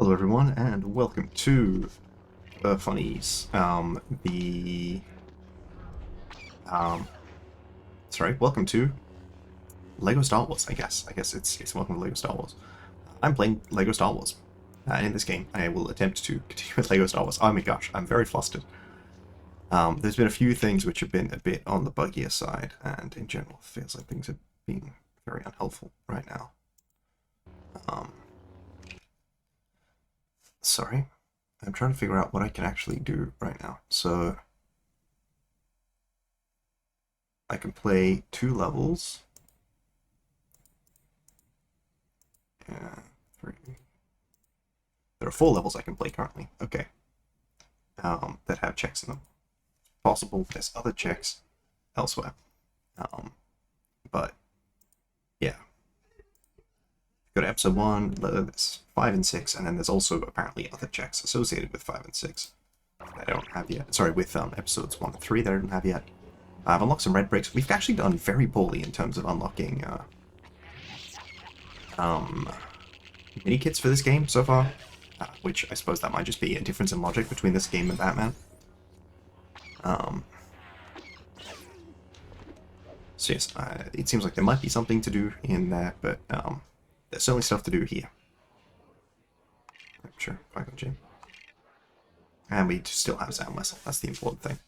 Hello everyone, and welcome to Funnies. Welcome to Lego Star Wars. I guess it's welcome to Lego Star Wars. I'm playing Lego Star Wars. In this game, I will attempt to continue with Lego Star Wars. Oh my gosh, I'm very flustered. There's been a few things which have been a bit on the buggier side, and in general, it feels like things are being very unhelpful right now. Sorry. I'm trying to figure out what I can actually do right now. So I can play 2 levels. Yeah, 3. There are 4 levels I can play currently. Okay. That have checks in them. Possible there's other checks elsewhere. But yeah. Go to episode 1, there's 5 and 6, and then there's also apparently other checks associated with 5 and 6 that I don't have yet. Sorry, with episodes 1 and 3 that I don't have yet. I've unlocked some red bricks. We've actually done very poorly in terms of unlocking mini kits for this game so far, which I suppose that might just be a difference in logic between this game and Batman. So yes, it seems like there might be something to do in there, but there's certainly stuff to do here. Sure, fine, Jim. And we still have Sound Whistle. That's the important thing.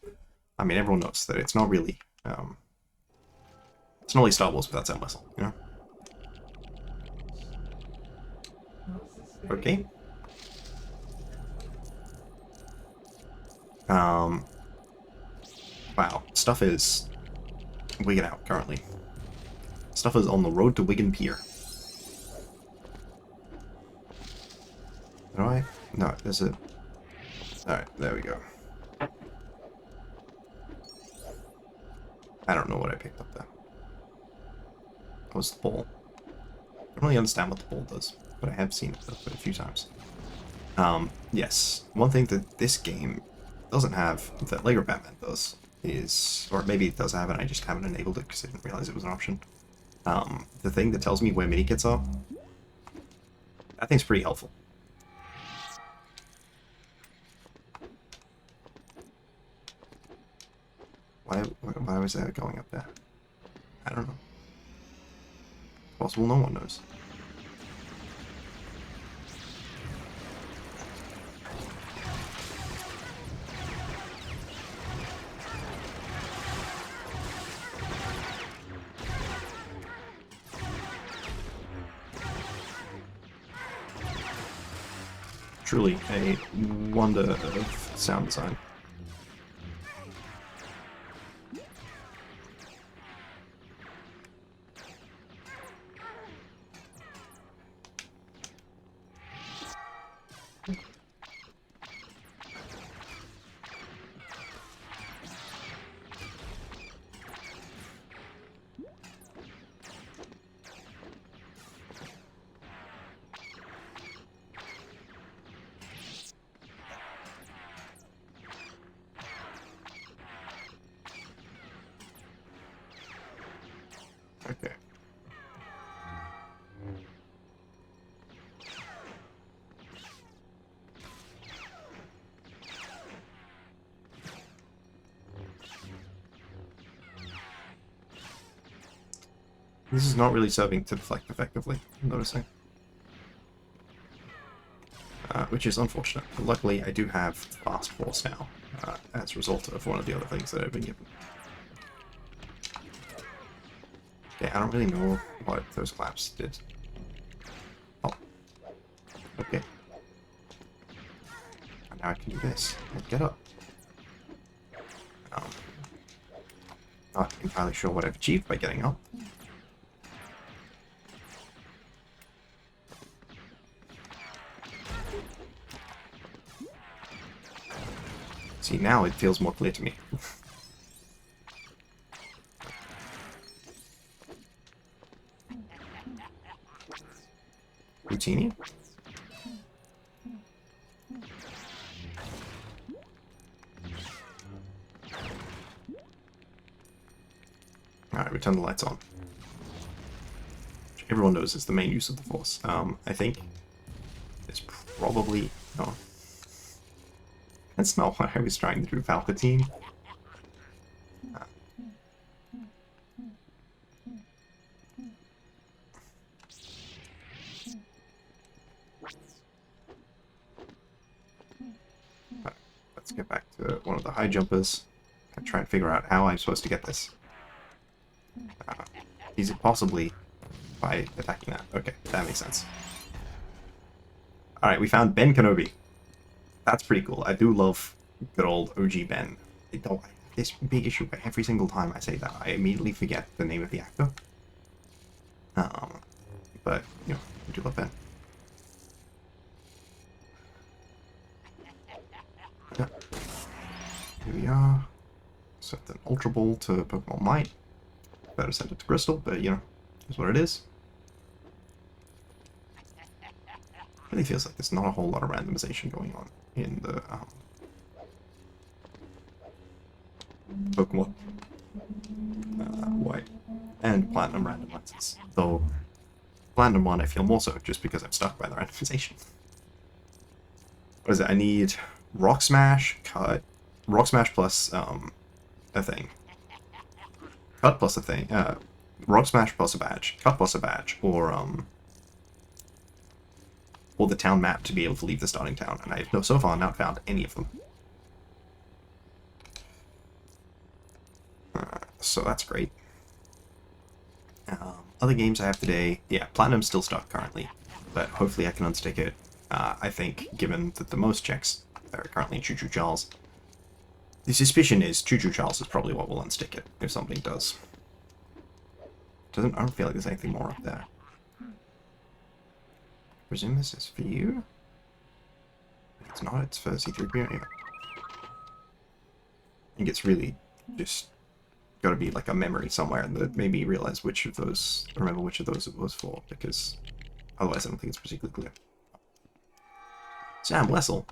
I mean, everyone knows that it's not really, it's not really Star Wars without Sound Whistle, you know? Okay. Wow, stuff is wigging out currently. Stuff is on the road to Wigan Pier. Do I? No, there's a... Alright, there we go. I don't know what I picked up there. That was the ball. I don't really understand what the ball does, but I have seen it a few times. Yes, one thing that this game doesn't have, that Lego Batman does, is... Or maybe it does have it, I just haven't enabled it because I didn't realize it was an option. The thing that tells me where mini kits are, I think it's pretty helpful. Why was that going up there? I don't know. Possible no one knows. Truly a wonder of sound design. Okay. This is not really serving to deflect effectively, I'm noticing. Which is unfortunate. But luckily, I do have Fast Force now, as a result of one of the other things that I've been given. Okay, I don't really know what those claps did. Oh. Okay. And now I can do this. Get up. Not entirely sure what I've achieved by getting up. See, now it feels more clear to me. Routini? Alright, return the lights on. Which everyone knows is the main use of the Force. I think is probably... No. That's not what I was trying to do, Palpatine. Let's get back to one of the high jumpers and try and figure out how I'm supposed to get this. Is it possibly by attacking that? Okay, that makes sense. Alright, we found Ben Kenobi. That's pretty cool. I do love good old OG Ben. I have this big issue where every single time I say that, I immediately forget the name of the actor. But, you know, I do love Ben. Yeah. Here we are. Set an Ultra Ball to Pokemon Might. Better send it to Crystal, but you know, that's what it is. Really feels like there's not a whole lot of randomization going on in the Pokemon White and Platinum randomizers. Though Platinum one I feel more so just because I'm stuck by the randomization. What is it? I need Rock Smash, Cut, Rock Smash plus a thing. Cut plus a thing. Rock Smash plus a badge. Cut plus a badge. Or the town map to be able to leave the starting town. And I've so far not found any of them. So that's great. Other games I have today. Yeah, Platinum's still stuck currently. But hopefully I can unstick it. I think, given that the most checks are currently Choo Choo Charles, the suspicion is Choo Choo Charles is probably what will unstick it, if something does. I don't feel like there's anything more up there. I presume this is for you? If it's not, it's for C3PO. Yeah. I think it's really just gotta be like a memory somewhere that made me realize which of those, remember which of those it was for, because otherwise I don't think it's particularly clear. Sam Wessel.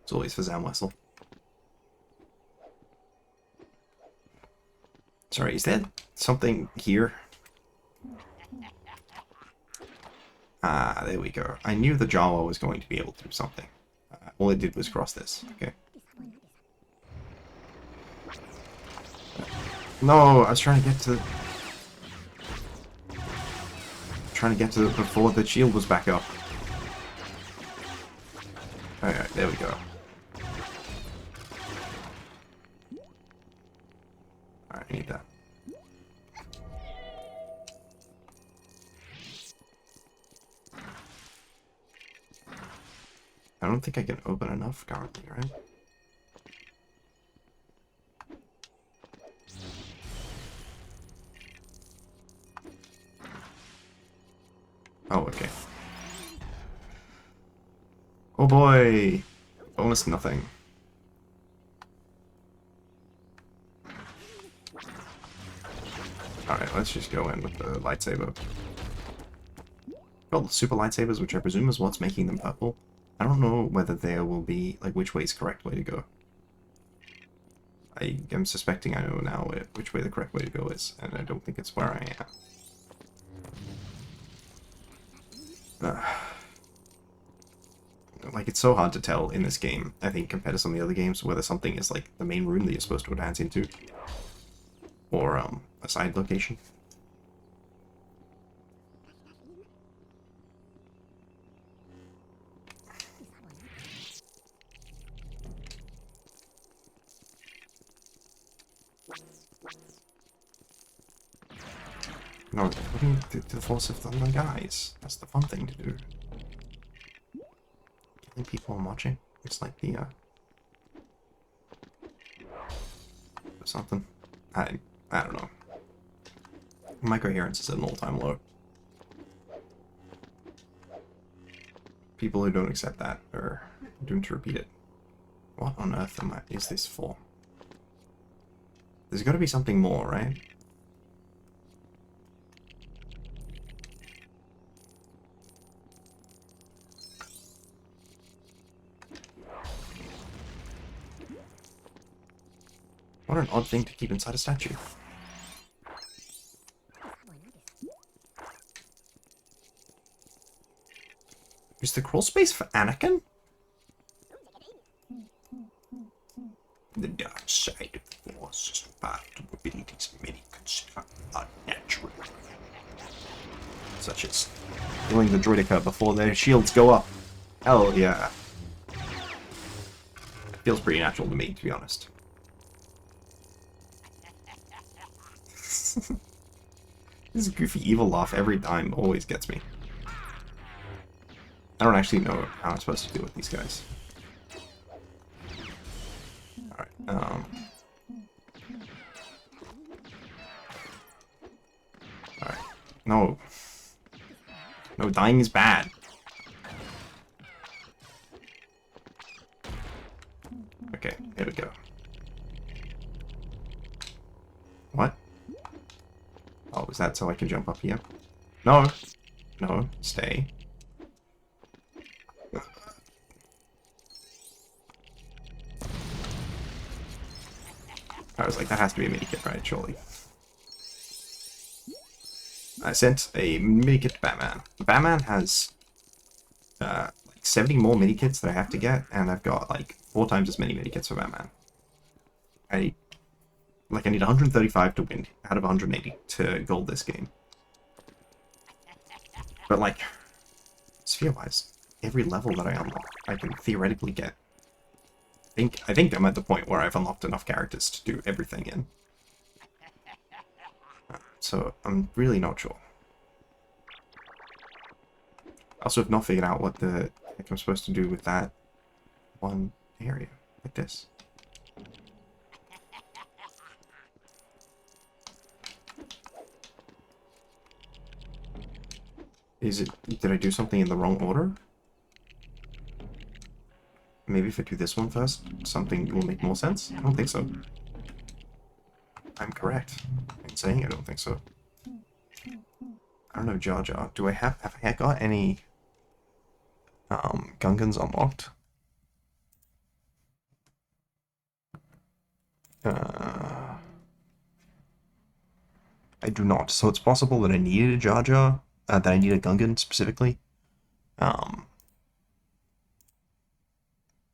It's always for Sam Wessel. Sorry, is there something here? Ah, there we go. I knew the Jawa was going to be able to do something. All it did was cross this. Okay. No, I was trying to get to... before the shield was back up. Alright, there we go. Alright, I need that. I don't think I can open enough currently, right? Oh, okay. Oh boy! Almost nothing. Alright, let's just go in with the lightsaber. Well, super lightsabers, which I presume is what's making them purple. I don't know whether there will be, like, which way is the correct way to go. I am suspecting I know now which way the correct way to go is, and I don't think it's where I am. Like, it's so hard to tell in this game, I think, compared to some of the other games, whether something is, like, the main room that you're supposed to advance into. Or, a side location. No, looking to the Force of Thunder guys. That's the fun thing to do. Killing people and watching. It's like the, something. I don't know. My coherence is at an all-time low. People who don't accept that are doomed to repeat it. What on earth is this for? There's got to be something more, right? What an odd thing to keep inside a statue. Is the crawl space for Anakin? The dark side of the Force is part of abilities many consider unnatural. Such as killing the droideka before their shields go up. Hell yeah. It feels pretty natural to me, to be honest. This goofy evil laugh every time always gets me. I don't actually know how I'm supposed to deal with these guys. Alright, Alright. No. No, dying is bad. Okay, here we go. What? Oh, is that so I can jump up here? No. No, stay. I was like, that has to be a medikit, right? Surely. I sent a medikit to Batman. Batman has like 70 more medikits that I have to get, and I've got like 4 times as many medikits for Batman. I need 135 to win out of 180 to gold this game. But like, sphere-wise, every level that I unlock, I can theoretically get. I think I'm at the point where I've unlocked enough characters to do everything in. So I'm really not sure. I also have not figured out what the heck I'm supposed to do with that one area, like this. Did I do something in the wrong order? Maybe if I do this one first, something will make more sense? I don't think so. I'm correct in saying I don't think so. I don't know, Jar Jar. Have I got any Gungans unlocked? I do not. So it's possible that I needed a Jar Jar, that I need a Gungan specifically.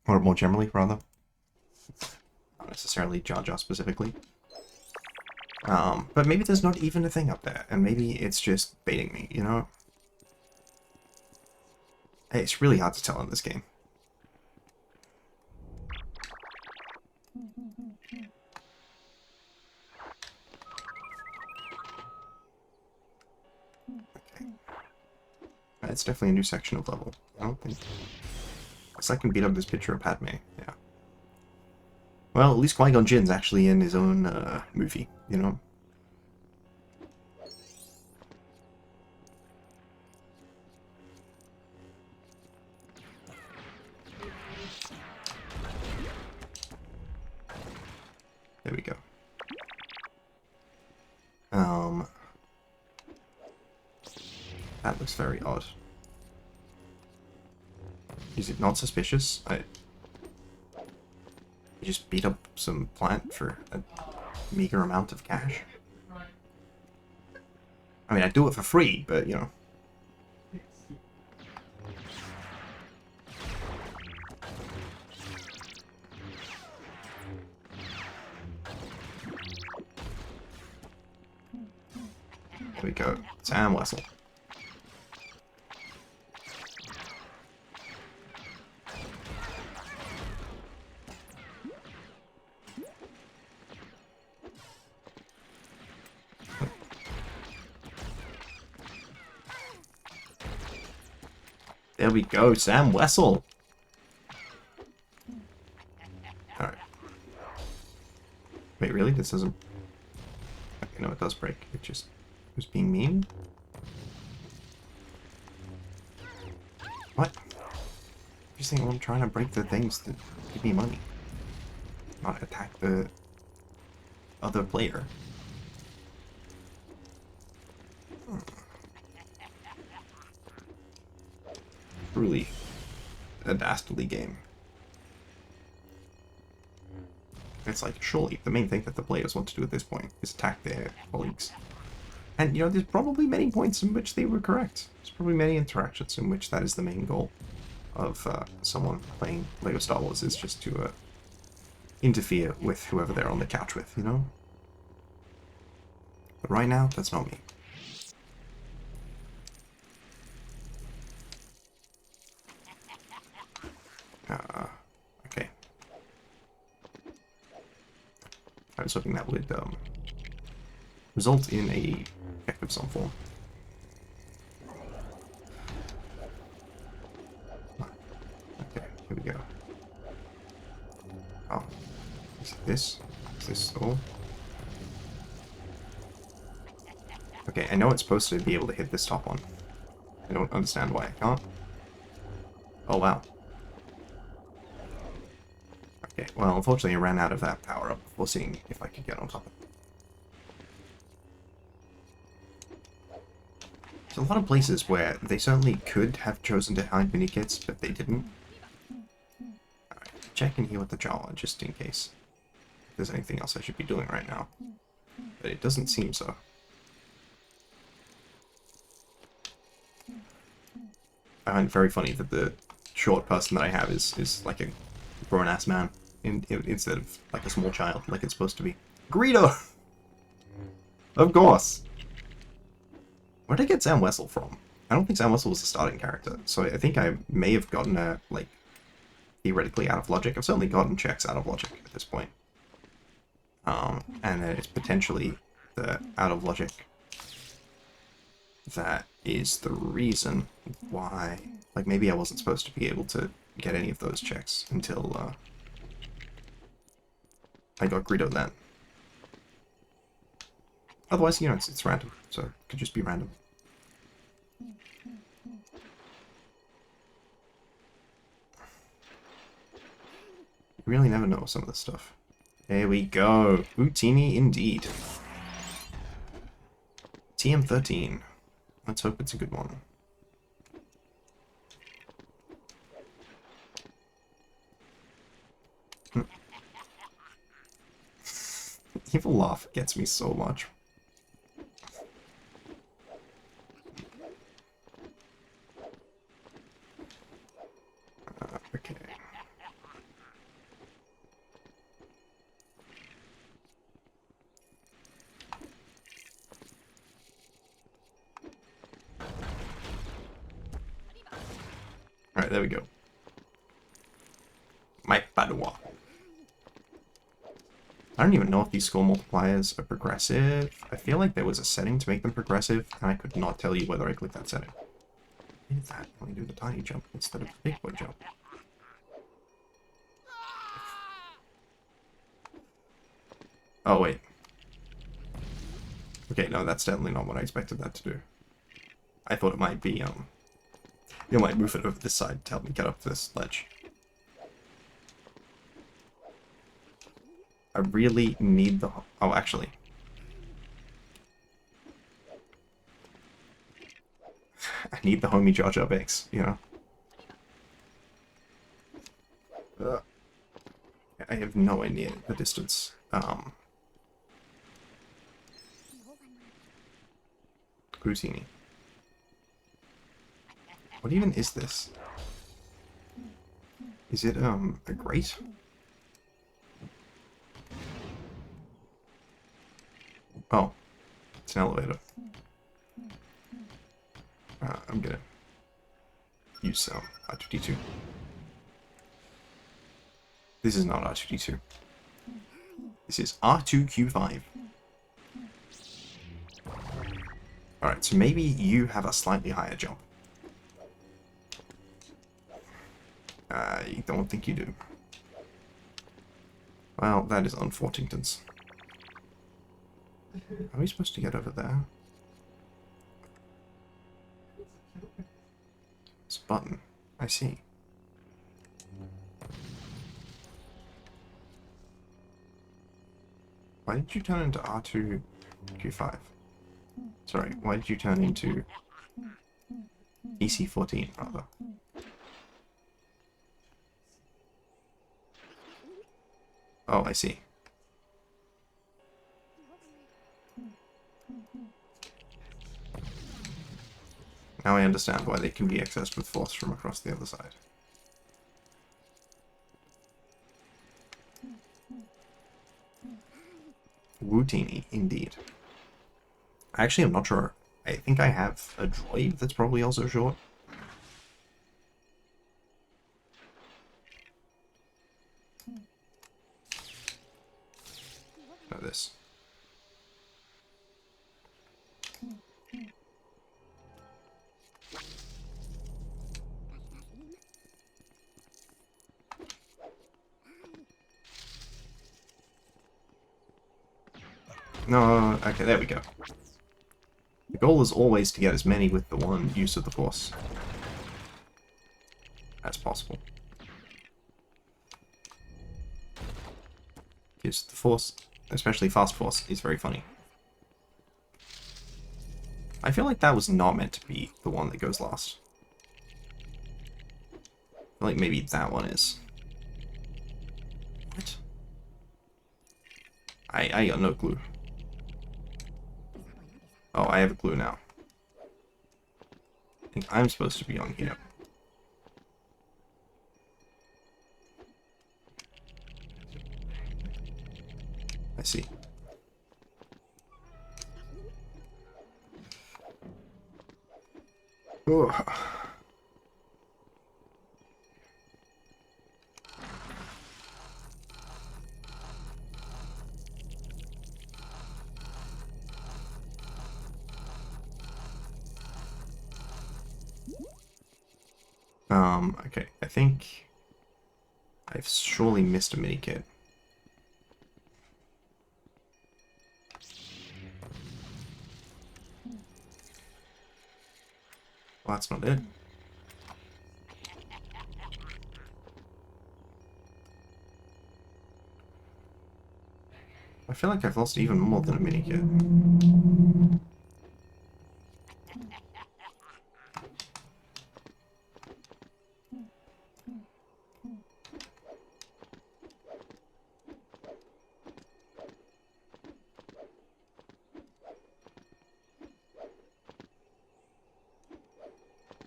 Or more generally, rather. Not necessarily Jar Jar specifically. But maybe there's not even a thing up there, and maybe it's just baiting me, you know? Hey, it's really hard to tell in this game. Okay. It's definitely a new section of level. I don't think... Guess I can beat up this picture of Padme, yeah. Well, at least Qui-Gon Jinn's actually in his own movie, you know? There we go. That looks very odd. Is it not suspicious? I just beat up some plant for a meager amount of cash. I mean, I'd do it for free, but, you know. There we go. Sam Wessel. There we go, Sam Wessel. Alright. Wait, really? This doesn't... Okay, no, it does break. It just was being mean? What? You're saying I'm trying to break the things that give me money. Not attack the other player. Truly a dastardly game. It's like, surely the main thing that the players want to do at this point is attack their colleagues. And, you know, there's probably many points in which they were correct. There's probably many interactions in which that is the main goal of someone playing LEGO Star Wars, is just to interfere with whoever they're on the couch with, you know? But right now, that's not me. Okay. I was hoping that would result in a effect of some form. Okay, here we go. Oh, is it this? Is this all? Okay, I know it's supposed to be able to hit this top one. I don't understand why I can't. Oh, wow. Okay, well, unfortunately I ran out of that power-up before seeing if I could get on top of it. There's a lot of places where they certainly could have chosen to hide mini-kits, but they didn't. Alright, check in here with the Jawa, just in case there's anything else I should be doing right now. But it doesn't seem so. I find it very funny that the short person that I have is like a grown-ass man instead of like a small child, like it's supposed to be. Greedo! Of course! Where did I get Sam Wessel from? I don't think Sam Wessel was a starting character, so I think I may have gotten her, like, theoretically out of logic. I've certainly gotten checks out of logic at this point. And then it's potentially the out of logic that is the reason why, like, maybe I wasn't supposed to be able to get any of those checks until I got Greedo then. Otherwise, you know, it's random, so it could just be random. You really never know some of this stuff. There we go. Utini indeed. TM13. Let's hope it's a good one. Evil laugh gets me so much. Okay. Alright, there we go. My Padua. I don't even know if these score multipliers are progressive. I feel like there was a setting to make them progressive, and I could not tell you whether I clicked that setting. Maybe that only do the tiny jump instead of the big boy jump. Oh, wait. Okay, no, that's definitely not what I expected that to do. I thought it might be, you might move it over this side to help me get up this ledge. I really need the... Oh, actually. I need the homie Jar Jar Binks, you know? I have no idea the distance. Grutini. What even is this? Is it, a grate? Oh. It's an elevator. I'm gonna use R2-D2. This is not R2-D2. This is R2-Q5. Alright, so maybe you have a slightly higher jump. I don't think you do. Well, that is Unfortington's. Are we supposed to get over there? It's a button. I see. Why did you turn into R2-Q5? Sorry, why did you turn into EC14, rather? Oh, I see. Now I understand why they can be accessed with force from across the other side. Wootini, indeed. Actually, I'm not sure. I think I have a droid that's probably also short. No, this. No, okay, there we go. The goal is always to get as many with the one use of the force as possible. Because the force, especially fast force, is very funny. I feel like that was not meant to be the one that goes last. I feel like maybe that one is. What? I got no clue. Oh, I have a clue now. I think I'm supposed to be on here. I see. Ugh. Okay, I think I've surely missed a minikit. Well, that's not it. I feel like I've lost even more than a minikit.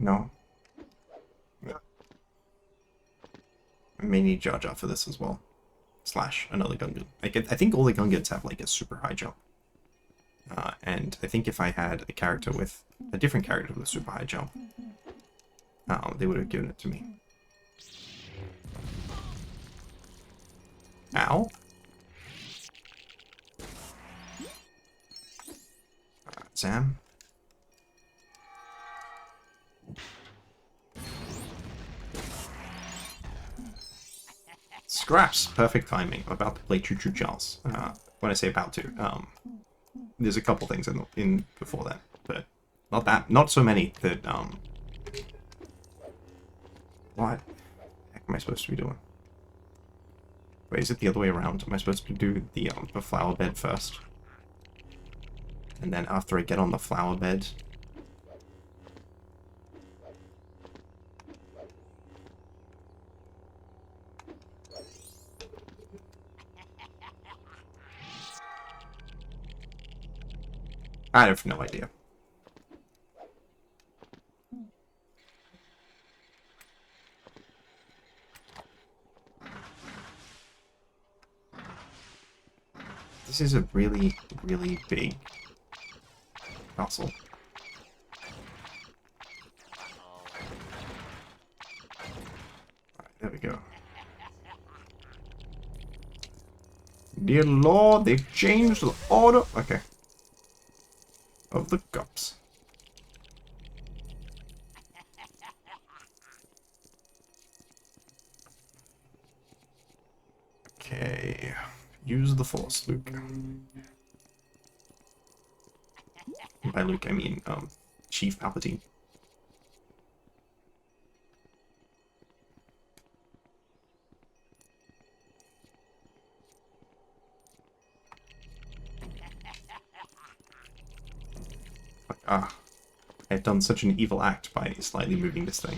No. I may need Jar Jar for this as well. Slash another Gungan. I think all the Gungans have like a super high jump. And I think if I had a character with a different character with a super high jump, they would have given it to me. Ow. Sam. Scraps. Perfect timing. I'm about to play Choo Choo Charles. When I say about to, there's a couple things in before that, but not so many that what the heck am I supposed to be doing? Wait, is it the other way around? Am I supposed to do the flower bed first? And then after I get on the flower bed, I have no idea. This is a really, really big castle. Alright, there we go. Dear Lord, they've changed the order. Okay. Of the cups. Okay. Use the force, Luke. By Luke, I mean, Chief Palpatine. Ah, I've done such an evil act by slightly moving this thing.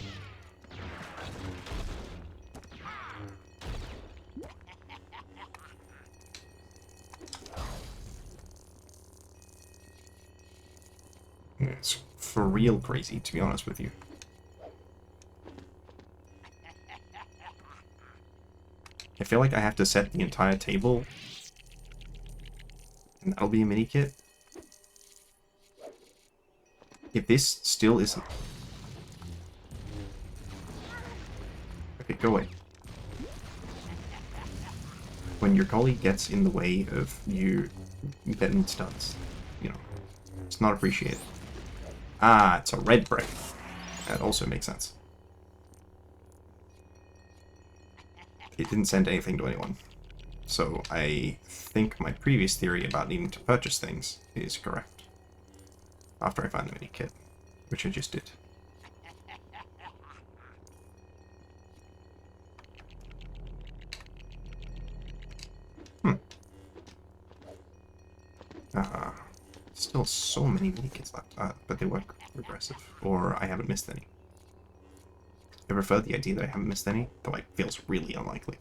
It's for real crazy, to be honest with you. I feel like I have to set the entire table, and that'll be a mini kit. If this still isn't... Okay, go away. When your colleague gets in the way of you getting stunts, you know, it's not appreciated. Ah, it's a red brick. That also makes sense. It didn't send anything to anyone. So I think my previous theory about needing to purchase things is correct. After I find the mini kit, which I just did. Still so many mini kits left, but they weren't regressive, or I haven't missed any. I prefer the idea that I haven't missed any, though it feels really unlikely.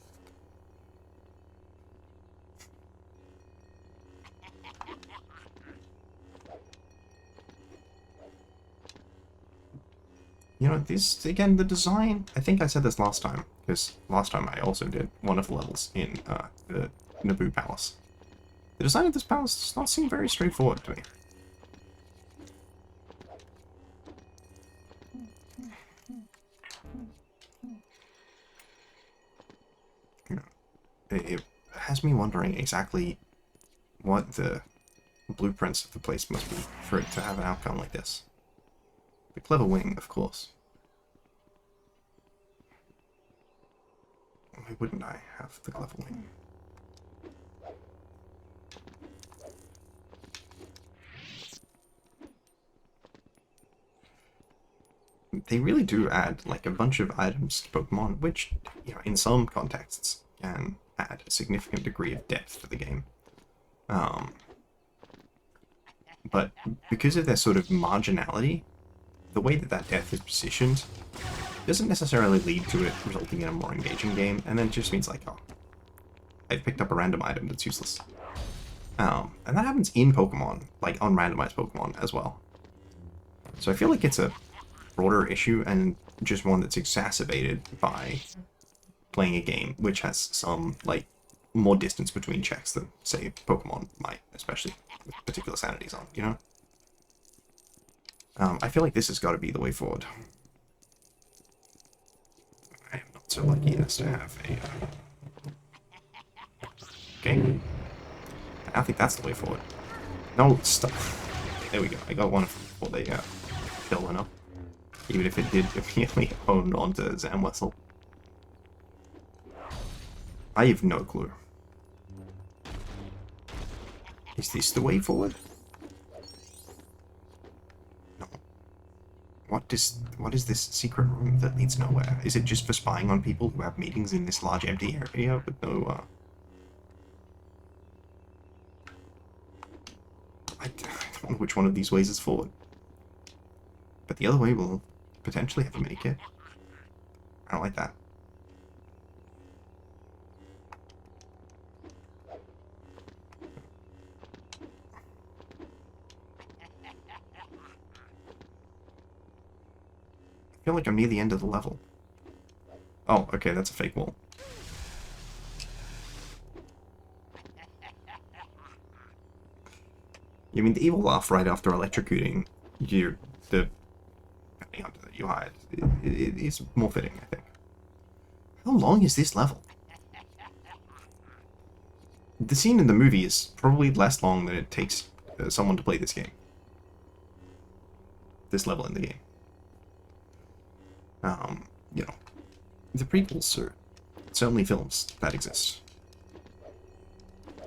You know, this, again, the design, I think I said this last time, because last time I also did one of the levels in the Naboo Palace. The design of this palace does not seem very straightforward to me. You know, it has me wondering exactly what the blueprints of the place must be for it to have an outcome like this. The clever wing, of course. Why wouldn't I have the clever wing? They really do add, like, a bunch of items to Pokemon, which, you know, in some contexts can add a significant degree of depth to the game. But because of their sort of marginality, the way that that depth is positioned doesn't necessarily lead to it resulting in a more engaging game, and then it just means like, oh, I've picked up a random item that's useless. And that happens in Pokemon, like on randomized Pokemon as well. So I feel like it's a broader issue and just one that's exacerbated by playing a game which has some, like, more distance between checks than, say, Pokemon might, especially with particular sanities on, you know? I feel like this has got to be the way forward. I am not so lucky as to have a... Okay. I think that's the way forward. No, stop. There we go. I got one before they kill one up. Even if it did immediately own onto Zamwessel. I have no clue. Is this the way forward? No. What is this secret room that leads nowhere? Is it just for spying on people who have meetings in this large empty area with no, I don't know which one of these ways is forward. But the other way will potentially have a mini kit. I don't like that. I feel like I'm near the end of the level. Oh, okay, that's a fake wall. You mean the evil laugh right after electrocuting you, the hunter that you hired, it is more fitting, I think. How long is this level? The scene in the movie is probably less long than it takes someone to play this game. This level in the game. You know, the prequels are certainly films that exist.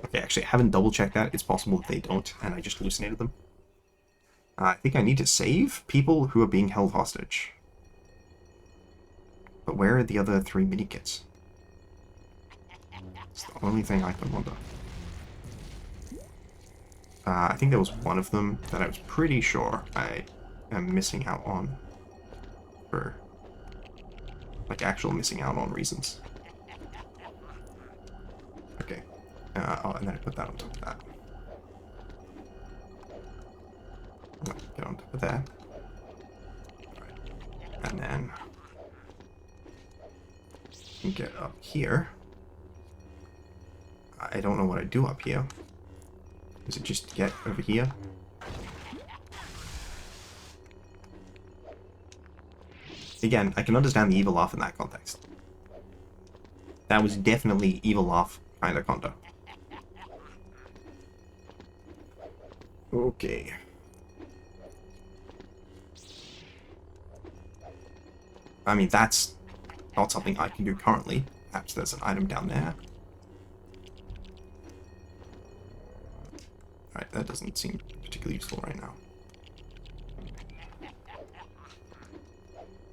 Okay, actually, I haven't double-checked that. It's possible that they don't, and I just hallucinated them. I think I need to save people who are being held hostage. But where are the other 3 mini-kits? It's the only thing I can wonder. I think there was one of them that I was pretty sure I am missing out on. For, like, actual missing out on reasons. Okay. Oh, and then I put that on top of that. Get on top of that. And then you get up here. I don't know what I do up here. Is it just get over here? Again, I can understand the evil laugh in that context. That was definitely evil laugh kind of content. Okay. I mean, that's not something I can do currently. Perhaps there's an item down there. Alright, that doesn't seem particularly useful right now.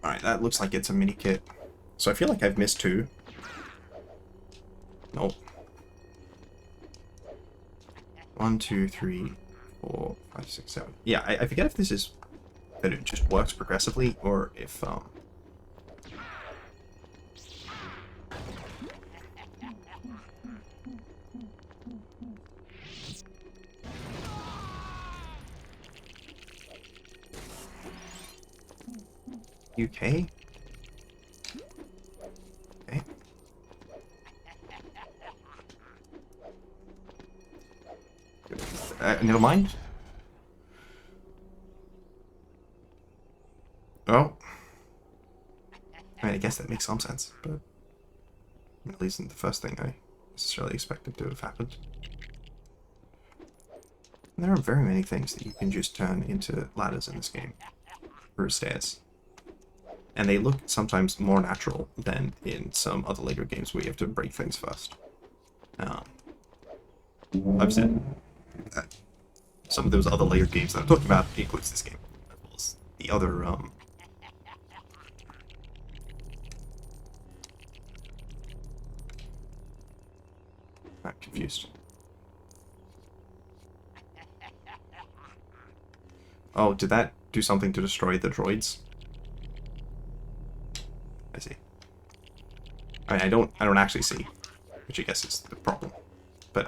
Alright, that looks like it's a mini kit. So I feel like I've missed two. Nope. 1, 2, 3, 4, 5, 6, 7. Yeah, I forget if this is that it just works progressively or if UK? Okay. Never mind. Oh. I mean, I guess that makes some sense, but at least isn't the first thing I necessarily expected to have happened. And there are very many things that you can just turn into ladders in this game, or stairs. And they look sometimes more natural than in some other later games where you have to break things first. I've said that some of those other layered games that I'm talking about includes this game, as well as the other, I'm confused. Oh, did that do something to destroy the droids? I see. I mean, I don't actually see, which I guess is the problem. But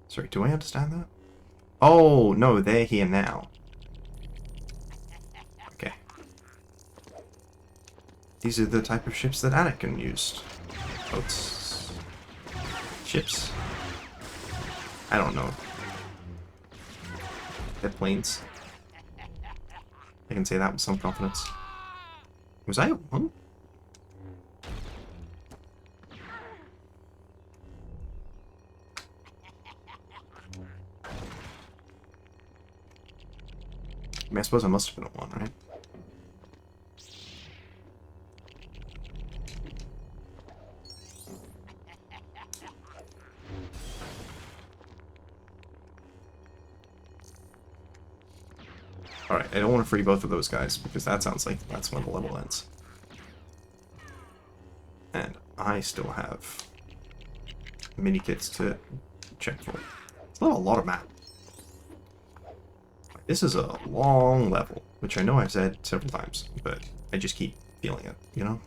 sorry, do I understand that? Oh, no, they're here now. Okay. These are the type of ships that Anakin used. Boats. Ships? I don't know. They're planes. I can say that with some confidence. Was I at one? I mean, I suppose I must have been at one, right? Alright, I don't want to free both of those guys, because that sounds like that's when the level ends. And I still have mini kits to check for. Still have a lot of map. This is a long level, which I know I've said several times, but I just keep feeling it, you know?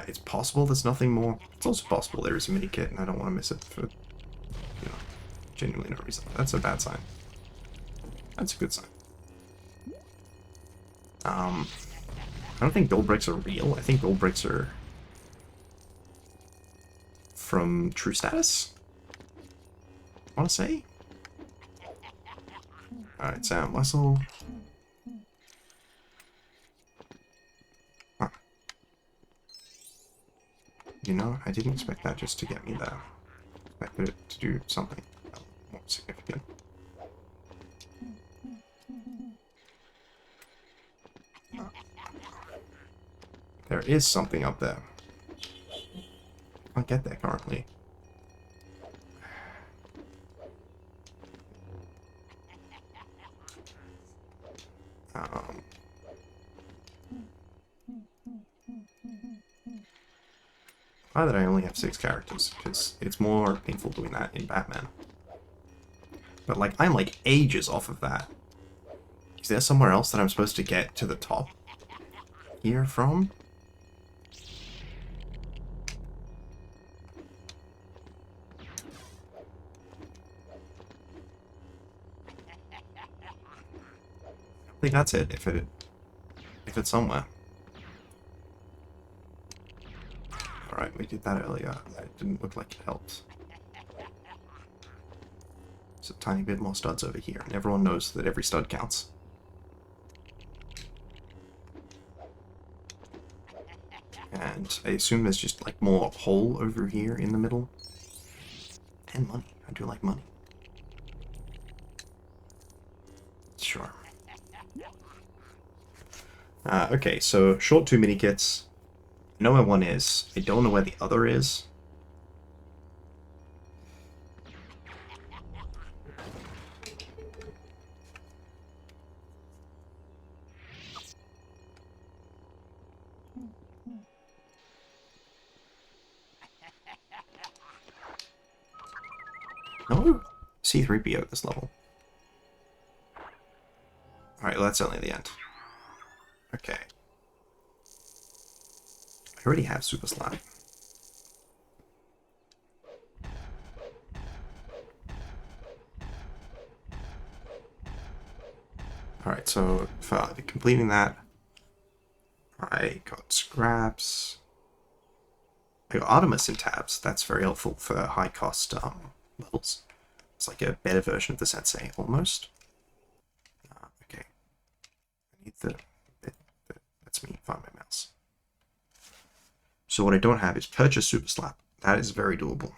It's possible there's nothing more. It's also possible there is a mini kit and I don't want to miss it for, you know, genuinely no reason. That's a bad sign. That's a good sign. I don't think gold bricks are real. I think gold bricks are from True Status, I want to say. Alright, Sam Wessel. Huh. You know, I didn't expect that just to get me there. I expected it to do something more significant. There is something up there. I can't get there currently. Glad that I only have 6 characters, because it's more painful doing that in Batman. But, like, I'm, like, ages off of that. Is there somewhere else that I'm supposed to get to the top here from? think that's it, if it's somewhere. Alright, we did that earlier. It didn't look like it helped. There's a tiny bit more studs over here, and everyone knows that every stud counts. And I assume there's just, like, more hole over here in the middle. And money. I do like money. Sure. Okay, so short 2 mini kits. I know where one is. I don't know where the other is. No C3PO at this level. Alright, well that's only the end. Okay. I already have Super Slime. Alright, so for completing that, I got scraps. I got Artemis in tabs. That's very helpful for high cost levels. It's like a better version of the Sensei, almost. Okay. I need the that's me, find my mouse. So what I don't have is purchase Super Slap. That is very doable.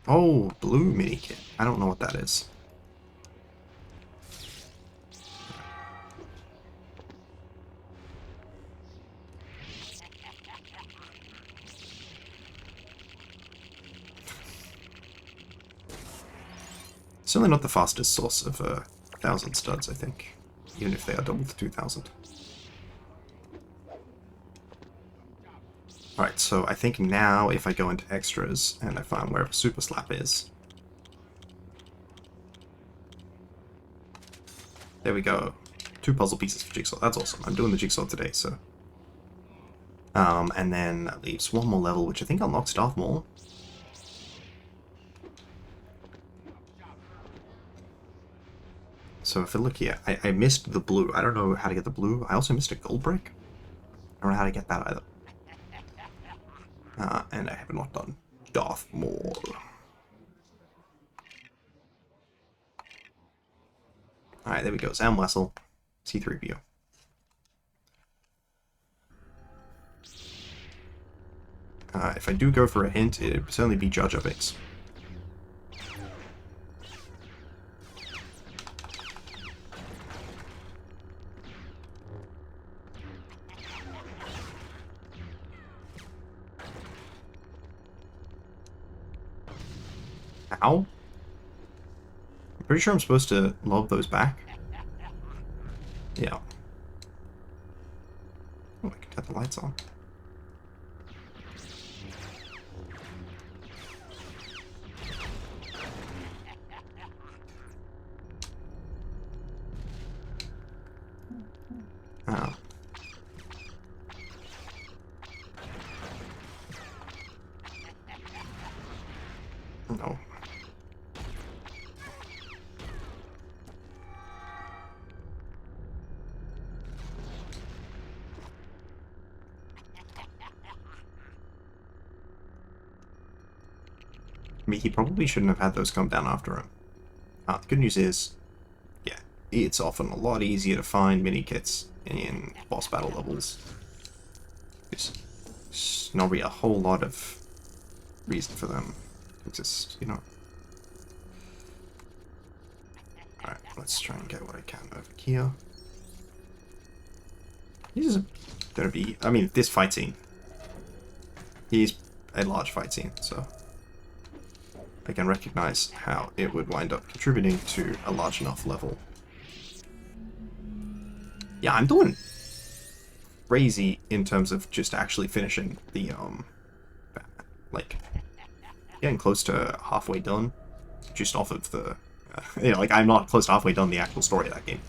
Oh, blue mini kit. I don't know what that is. Certainly not the fastest source of 1,000 studs, I think. Even if they are double to 2,000. Alright, so I think now if I go into extras and I find wherever Super Slap is. There we go. 2 puzzle pieces for Jigsaw. That's awesome. I'm doing the Jigsaw today, so. And then that leaves one more level, which I think unlocks Darth Maul. So if I look here, I missed the blue. I don't know how to get the blue. I also missed a gold brick. I don't know how to get that either. And I have not done Darth Maul. Alright, there we go. Sam Wessel, C3PO. If I do go for a hint, it would certainly be Jar Jar Binks. Ow? I'm pretty sure I'm supposed to lob those back. Yeah. Oh, I can turn the lights on. Oh. No. I mean, he probably shouldn't have had those come down after him. The good news is, yeah, it's often a lot easier to find mini-kits in boss battle levels. There's not really a whole lot of reason for them to exist, you know. Alright, let's try and get what I can over here. This is gonna be, I mean, this fight scene. He's a large fight scene, so I can recognize how it would wind up contributing to a large enough level. Yeah, I'm doing crazy in terms of just actually finishing the, like, getting close to halfway done, just off of the, you know, like, I'm not close to halfway done the actual story of that game.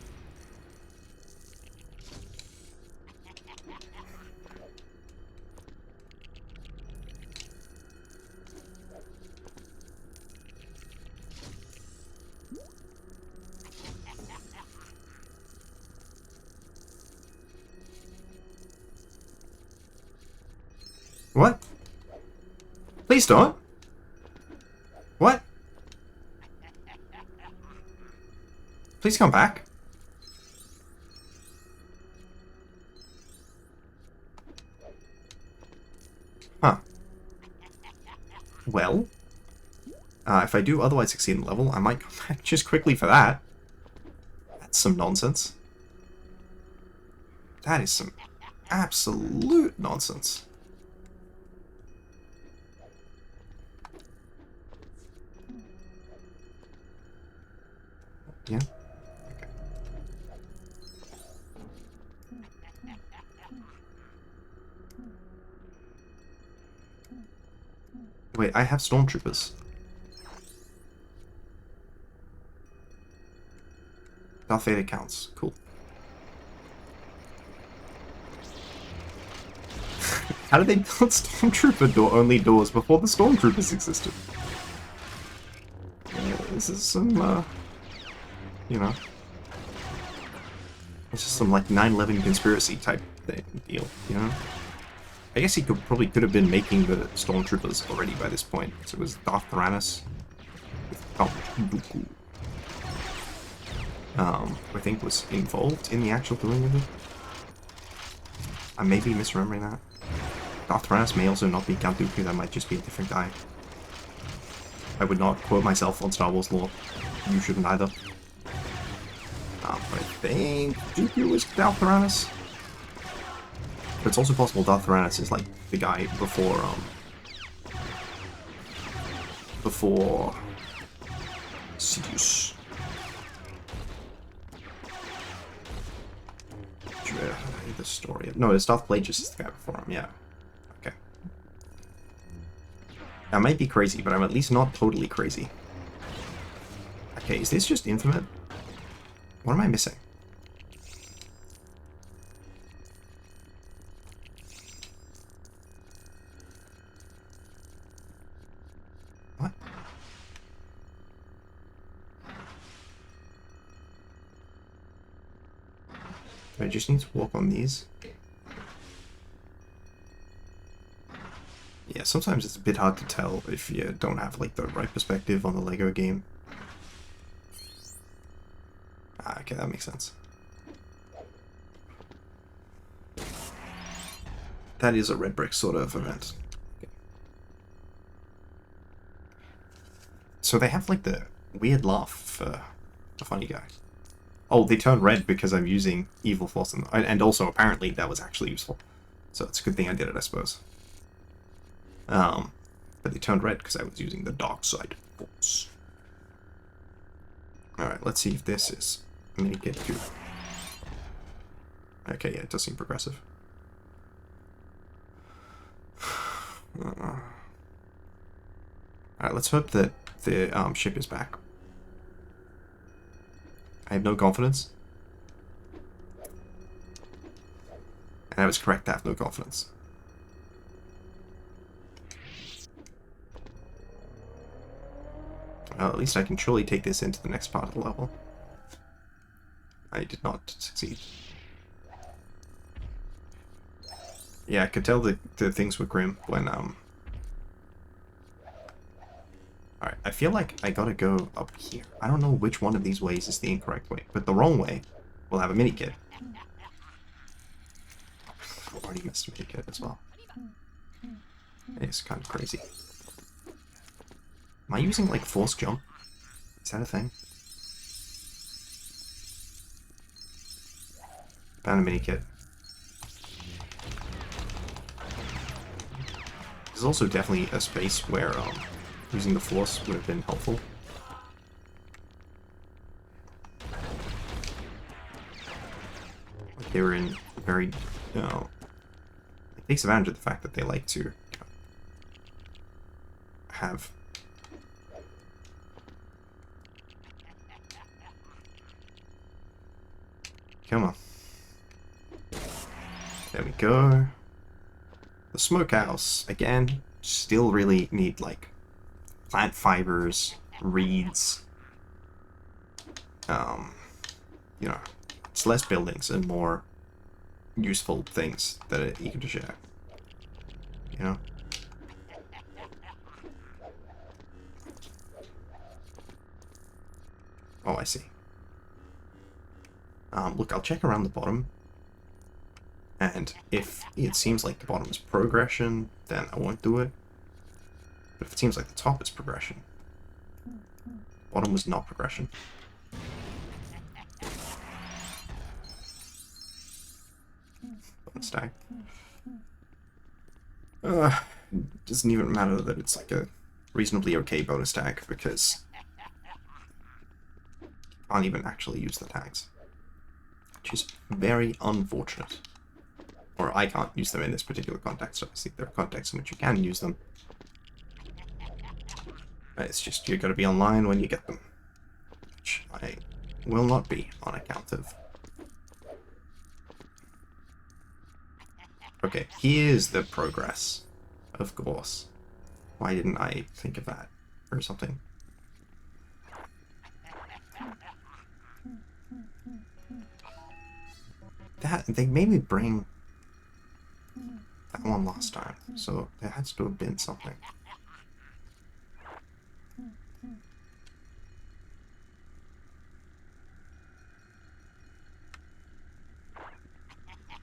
What? Please don't. What? Please come back. Huh. Well, if I do otherwise succeed in level, I might come back just quickly for that. That's some nonsense. That is some absolute nonsense. Yeah. Okay. Wait, I have stormtroopers. Darth Vader counts. Cool. How did they build stormtrooper only doors before the stormtroopers existed? This is some, you know, it's just some like 9/11 conspiracy type deal, you know. I guess he probably could have been making the stormtroopers already by this point. So it was Darth Tyrannus with Count Dooku. I think was involved in the actual doing of it. I may be misremembering that. Darth Tyrannus may also not be Count Dooku, that might just be a different guy. I would not quote myself on Star Wars lore. You shouldn't either. But I think Dooku was Darth Tyrannus. But it's also possible Darth Tyrannus is like the guy before Sidious. The story. No, it's Darth Plagueis is the guy before him, yeah. Okay. I might be crazy, but I'm at least not totally crazy. Okay, is this just infinite? What am I missing? What? I just need to walk on these. Yeah, sometimes it's a bit hard to tell if you don't have like the right perspective on the Lego game. Ah, okay, that makes sense. That is a red brick sort of event. Okay. So they have like the weird laugh for the funny guy. Oh, they turn red because I'm using Evil Force, and also apparently that was actually useful. So it's a good thing I did it, I suppose. But they turned red because I was using the dark side Force. Alright, let's see if this is minikit 2. Okay, yeah, it does seem progressive. Alright, let's hope that the ship is back. I have no confidence. And I was correct to have no confidence. Well, at least I can surely take this into the next part of the level. I did not succeed. Yeah, I could tell that the things were grim when, Alright, I feel like I gotta go up here. I don't know which one of these ways is the incorrect way, but the wrong way will have a mini-kit. I've already missed a mini-kit as well. It's kind of crazy. Am I using, like, force jump? Is that a thing? Found a mini-kit. There's also definitely a space where, using the force would have been helpful. Like they were in very, you know, it takes advantage of the fact that they like to have come on. There we go. The smokehouse, again, still really need, like, plant fibers, reeds, you know, it's less buildings and more useful things that are eager to share. you know? Oh, I see. Look, I'll check around the bottom. And if it seems like the bottom is progression, then I won't do it. But if it seems like the top is progression, bottom was not progression. Bonus tag. It doesn't even matter that it's like a reasonably okay bonus tag, because I can't even actually use the tags. Which is very unfortunate. Or I can't use them in this particular context. Obviously, there are contexts in which you can use them. It's just you've got to be online when you get them. Which I will not be on account of. Okay, here's the progress. Of course. Why didn't I think of that? Or something. That, they made me bring that one last time, so there has to have been something.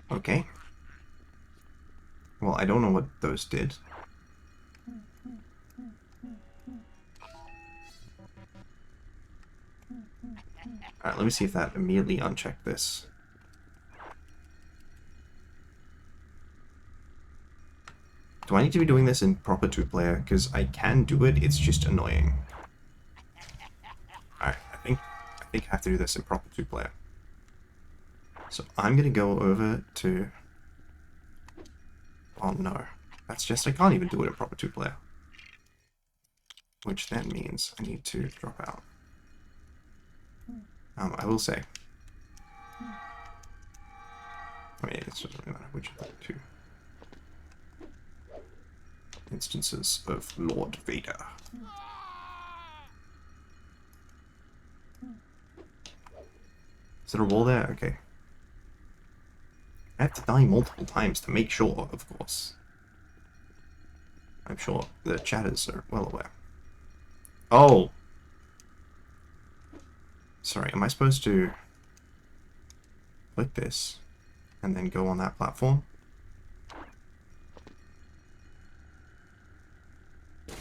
Okay. Well, I don't know what those did. Alright, let me see if that immediately unchecked this. Do I need to be doing this in proper 2-player? Because I can do it, it's just annoying. Alright, I think I have to do this in proper 2-player. So I'm gonna go over to... Oh no. That's just, I can't even do it in proper 2-player. Which then means I need to drop out. I will say. I mean, it doesn't really matter which of the two instances of Lord Vader. Is there a wall there? Okay. I have to die multiple times to make sure, of course. I'm sure the chatters are well aware. Oh! Sorry, am I supposed to click this and then go on that platform?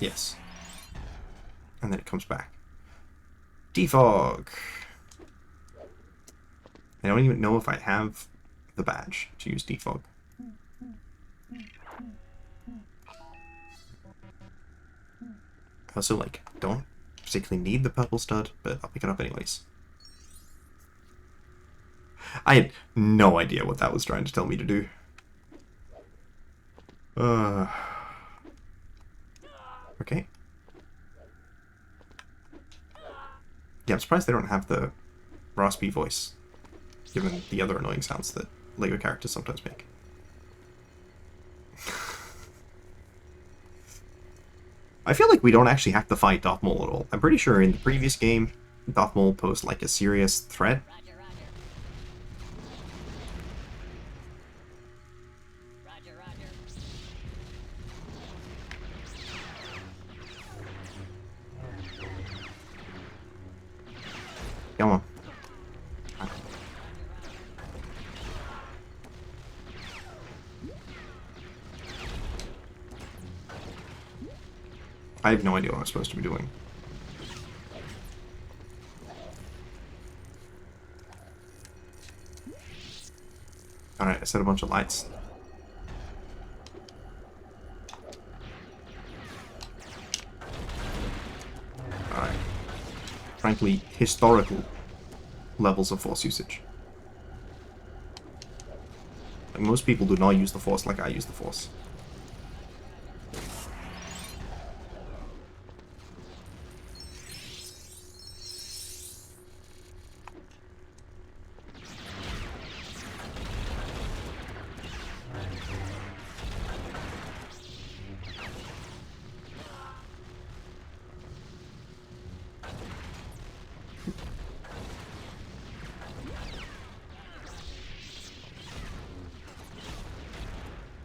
Yes. And then it comes back. Defog! I don't even know if I have the badge to use defog. I also, like, don't particularly need the purple stud, but I'll pick it up anyways. I had no idea what that was trying to tell me to do. Okay. Yeah, I'm surprised they don't have the raspy voice, given the other annoying sounds that LEGO characters sometimes make. I feel like we don't actually have to fight Darth Maul at all. I'm pretty sure in the previous game, Darth Maul posed like a serious threat. Come on. I have no idea what I'm supposed to be doing. Alright, I set a bunch of lights. Alright. Frankly, historical levels of force usage. Like, most people do not use the force like I use the force.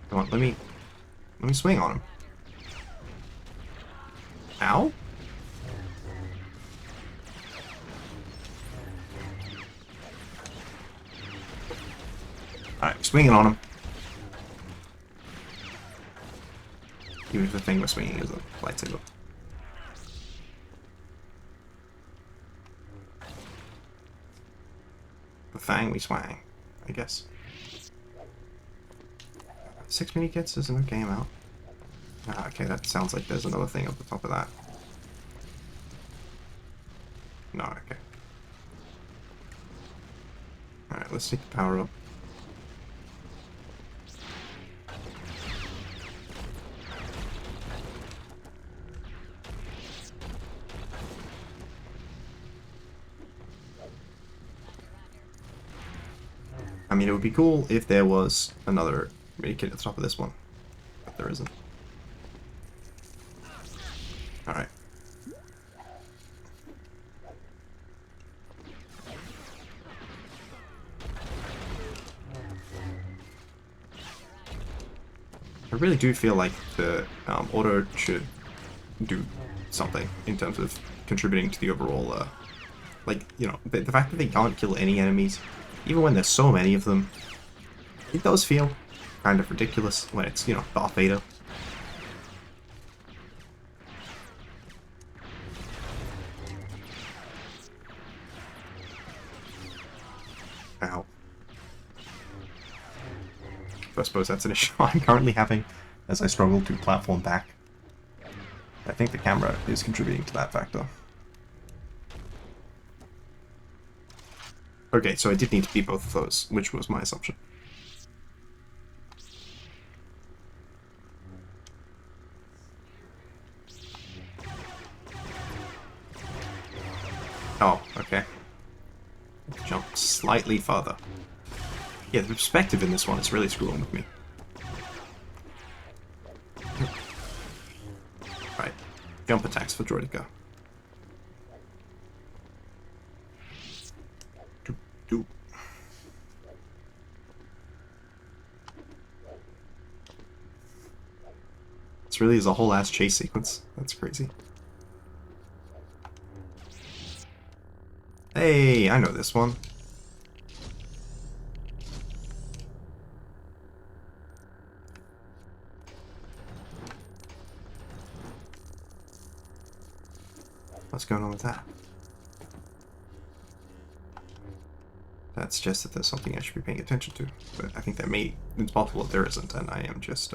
Come on, let me Let me swing on him. Ow? Alright, swinging on him. Even if the thing we're swinging is a lightsaber. The Fang we swang, I guess. 6 mini kits is an okay amount. Ah, okay, that sounds like there's another thing up the top of that. No, okay. Alright, let's take the power up. I mean, it would be cool if there was another mini kit at the top of this one, but there isn't. Alright. I really do feel like the auto should do something in terms of contributing to the overall, like, you know, the fact that they can't kill any enemies, even when there's so many of them, it does feel kind of ridiculous when it's, you know, Darth Vader. Ow. So I suppose that's an issue I'm currently having as I struggle to platform back. I think the camera is contributing to that factor. Okay, so I did need to beat both of those, which was my assumption. Oh, okay. Jump slightly farther. Yeah, the perspective in this one is really screwing with me. Right. Jump attacks for Droidica. Do. This really is a whole ass chase sequence. That's crazy. Hey, I know this one. What's going on with that? That suggests that there's something I should be paying attention to, but I think that it's possible that there isn't, and I am just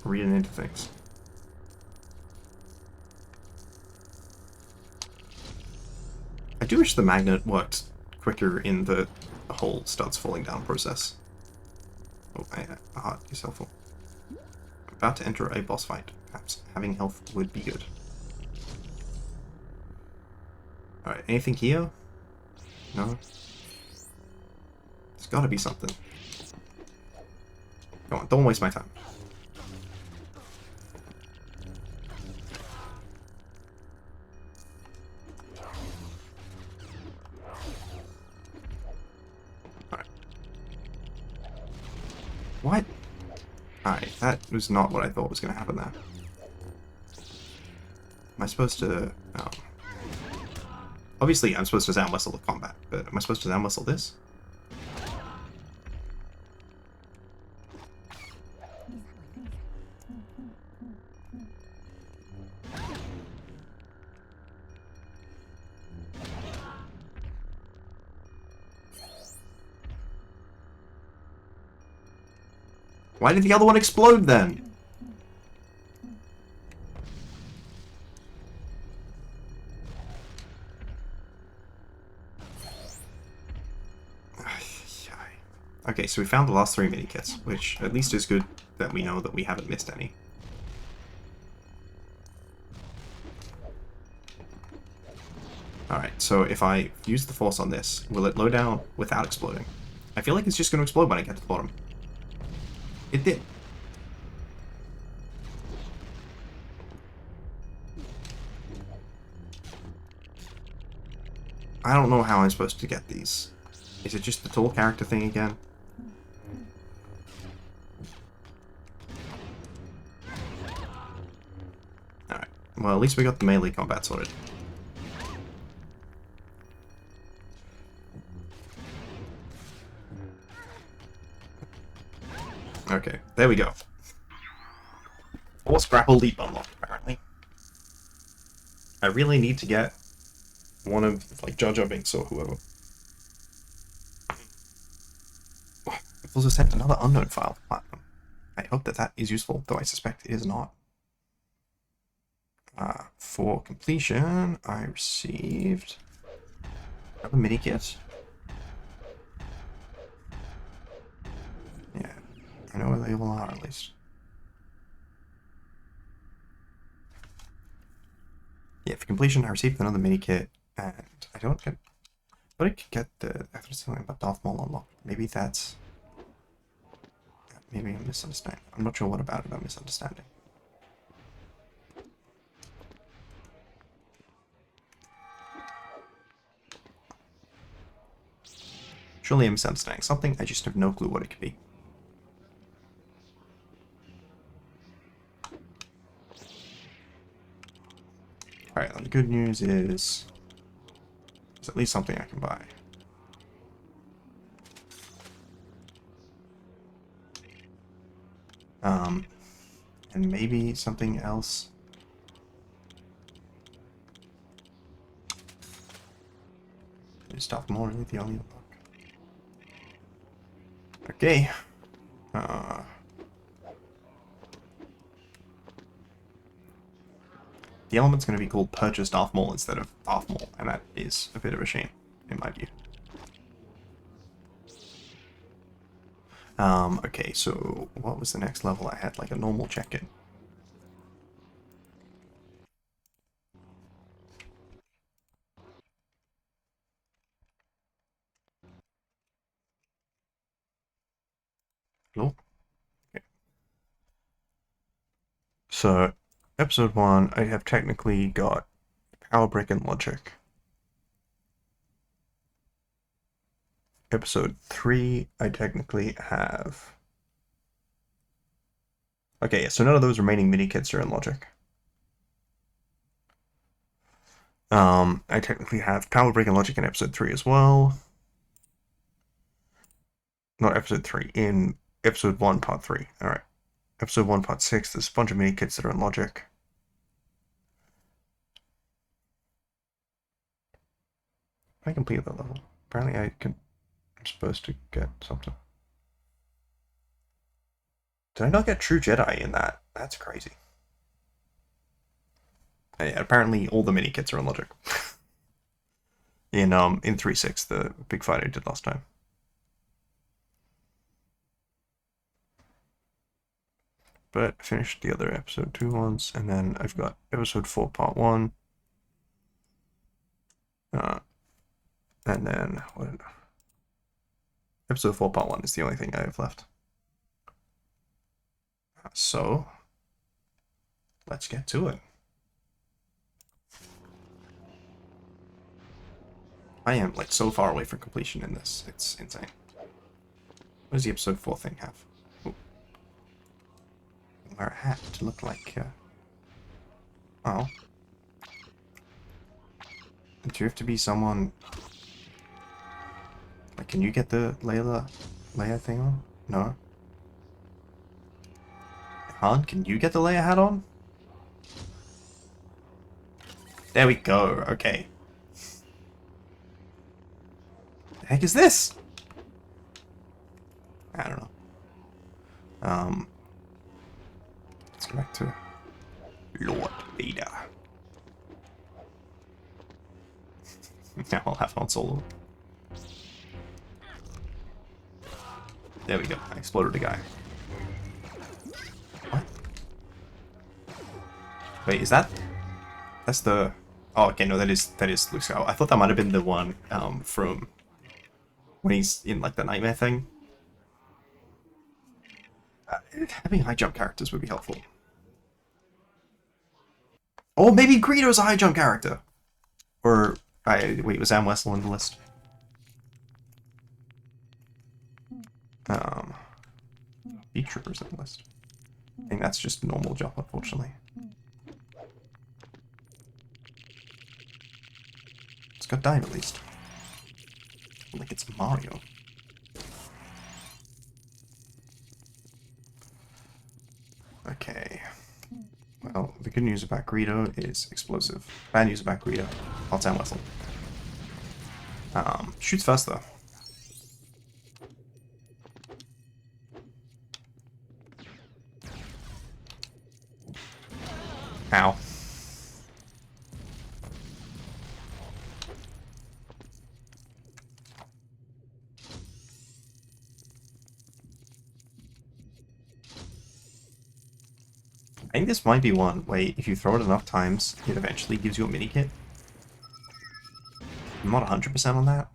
reading into things. I do wish the magnet worked quicker in the whole studs falling down process. Oh, yourself up. I'm about to enter a boss fight. Perhaps having health would be good. Alright, anything here? No? There's gotta be something. Come on, don't waste my time. Alright. What? Alright, that was not what I thought was gonna happen there. Am I supposed to... Obviously, I'm supposed to sound whistle the combat, but am I supposed to sound whistle this? Why did the other one explode then? Okay, so we found the last 3 mini-kits, which at least is good that we know that we haven't missed any. Alright, so if I use the force on this, will it low down without exploding? I feel like it's just going to explode when I get to the bottom. It did. I don't know how I'm supposed to get these. Is it just the tall character thing again? Well, at least we got the melee combat sorted. Okay, there we go. Force grapple leap unlocked, apparently. I really need to get one of, like, Jar Jar Binks or whoever. I've also sent another unknown file to Platinum. I hope that that is useful, though I suspect it is not. For completion, I received another mini kit. Yeah, I know where they all are, at least. Yeah, for completion, I received another mini kit, and I don't get. But I could get the. I thought something about Darth Maul unlocked. Maybe that's. Maybe I'm misunderstanding. I'm not sure what about it I'm misunderstanding. Surely I'm misunderstanding something, I just have no clue what it could be. Alright, the good news is there's at least something I can buy. And maybe something else. Stop more, really the only unlock. Okay. The element's going to be called Purchase Darth Maul instead of Darth Maul, and that is a bit of a shame, in my view. Okay, so what was the next level I had? Like a normal check-in. Hello? Okay. So, episode 1, I have technically got Power Brick and Logic. Episode 3, I technically have... Okay, so none of those remaining mini-kits are in Logic. I technically have Power Brick and Logic in episode 3 as well. Not episode 3, in episode 1, part 3. Alright. Episode 1, part 6, there's a bunch of mini-kits that are in Logic. I completed that level. Apparently I'm supposed to get something. Did I not get True Jedi in that? That's crazy. Yeah, apparently all the mini kits are in Logic. in 3.6, the big fight I did last time. But I finished the other episode 2 ones, and then I've got episode 4 part 1. And then what? Episode 4 part 1 is the only thing I have left. So let's get to it. I am like so far away from completion in this. It's insane. What does the episode 4 thing have? Ooh. Wear a hat to look like. Oh. Do you have to be someone? Like, can you get the Leia thing on? No. Han, can you get the Leia hat on? There we go. Okay. The heck is this? I don't know. Let's go back to Lord Vader. Now I'll have Han Solo. There we go. I exploded a guy. What? Wait, is that? That's the. Oh, okay. No, that is Luke Skywalker. I thought that might have been the one from when he's in like the nightmare thing. Having high jump characters would be helpful. Or maybe Greedo's a high jump character. Or wait, was Sam Wessel on the list? Beat Troopers on the list. I think that's just normal jump, unfortunately. It's got dive at least. Like it's Mario. Okay. Well, the good news about Greedo is explosive. Bad news about Greedo, hot sound whistle. Shoots first though. Ow. I think this might be one where if you throw it enough times, it eventually gives you a mini kit. I'm not 100% on that.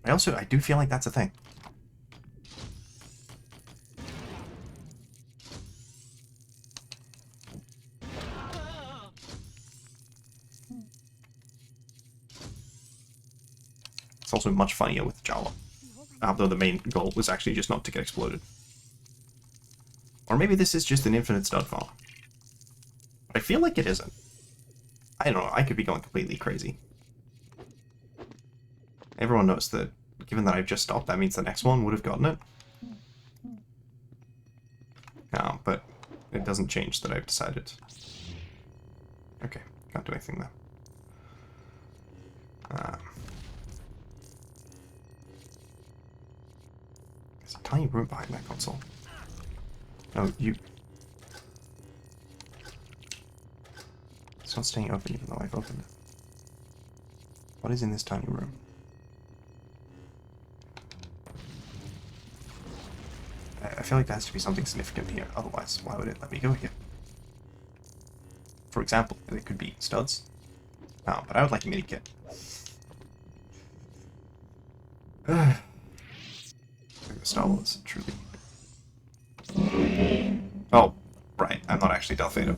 I do feel like that's a thing. It's also much funnier with Jawa. Although the main goal was actually just not to get exploded. Or maybe this is just an infinite stud farm. But I feel like it isn't. I don't know, I could be going completely crazy. Everyone knows that, given that I've just stopped, that means the next one would have gotten it. But it doesn't change that I've decided. Okay, can't do anything there. There's a tiny room behind that console. Oh, you... It's not staying open even though I've opened it. What is in this tiny room? I feel like there has to be something significant here, otherwise why would it let me go here? For example, there could be studs. But I would like a mini kit. Star Wars, truly. Oh, right, I'm not actually Darth Vader.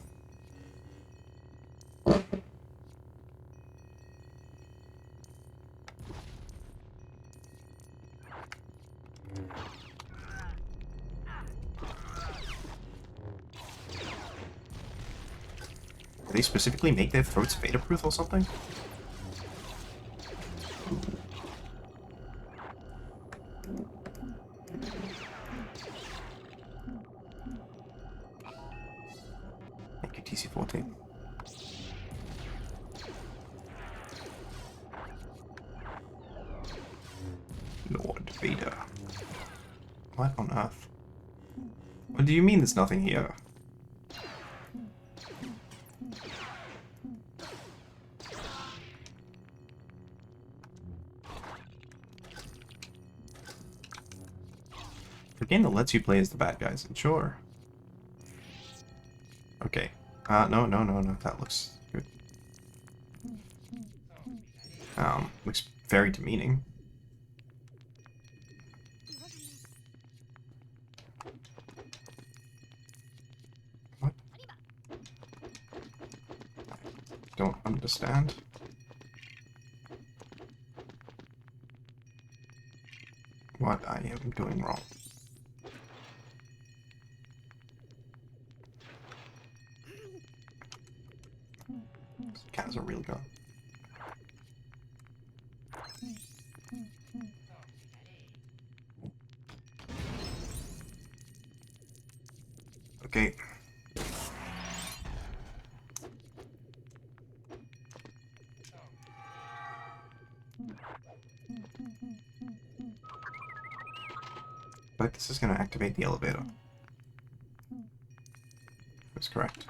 They specifically make their throats beta-proof or something? Thank you, TC-14. Lord Vader. What on earth? What do you mean there's nothing here? A game that lets you play as the bad guys, sure. Okay. No, that looks good. Looks very demeaning. What? I don't understand. What I am doing wrong. Cat is a real gun. Okay. But this is going to activate the elevator. That's correct.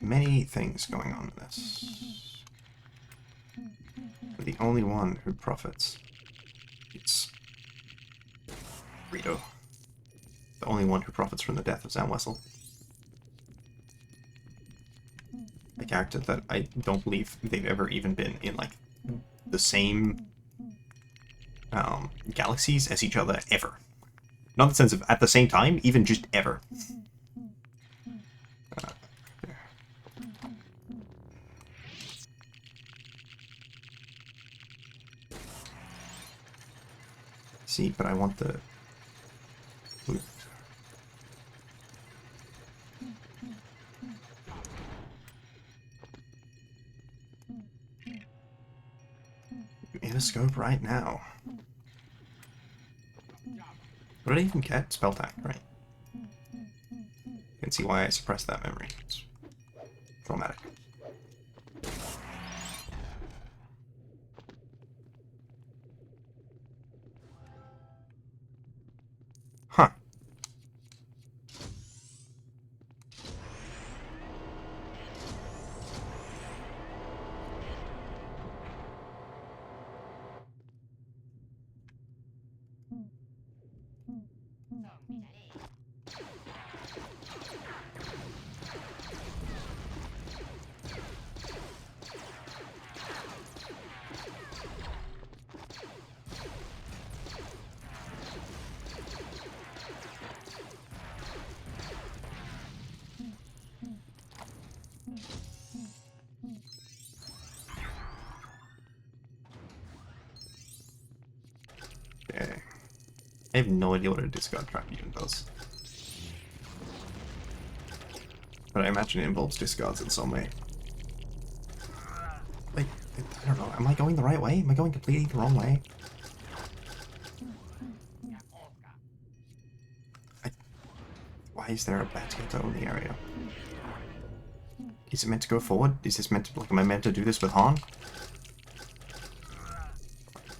Many things going on in this. But the only one who profits is Rito. The only one who profits from the death of Sam Wessel. A character that I don't believe they've ever even been in, like, the same galaxies as each other, ever. Not in the sense of at the same time, even just ever. See, but I want the... scope right now. What did I even get? Spell tag, right? You can see why I suppressed that memory. It's traumatic. Huh. Okay. I have no idea what a discard trap even does. But I imagine it involves discards in some way. Like, I don't know, am I going the right way? Am I going completely the wrong way? Why is there a Batghetto in the area? Is it meant to go forward? Is this meant to, like, am I meant to do this with Han?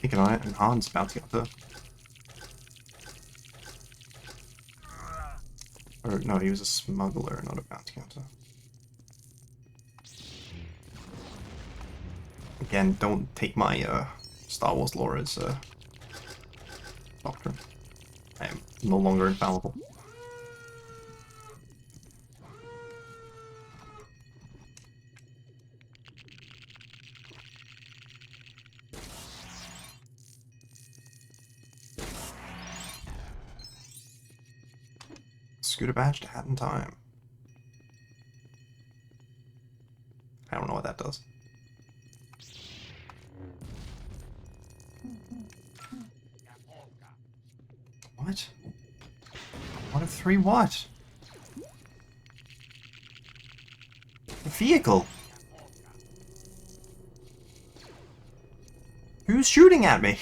Thinking on it, and Han's Batghetto. Or, no, he was a smuggler, not a bounty hunter. Again, don't take my Star Wars lore as doctrine. I am no longer infallible. Scooter badge to hat in time. I don't know what that does. What? What of 3 what? A vehicle? Who's shooting at me?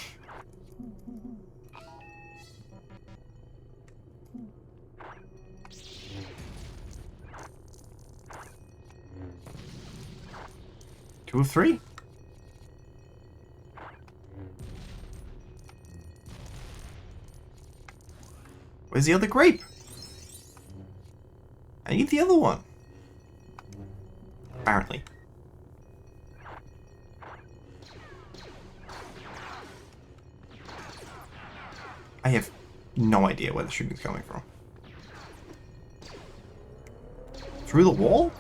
Two of 3? Where's the other grape? I need the other one. Apparently. I have no idea where the shooting's coming from. Through the wall?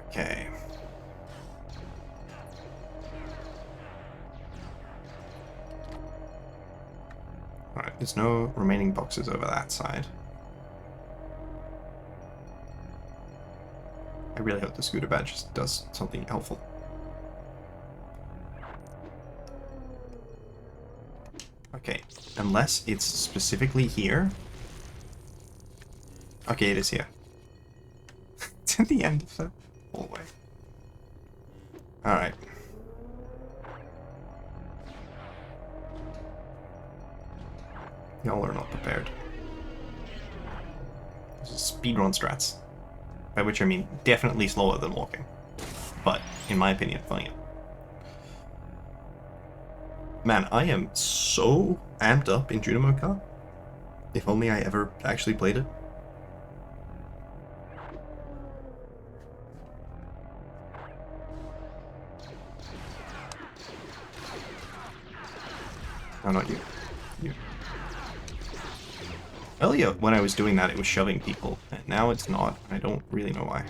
Okay. Alright, there's no remaining boxes over that side. I really hope the scooter badge just does something helpful. Okay, unless it's specifically here. Okay, it is here. It's at the end of the hallway. Alright. Y'all are not prepared. This is speedrun strats. By which I mean definitely slower than walking. But, in my opinion, funnier. Man, I am so amped up in Junimo Car. If only I ever actually played it. No, not you. You. Earlier, when I was doing that, it was shoving people, and now it's not. I don't really know why.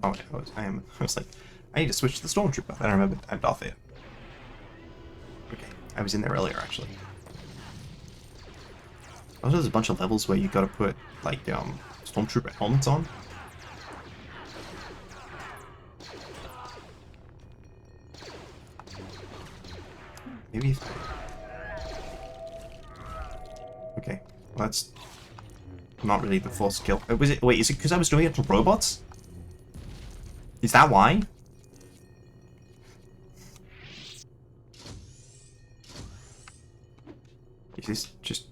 Oh, I was like, I need to switch to the Stormtrooper. Then I remembered I'm Darth Vader. Okay, I was in there earlier, actually. Also, there's a bunch of levels where you gotta put, like, Stormtrooper helmets on. Maybe. Okay, well, that's not really the full skill. Was it? Wait, is it because I was doing it to robots? Is that why? Is this just...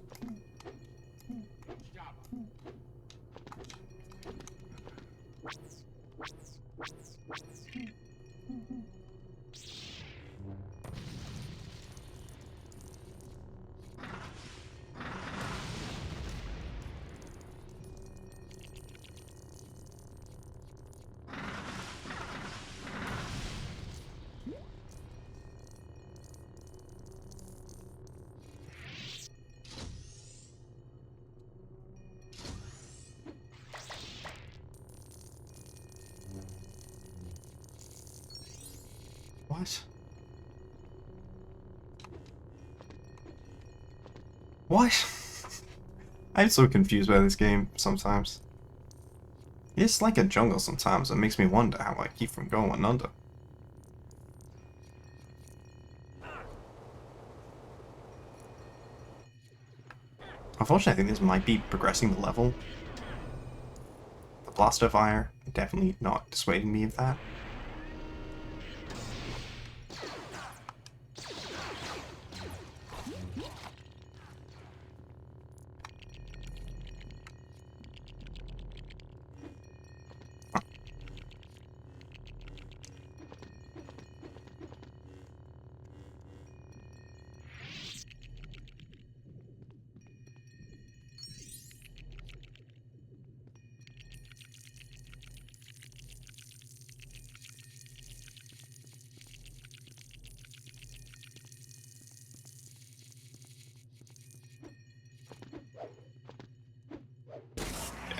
What? What? I'm so confused by this game sometimes. It's like a jungle sometimes. It makes me wonder how I keep from going under. Unfortunately, I think this might be progressing the level. The blaster fire definitely not dissuading me of that.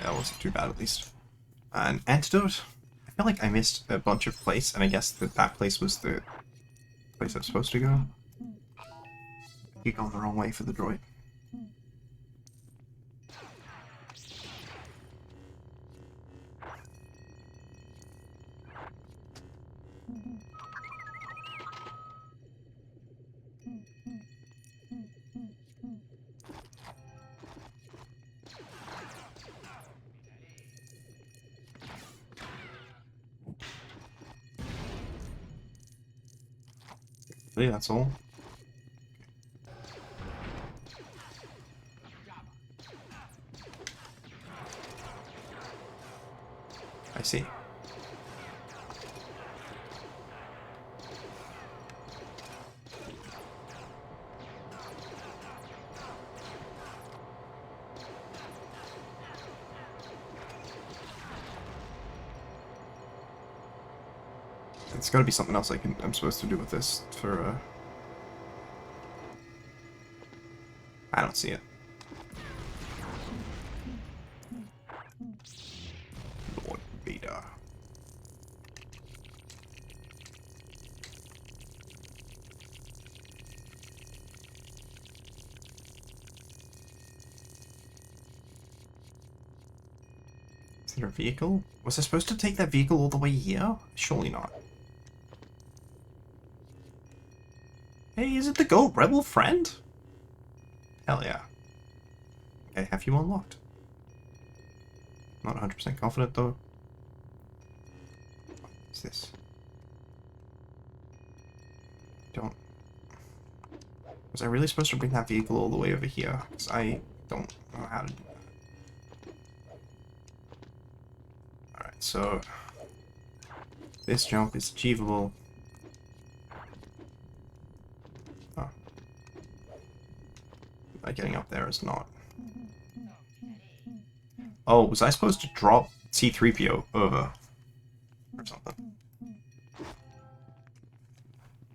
That wasn't too bad, at least. An antidote? I feel like I missed a bunch of places, and I guess that place was the place I'm supposed to go. You're going the wrong way for the droid. Really, that's all? I see. It's gotta be something else I'm supposed to do with this for, I don't see it. Lord Vader. Is there a vehicle? Was I supposed to take that vehicle all the way here? Surely not. Hey, is it the Goat Rebel friend? Hell yeah. Okay, have you unlocked? Not 100% confident though. What's this? Don't... Was I really supposed to bring that vehicle all the way over here? Because I don't know how to do that. Alright, so... this jump is achievable. Oh. Getting up there is not. Oh, was I supposed to drop C-3PO over? Or something?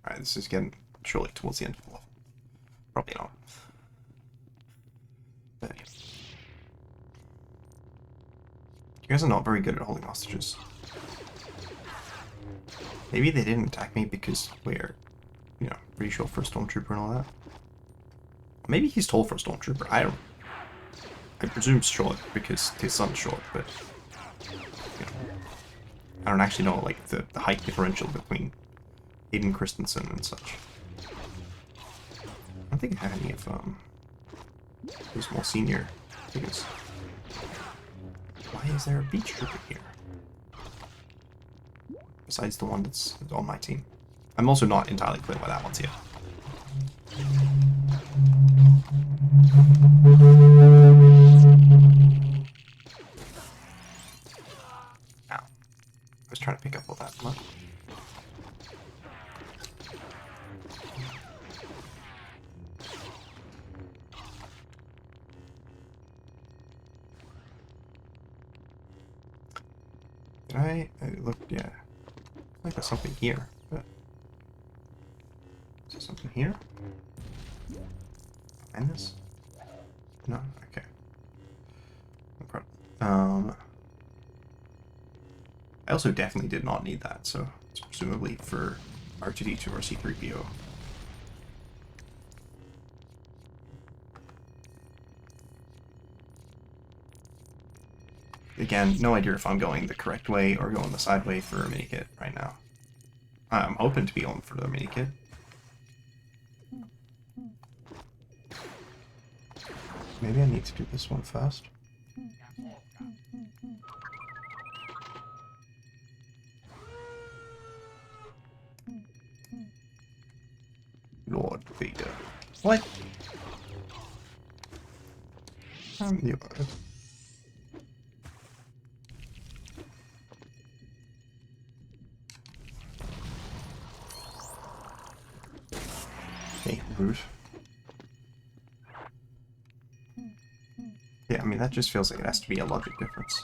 Alright, this is getting surely towards the end of the level. Probably not. But yeah. You guys are not very good at holding hostages. Maybe they didn't attack me because we're, you know, pretty short for a stormtrooper and all that. Maybe he's tall for a stormtrooper. I presume short because his son's short, but you know, I don't actually know like the height differential between Hayden Christensen and such. don't think I had any of those more senior figures. Why is there a beach trooper here? Besides the one that's on my team. I'm also not entirely clear why that one's here. Ow. I was trying to pick up all that mud. Did I look? Yeah. I think there's something here. But is there something here? And this? No. Okay. Incredible. I also definitely did not need that, so it's presumably for R2D2 or C3PO. Again, no idea if I'm going the correct way or going the side way for a minikit right now. I'm hoping to be going for the minikit. Maybe I need to do this one first. Lord Vader. What? Okay, rude. Yeah, I mean, that just feels like it has to be a logic difference.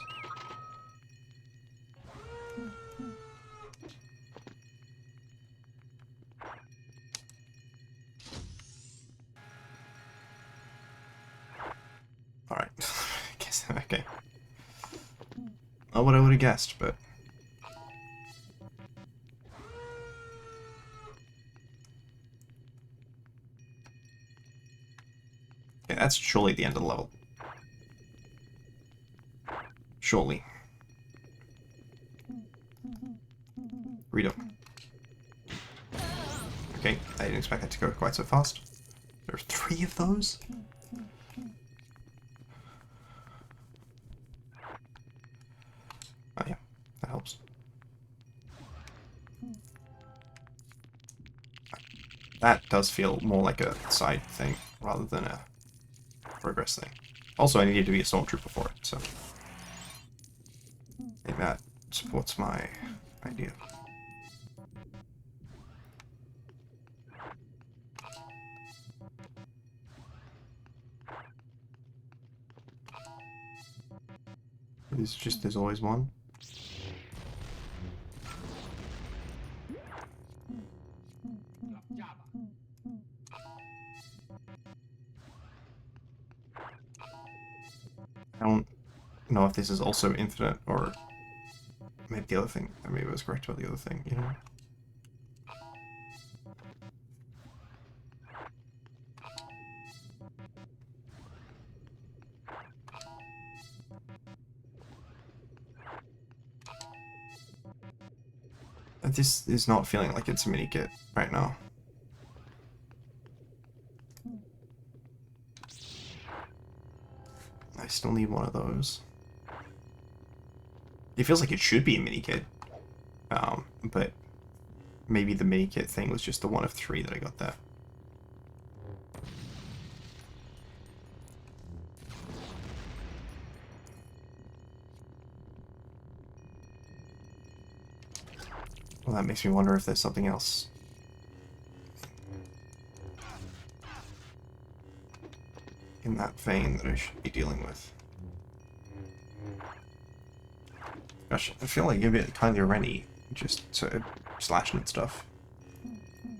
Alright. I guess, okay. Not what I would have guessed, but... Okay, that's surely the end of the level. Surely. Read up. Okay, I didn't expect that to go quite so fast. There's 3 of those? Oh yeah, that helps. That does feel more like a side thing rather than a progress thing. Also, I needed to be a stormtrooper for it, so I think that supports my idea. It's just there's always one. I don't know if this is also infinite or maybe the other thing. Or maybe it was correct about the other thing, you know? This is not feeling like it's a minikit right now. I still need one of those. It feels like it should be a minikit, but maybe the minikit thing was just the one of 3 that I got there. Well, that makes me wonder if there's something else. In that vein that I should be dealing with. Gosh, I feel like a bit kind of already, just sort of slashing and stuff.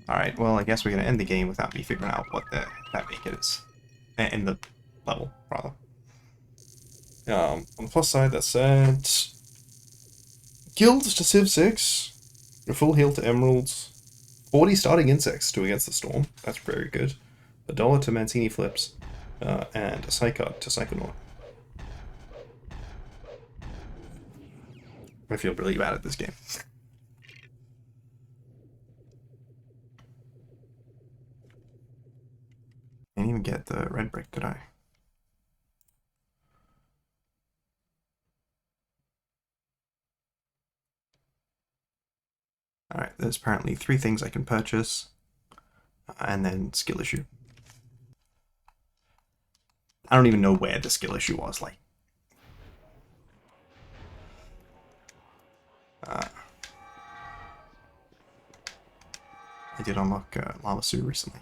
Alright, well, I guess we're going to end the game without me figuring out what that minikit is. In the level, rather. On the plus side, that said... Guilds to Civ 6. A full heal to Emeralds. 40 starting insects to Against the Storm. That's very good. $1 to Mancini Flips. And a Psychard to Psychonaut. I feel really bad at this game. Can't even get the red brick, did I? Alright, there's apparently 3 things I can purchase, and then skill issue. I don't even know where the skill issue was, like. I did unlock Lava Sue recently.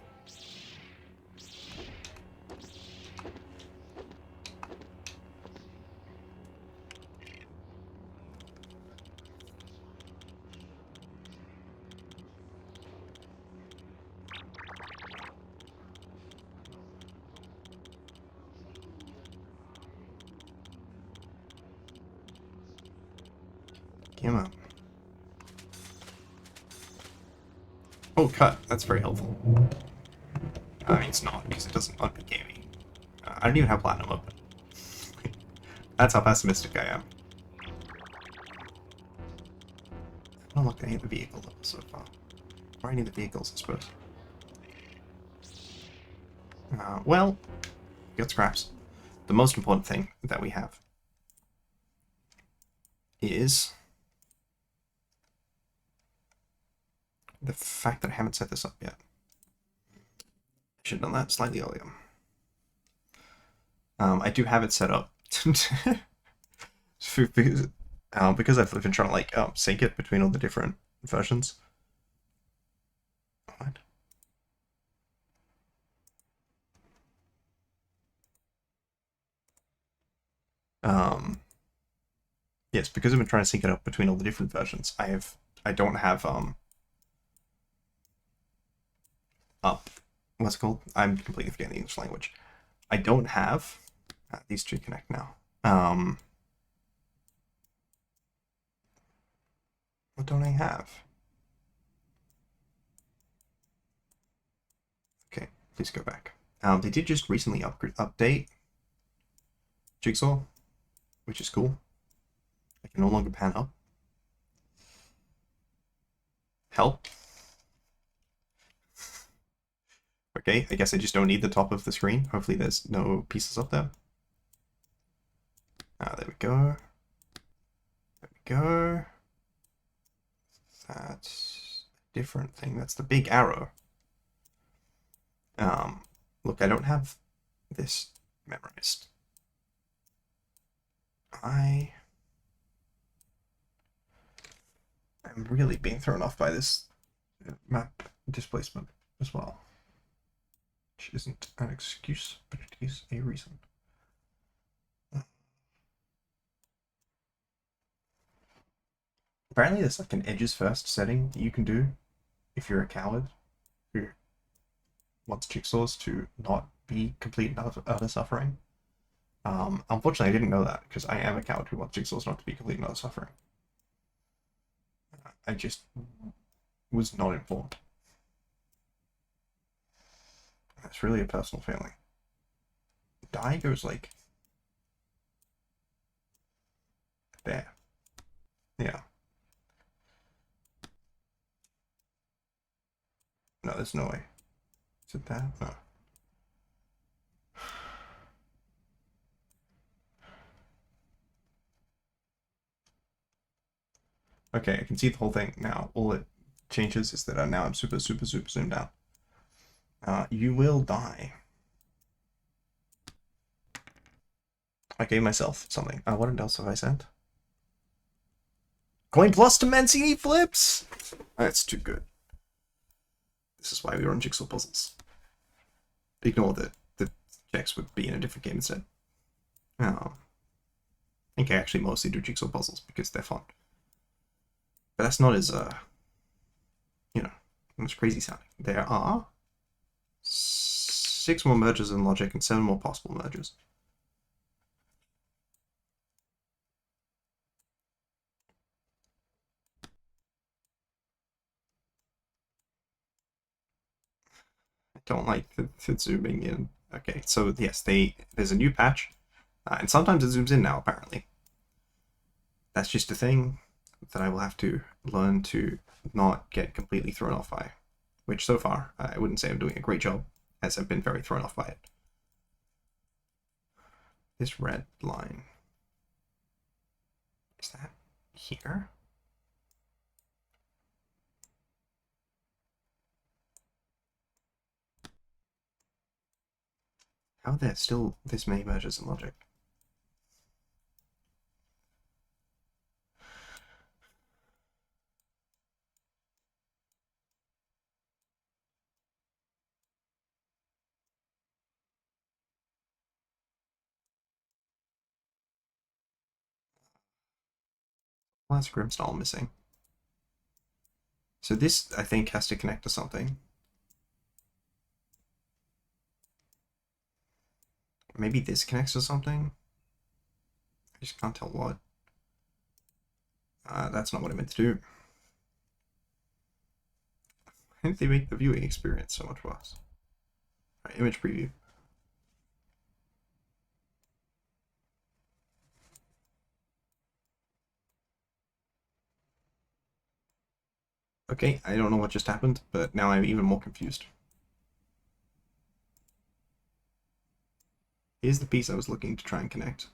Come on. Oh, cut. That's very helpful. I mean, it's not, because it doesn't unpick me. I don't even have platinum open. That's how pessimistic I am. I don't look at any of the vehicle levels so far. Or any of the vehicles, I suppose. Well, got scraps. The most important thing that we have is the fact that I haven't set this up yet. I should have done that slightly earlier. I do have it set up because I've been trying to like sync it between all the different versions. What? Yes, because I've been trying to sync it up between all the different versions. I don't have up. What's it called? I'm completely forgetting the English language. I don't have these two connect now. What don't I have? Okay, please go back. They did just recently update Jigsaw, which is cool. I can no longer pan up. Help. Okay, I guess I just don't need the top of the screen. Hopefully there's no pieces up there. There we go. There we go. That's a different thing. That's the big arrow. Look, I don't have this memorized. I'm really being thrown off by this map displacement as well. Which isn't an excuse, but it is a reason. Apparently there's like an edges first setting that you can do if you're a coward who wants jigsaws to not be complete and utter suffering. Unfortunately, I didn't know that because I am a coward who wants jigsaws not to be complete and utter suffering. I just was not informed. That's really a personal feeling. Die goes like there. Yeah. No, there's no way. Is it that? No. Okay, I can see the whole thing now. All it changes is that now I'm super zoomed out. You will die. I gave myself something. What else have I sent? Coin plus to Mancini flips! That's too good. This is why we run jigsaw puzzles. Ignore that the checks would be in a different game instead. I think I actually mostly do jigsaw puzzles because they're fun. But that's not as, as crazy sounding. There are 6 more mergers in logic and 7 more possible mergers. I don't like the zooming in. Okay, so yes, there's a new patch, and sometimes it zooms in now, apparently. That's just a thing that I will have to learn to not get completely thrown off by, which so far, I wouldn't say I'm doing a great job. as I've been very thrown off by it. This red line. Is that here? How are there still this many mergers in logic? Why is Grimstall missing? So this, I think, has to connect to something. Maybe this connects to something? I just can't tell what. That's not what I meant to do. Why did they make the viewing experience so much worse? Alright, image preview. Okay, I don't know what just happened, but now I'm even more confused. Here's the piece I was looking to try and connect.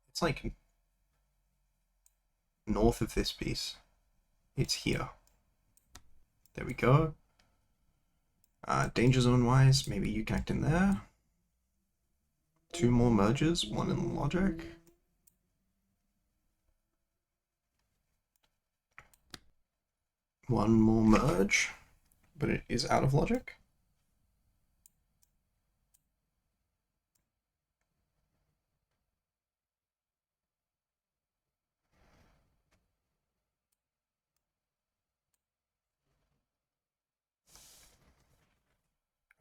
It's like north of this piece. It's here. There we go. Danger zone wise, maybe you connect in there. 2 more merges, 1 in logic. One more merge, but it is out of logic.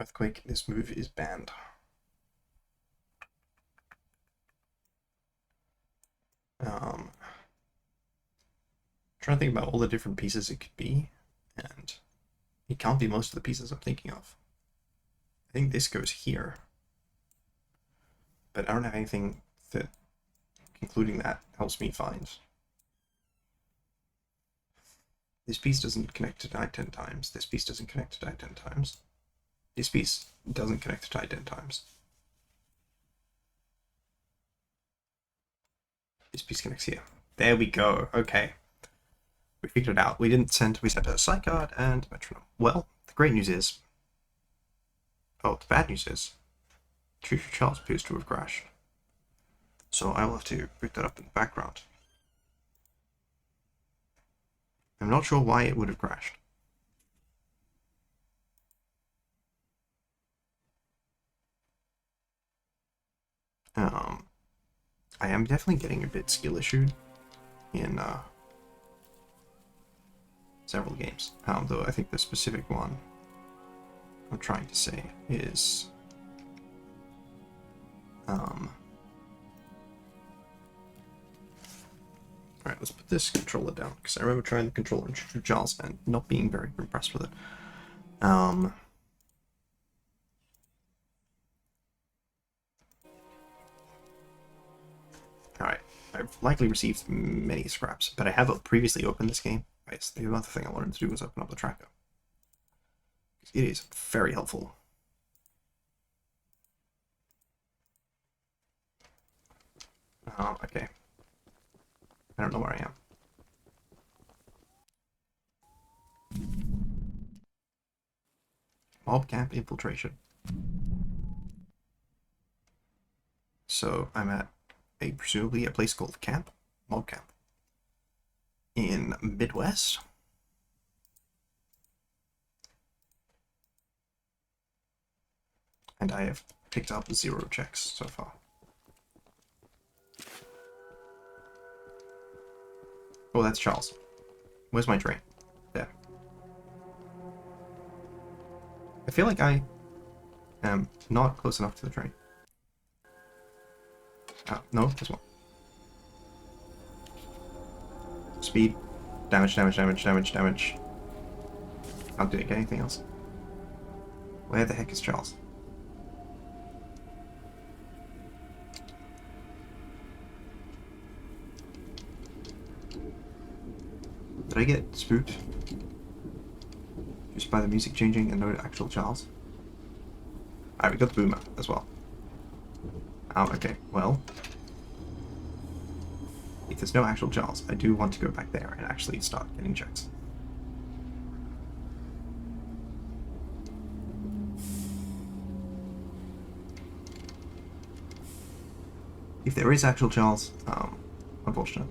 Earthquake, this move is banned. Trying to think about all the different pieces it could be, and it can't be most of the pieces I'm thinking of. I think this goes here, but I don't have anything that, including that, helps me find. This piece doesn't connect to die 10 times. This piece doesn't connect to die 10 times. This piece doesn't connect to die 10 times. This piece connects here. There we go. Okay. We figured it out. We sent a Psych Card and Metronome. Well, the great news is... Oh, the bad news is... Future Charles appears to have crashed. So I will have to boot that up in the background. I'm not sure why it would have crashed. I am definitely getting a bit skill issued in several games. Though I think the specific one I'm trying to say is Alright, let's put this controller down, because I remember trying the controller in Future Charles and not being very impressed with it. Alright, I've likely received many scraps, but I have previously opened this game. Right, so the other thing I wanted to do was open up the tracker. It is very helpful. Okay. I don't know where I am. Mob camp infiltration. So I'm at presumably a place called Camp, Mob Camp, in Midwest. And I have picked up 0 checks so far. Oh, that's Charles. Where's my train? There. I feel like I am not close enough to the train. No, this one. Speed. Damage, damage, damage, damage, damage. Can't do anything else. Where the heck is Charles? Did I get spooked? Just by the music changing and no actual Charles. Alright, we got the boomer as well. Oh, okay, well. If there's no actual Charles, I do want to go back there and actually start getting checks. If there is actual Charles, unfortunate.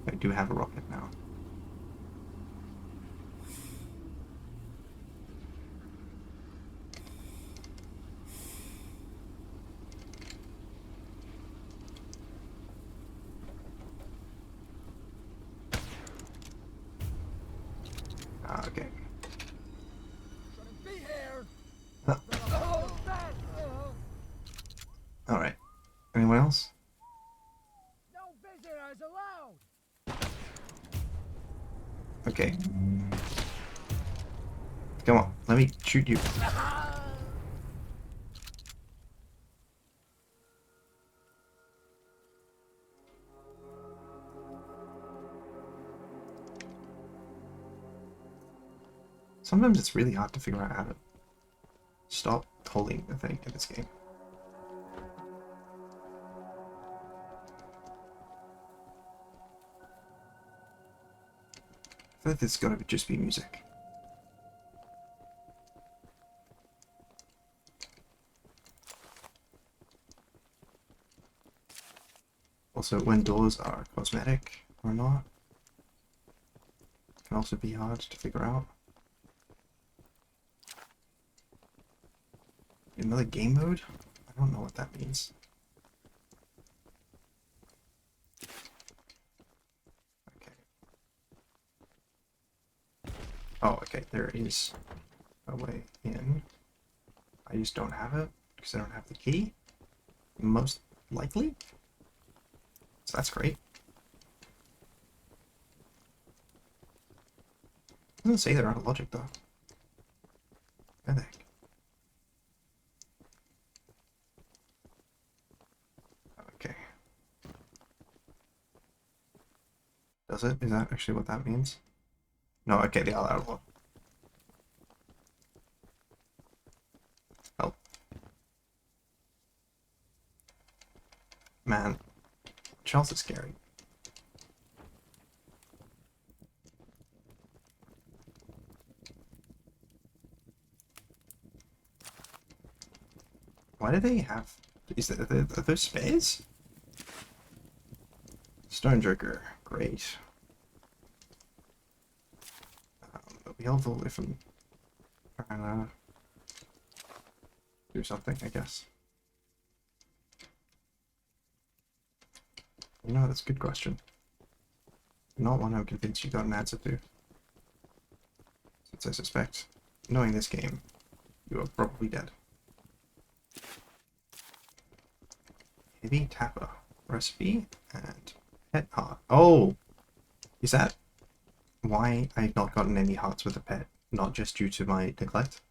I do have a rocket now. Okay. Alright. Anyone else? No visitors allowed. Okay. Come on, let me shoot you. Sometimes it's really hard to figure out how to stop holding the thing in this game. I feel like there's gotta just be music. Also, when doors are cosmetic or not, can also be hard to figure out. Another game mode? I don't know what that means. Okay. Oh, okay, there is a way in. I just don't have it because I don't have the key. Most likely. So that's great. It doesn't say they're out of logic though. Where the heck? Okay. Does it? Is that actually what that means? No, okay, they are out of logic. Oh. Man. Charles is scary. Why do they have... are those spares? Stone Joker. Great. It'll be helpful if I'm trying to do something, I guess. No, that's a good question. Not one I'm convinced you got an answer to. Since I suspect, knowing this game, you are probably dead. Heavy Tapper. Recipe and pet heart. Oh! Is that why I've not gotten any hearts with a pet? Not just due to my neglect?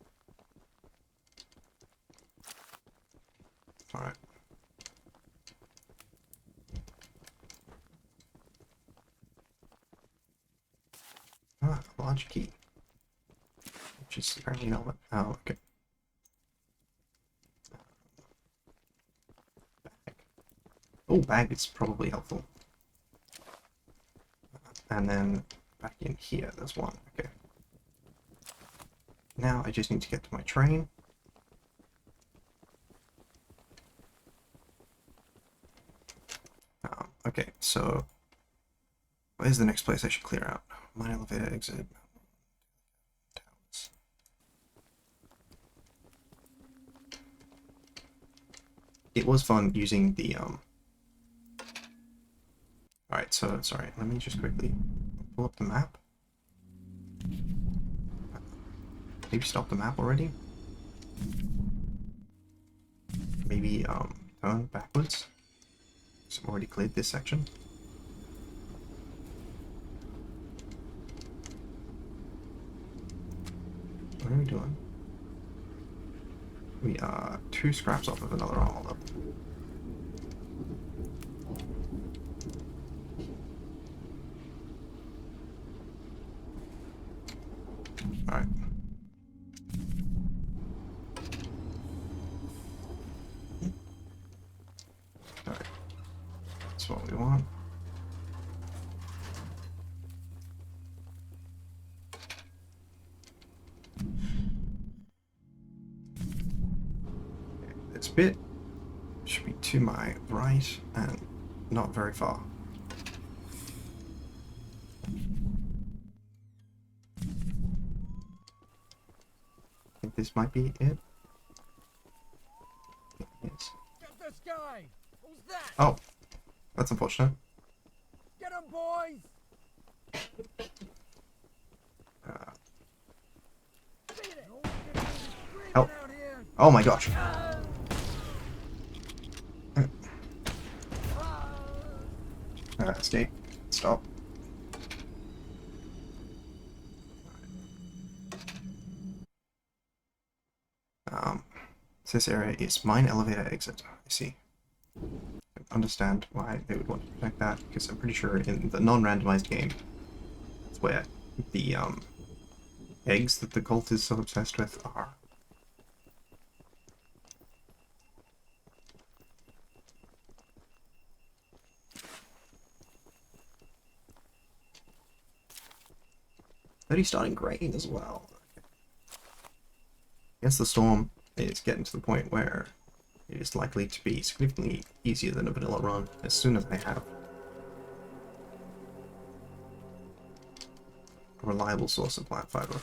Alright. Ah, a large key. Which is apparently not what... oh, okay. Bag. Oh, bag is probably helpful. And then back in here, there's one. Okay. Now I just need to get to my train. Okay, so where's the next place I should clear out? Mine elevator exit. Towns. It was fun using the Alright, so sorry, let me just quickly pull up the map. Maybe stop the map already? Maybe turn backwards? So I've already cleared this section. What are we doing? We are 2 scraps off of another armor level. this bit should be to my right and not very far. I think this might be it. Yes. Get this guy! Who's that? Oh, that's unfortunate. Get him, boys! Beat it! No one can hear you screaming Help. out here! Oh my gosh. Escape. Stop. So this area is mine elevator exit. I see. I understand why they would want to protect that, because I'm pretty sure in the non-randomized game, that's where the eggs that the cult is so obsessed with are. But he's starting graying as well. I guess the storm is getting to the point where it is likely to be significantly easier than a vanilla run as soon as I have a reliable source of plant fiber.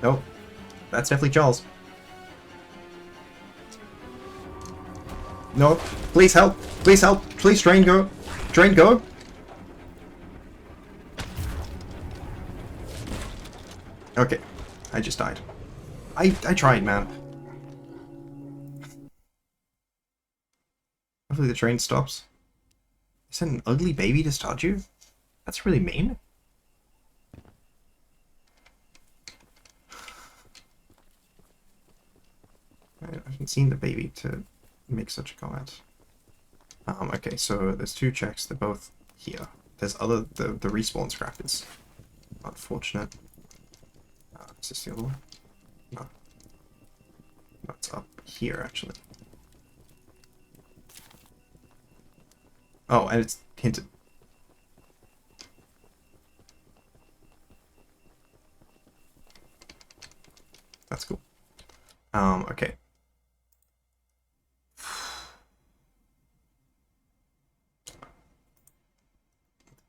Nope, that's definitely Charles. No, please help! Please help! Please train go! Train go! Okay, I just died. I tried, man. Hopefully the train stops. You sent an ugly baby to start you? That's really mean. I haven't seen the baby to make such a comment. Okay, so there's two checks. They're both here. There's the respawn scrap is unfortunate. Is this the other one? No. No, it's up here, actually. Oh, and it's hinted. That's cool. Okay.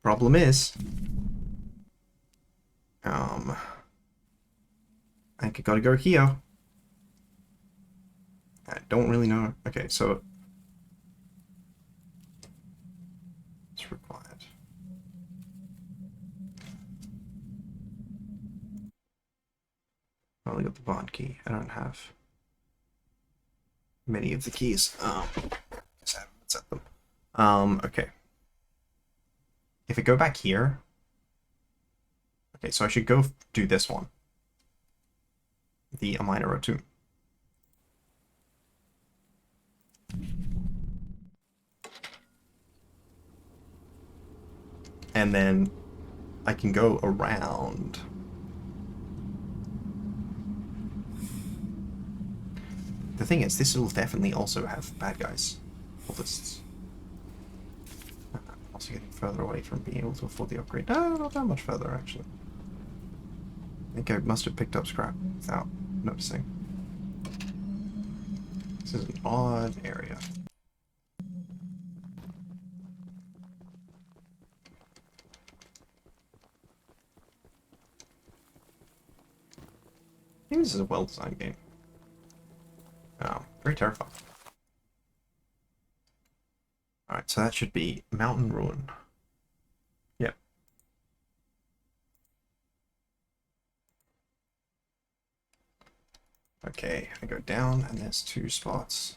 Problem is, I think I gotta go here. I don't really know. Okay, so it's required. I only got the bond key. I don't have many of the keys. Because I haven't set them. Okay. If I go back here, okay, so I should go do this one. The Amina Rotum. And then I can go around. The thing is, this will definitely also have bad guys. Cultists. Also getting further away from being able to afford the upgrade. No, not that much further, actually. I think I must have picked up scrap without noticing. This is an odd area. I think this is a well-designed game. Oh, very terrifying. Alright, so that should be Mountain Ruin. Yep. Okay, I go down and there's two spots.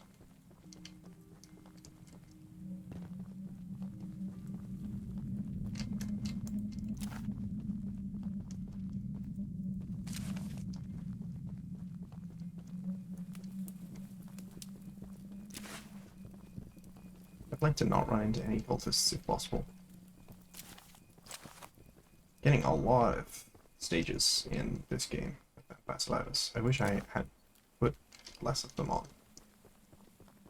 I'd like to not run into any cultists if possible. Getting a lot of stages in this game with Basiliscus. I wish I had put less of them on.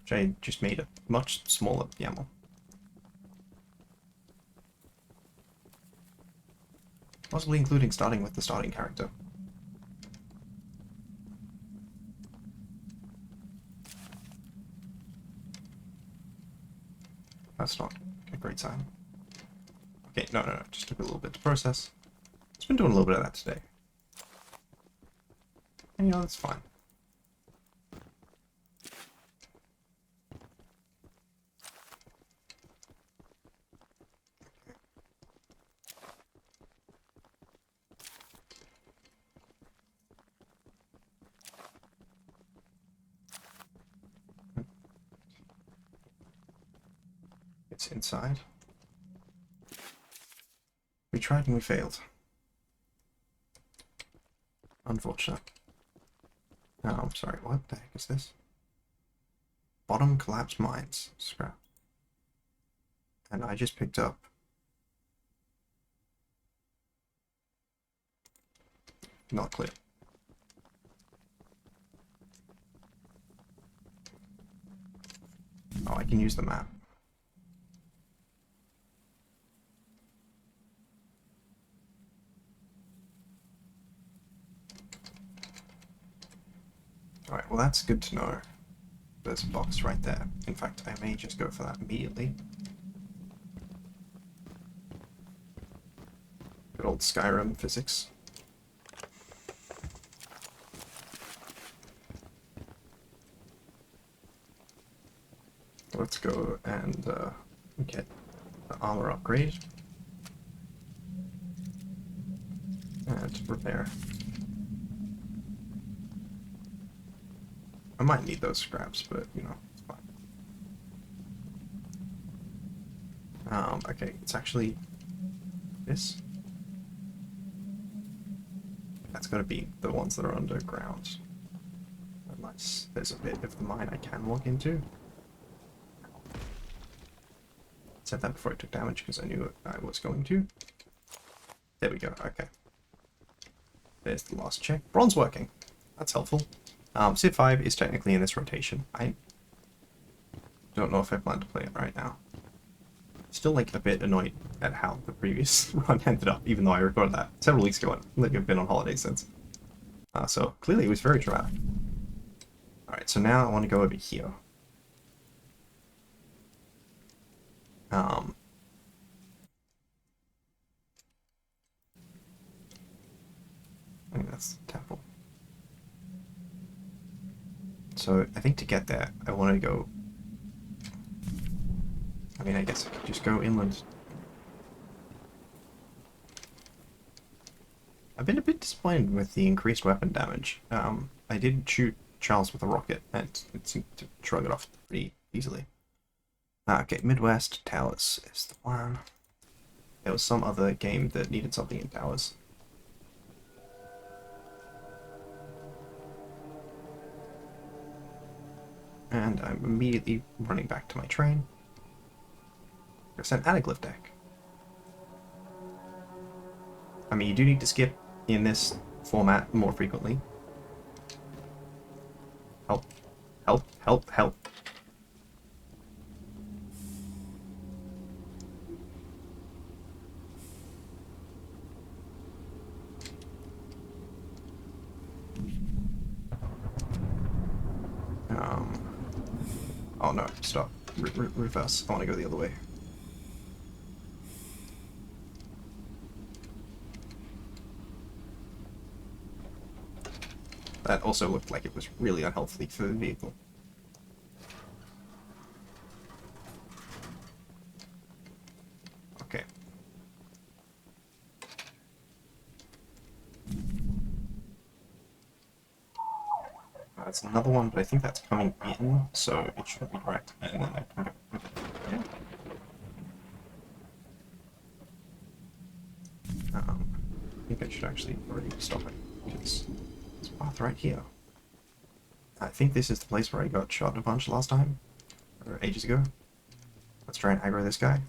Which I just made a much smaller YAML. Possibly including starting with the starting character. That's not a great sign. Okay, no, just took a little bit to process. It's been doing a little bit of that today. And you know, that's fine. It's inside. We tried and we failed. Unfortunate. Oh, I'm sorry, what the heck is this? Bottom collapsed mines. Scrap. And I just picked up... Not clear. Oh, I can use the map. Alright, well that's good to know. There's a box right there. In fact, I may just go for that immediately. Good old Skyrim physics. Let's go and get the armor upgrade. And repair. I might need those scraps, but you know, it's fine. Okay, it's actually this. That's gotta be the ones that are underground. Unless there's a bit of the mine I can walk into. Said that before I took damage because I knew I was going to. There we go, okay. There's the last check. Bronze working. That's helpful. Civ 5 is technically in this rotation. I don't know if I plan to play it right now. Still like a bit annoyed at how the previous run ended up, even though I recorded that several weeks ago and like I've been on holiday since. So clearly it was very dramatic. Alright, so now I want to go over here. I think that's the temple. So I think to get there, I want to go... I mean, I guess I could just go inland. I've been a bit disappointed with the increased weapon damage. I did shoot Charles with a rocket, and it seemed to shrug it off pretty easily. Okay, Midwest Towers is the one. There was some other game that needed something in towers. And I'm immediately running back to my train. There's an anaglyph deck. I mean, you do need to skip in this format more frequently. Help. Help, help, help. Oh no, stop. Reverse. I want to go the other way. That also looked like it was really unhealthy for the vehicle. Okay. That's another one, but I think that's coming in, so it should be correct. And then I can go with it. I think I should actually already stop it, because there's a path right here. I think this is the place where I got shot a bunch last time, or ages ago. Let's try and aggro this guy.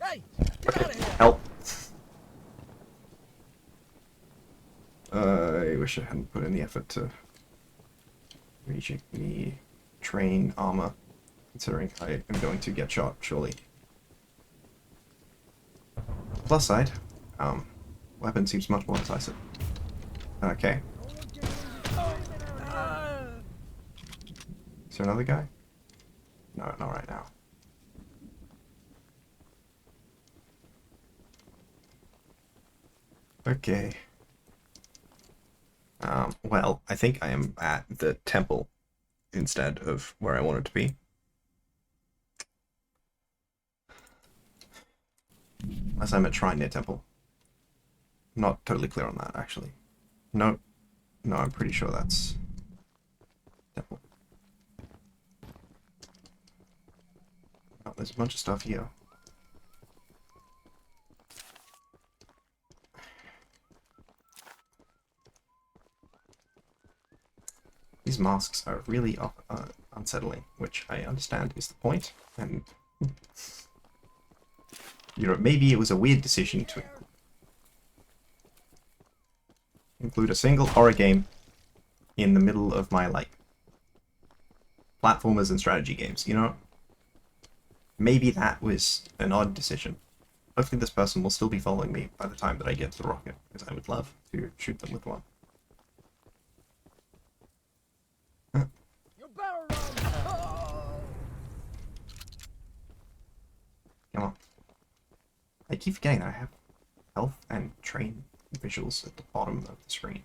Hey, get out of here! Help! I wish I hadn't put in the effort to reject the train armor, considering I am going to get shot, surely. Plus side, Weapon seems much more decisive. Okay. No one can hear you screaming out here. Is there another guy? No, not right now. Okay. Well, I think I am at the temple instead of where I wanted to be. Unless I'm at Shrine near Temple. Not totally clear on that, actually. No, no, I'm pretty sure that's Temple. Oh, there's a bunch of stuff here. These masks are really unsettling, which I understand is the point, and you know, maybe it was a weird decision to include a single horror game in the middle of my, like, platformers and strategy games, you know? Maybe that was an odd decision. Hopefully this person will still be following me by the time that I get to the rocket, because I would love to shoot them with one. You better run. Oh. Come on. I keep forgetting that I have health and train visuals at the bottom of the screen.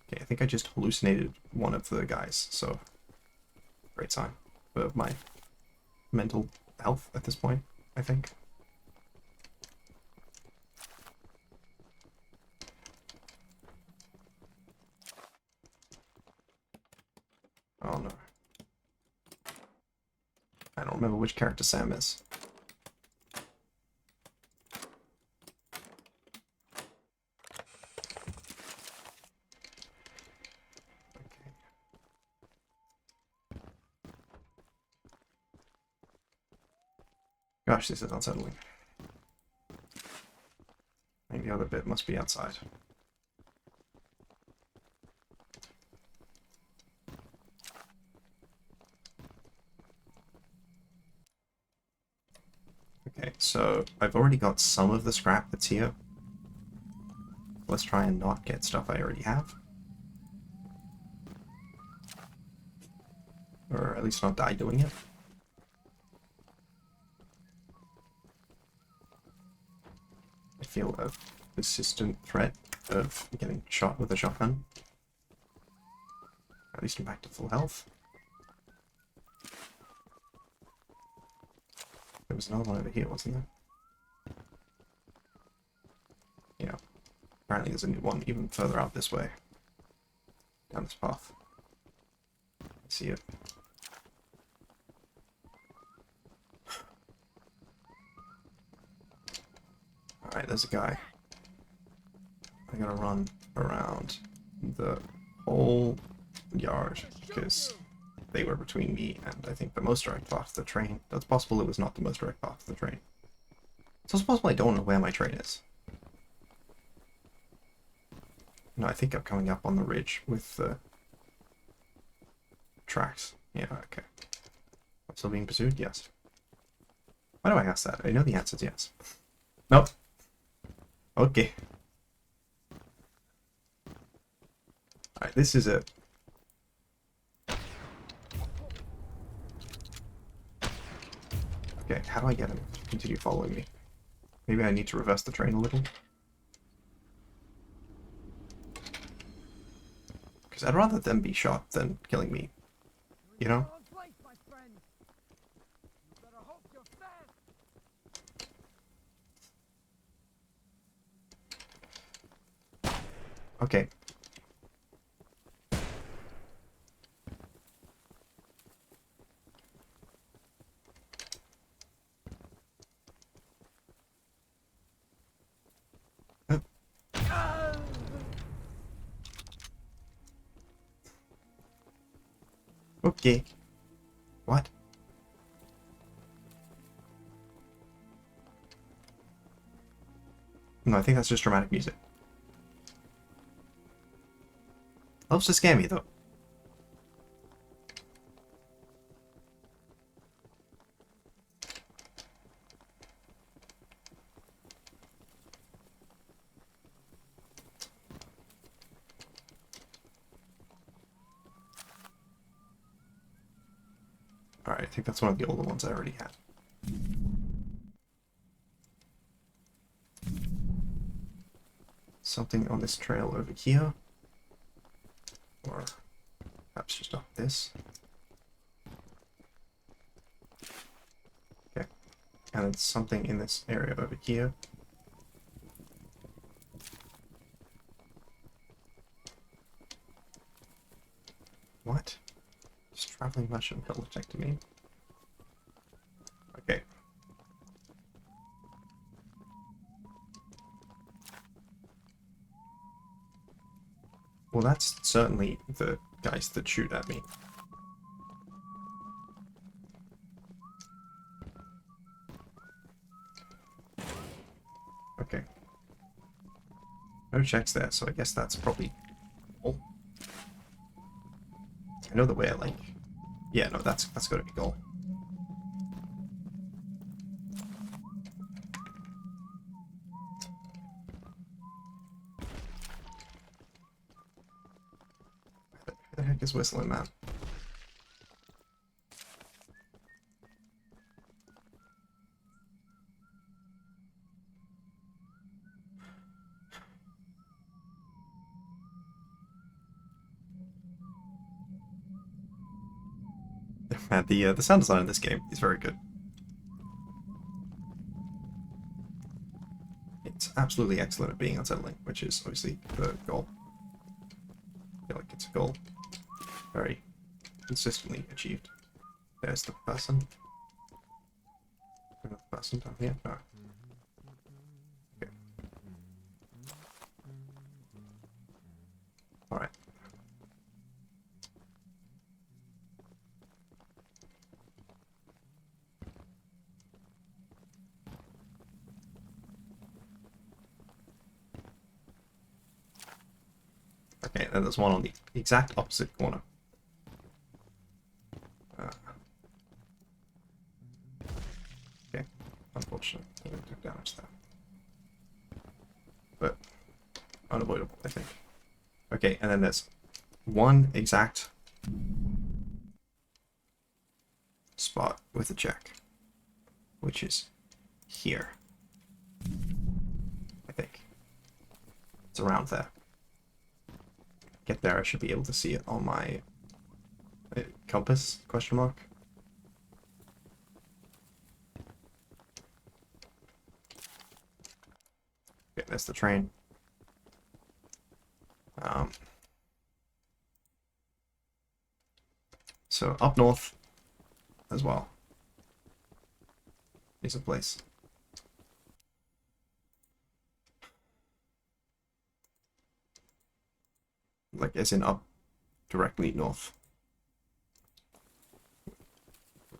Okay, I think I just hallucinated one of the guys, so great sign for my mental health at this point, I think. Oh no. I don't remember which character Sam is. Okay. Gosh, this is unsettling. Maybe the other bit must be outside. Okay, so I've already got some of the scrap that's here. Let's try and not get stuff I already have. Or at least not die doing it. I feel a persistent threat of getting shot with a shotgun. At least I'm back to full health. There was another one over here, wasn't there? Yeah. Apparently there's a new one even further out this way. Down this path. I see it. Alright, there's a guy. I gotta run around the whole yard because they were between me and I think the most direct path to the train. That's possible it was not the most direct path to the train. It's also possible I don't know where my train is. No, I think I'm coming up on the ridge with the tracks. Yeah, okay. I'm still being pursued? Yes. Why do I ask that? I know the answer is yes. Nope. Okay. Alright, this is it. Okay, how do I get him to continue following me? Maybe I need to reverse the train a little. Because I'd rather them be shot than killing me. You know? Okay. Okay. What? No, I think that's just dramatic music. Helps to scare me, though. Alright, I think that's one of the older ones I already had. Something on this trail over here. Or perhaps just up this. Okay. And then something in this area over here. What? Just traveling mushroom hill detected me. Okay. Well, that's certainly the guys that shoot at me. Okay. No checks there, so I guess that's probably all. I know the way I like. Yeah, no, that's gotta be goal. Who the heck is whistling, man? Man, the sound design in this game is very good. It's absolutely excellent at being unsettling, which is obviously the goal. I feel like it's a goal very consistently achieved. There's the person. Another person down here. No. Okay. Alright. Okay, then there's one on the exact opposite corner. Okay, unfortunate. I took damage there. But unavoidable, I think. Okay, and then there's one exact spot with a check, which is here. I think. It's around there. Get there, I should be able to see it on my compass, question mark. Okay, that's the train. So up north as well is a place. Like as in up directly north.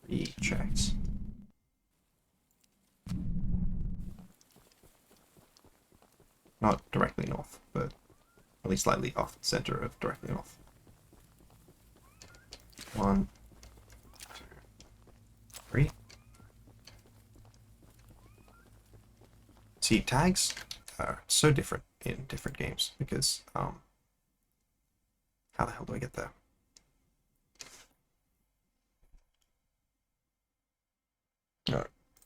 3 checks. Not directly north, but at least slightly off the center of directly north. 1, 2, 3. See, tags are so different in different games because how the hell do I get there?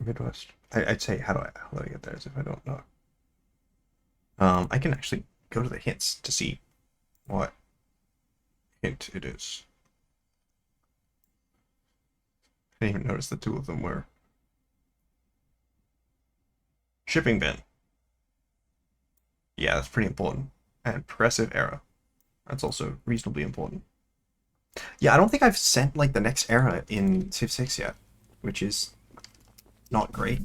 Midwest. I'd say how do I get there as if I don't know. I can actually go to the hints to see what hint it is. I didn't even notice the 2 of them were shipping bin. Yeah, that's pretty important. And progressive error. That's also reasonably important. Yeah, I don't think I've sent like the next error in Civ 6 yet, which is not great.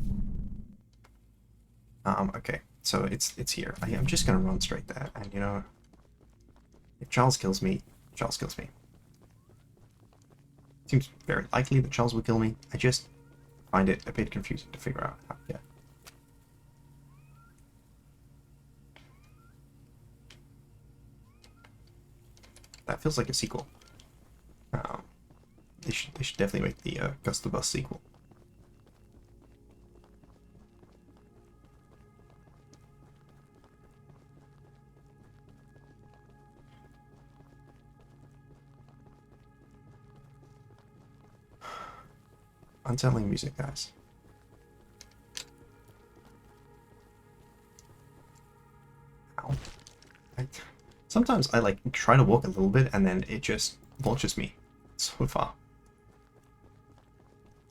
Okay, so it's here. I'm just gonna run straight there, and you know, if Charles kills me, Charles kills me. Seems very likely that Charles will kill me. I just find it a bit confusing to figure out how to get. That feels like a sequel. They should definitely make the Gus the Bus sequel. Unsettling music, guys. Ow. Sometimes I like try to walk a little bit and then it just launches me so far.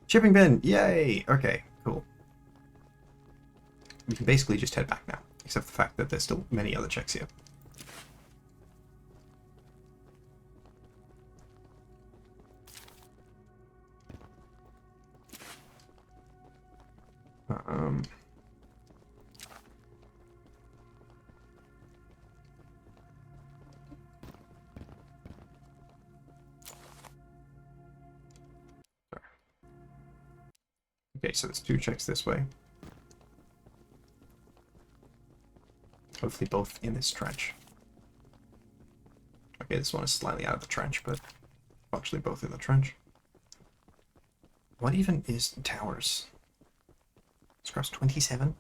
Shipping bin! Yay! Okay, cool. We can basically just head back now, except for the fact that there's still many other checks here. Um... Okay, so there's 2 checks this way. Hopefully both in this trench. Okay, this one is slightly out of the trench, but actually both in the trench. What even is towers? Scraps 27?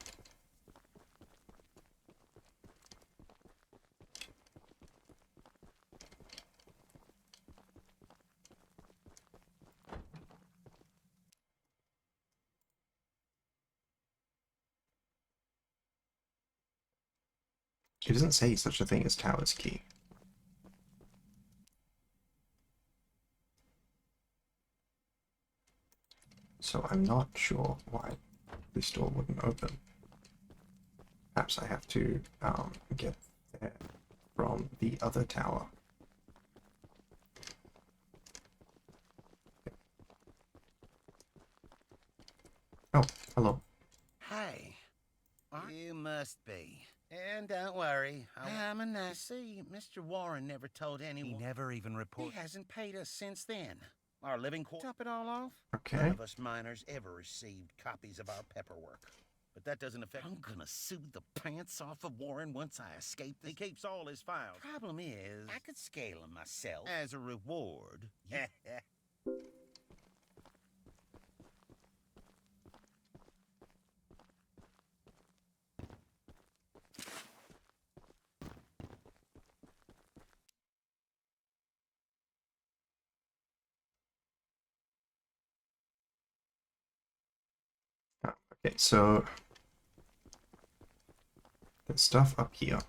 It doesn't say such a thing as towers key. So I'm not sure why this door wouldn't open. Perhaps I have to get there from the other tower. Oh, hello. Hey, you must be. And don't worry, I'm a nice. See, Mr. Warren never told anyone. He never even reported. He hasn't paid us since then. Our living quarters. Top it all off. Okay. None of us miners ever received copies of our paperwork. But that doesn't affect. I'm gonna sue the pants off of Warren once I escape. He keeps all his files. Problem is, I could scale him myself as a reward. Okay, so there's stuff up here.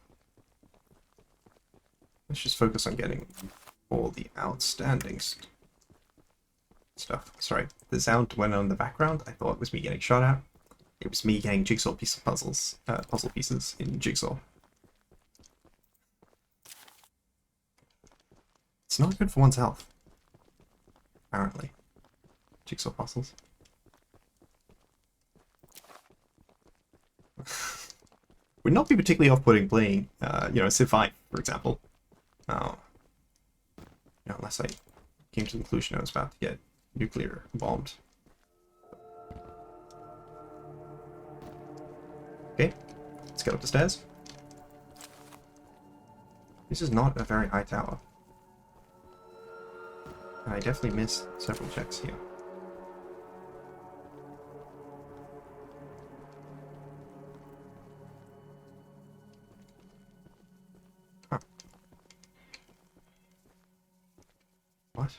Let's just focus on getting all the outstanding stuff. Sorry, the sound went on in the background. I thought it was me getting shot at. It was me getting jigsaw puzzle pieces in Jigsaw. It's not good for one's health, apparently. Jigsaw puzzles. Would not be particularly off-putting playing, Civ 5, for example. Unless I came to the conclusion I was about to get nuclear bombed. Okay, let's get up the stairs. This is not a very high tower. And I definitely missed several checks here. Huh. What?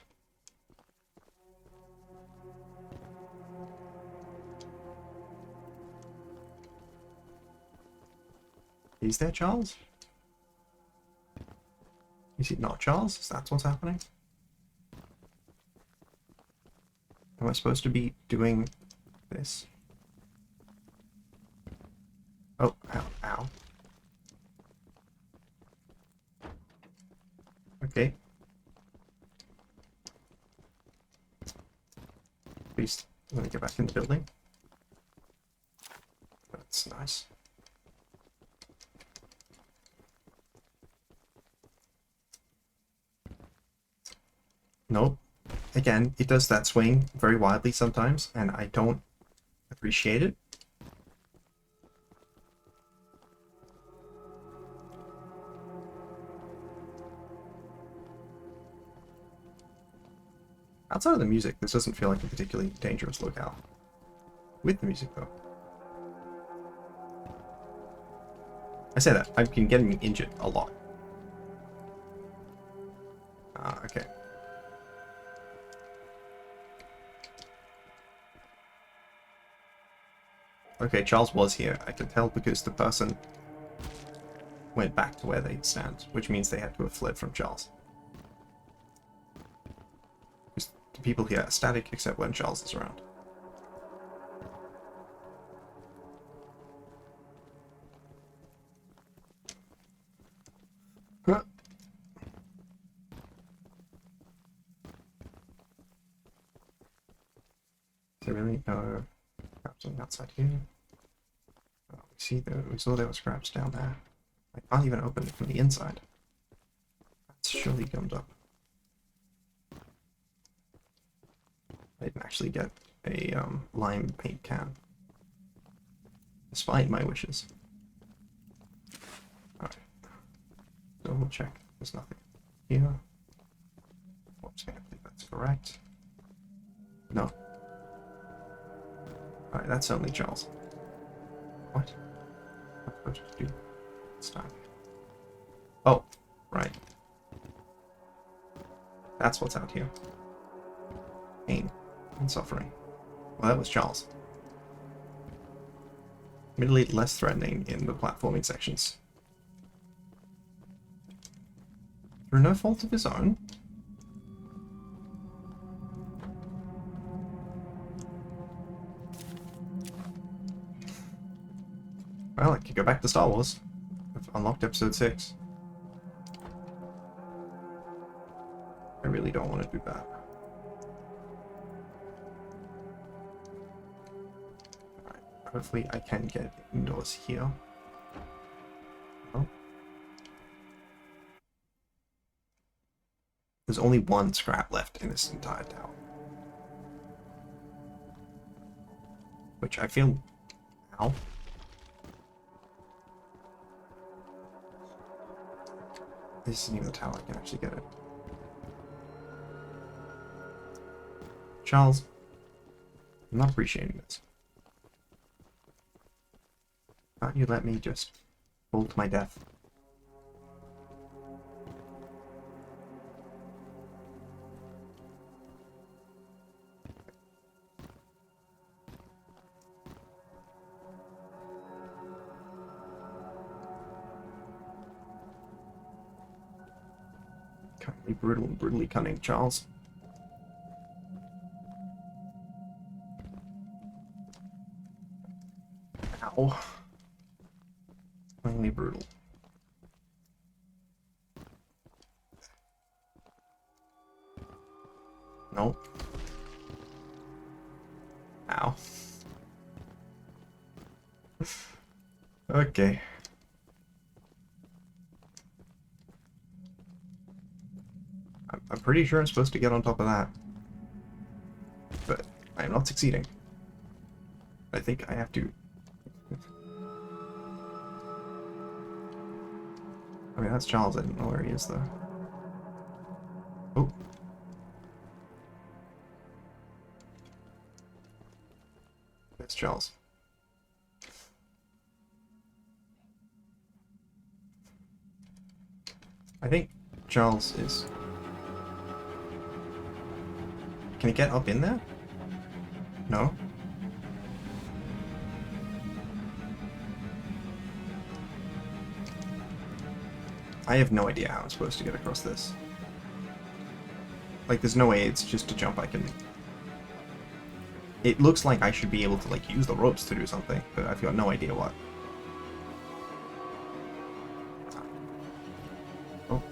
Is there Charles? Is it not Charles? Is that what's happening? Am I supposed to be doing this? Oh, ow, ow. Okay. Please, let me get back in the building. That's nice. Nope. Again, it does that swing very widely sometimes, and I don't appreciate it. Outside of the music, this doesn't feel like a particularly dangerous locale. With the music, though. I say that, I've been getting injured a lot. Okay. Okay, Charles was here. I can tell because the person went back to where they stand, which means they had to have fled from Charles. Because the people here are static except when Charles is around. Huh. Is there really no scraps on the outside here? Oh, we saw there were scraps down there. I can't even open it from the inside. That's surely gummed up. I didn't actually get a lime paint can, despite my wishes. Alright. Double check. There's nothing here. I'm just gonna believe that's correct. No. Alright, that's only Charles. What? What am I supposed to do this time? Oh, right. That's what's out here. Pain and suffering. Well, that was Charles. Admittedly less threatening in the platforming sections. Through no fault of his own. Well, I could go back to Star Wars. I've unlocked episode 6. I really don't want to do that. Alright, hopefully I can get indoors here. Oh. There's only one scrap left in this entire tower. Which I feel... Ow. This isn't even the tower, I can actually get it. Charles, I'm not appreciating this. Can't you let me just fall to my death? Kindly brutal and brutally cunning, Charles. Ow. Finally brutal. Nope. Ow. Okay. I'm pretty sure I'm supposed to get on top of that. But I am not succeeding. I think I have to... I mean, that's Charles. I don't know where he is, though. Oh. That's Charles. I think Charles is... Can he get up in there? No? I have no idea how I'm supposed to get across this. Like, there's no way it's just a jump I can... It looks like I should be able to, like, use the ropes to do something, but I've got no idea what. Oh.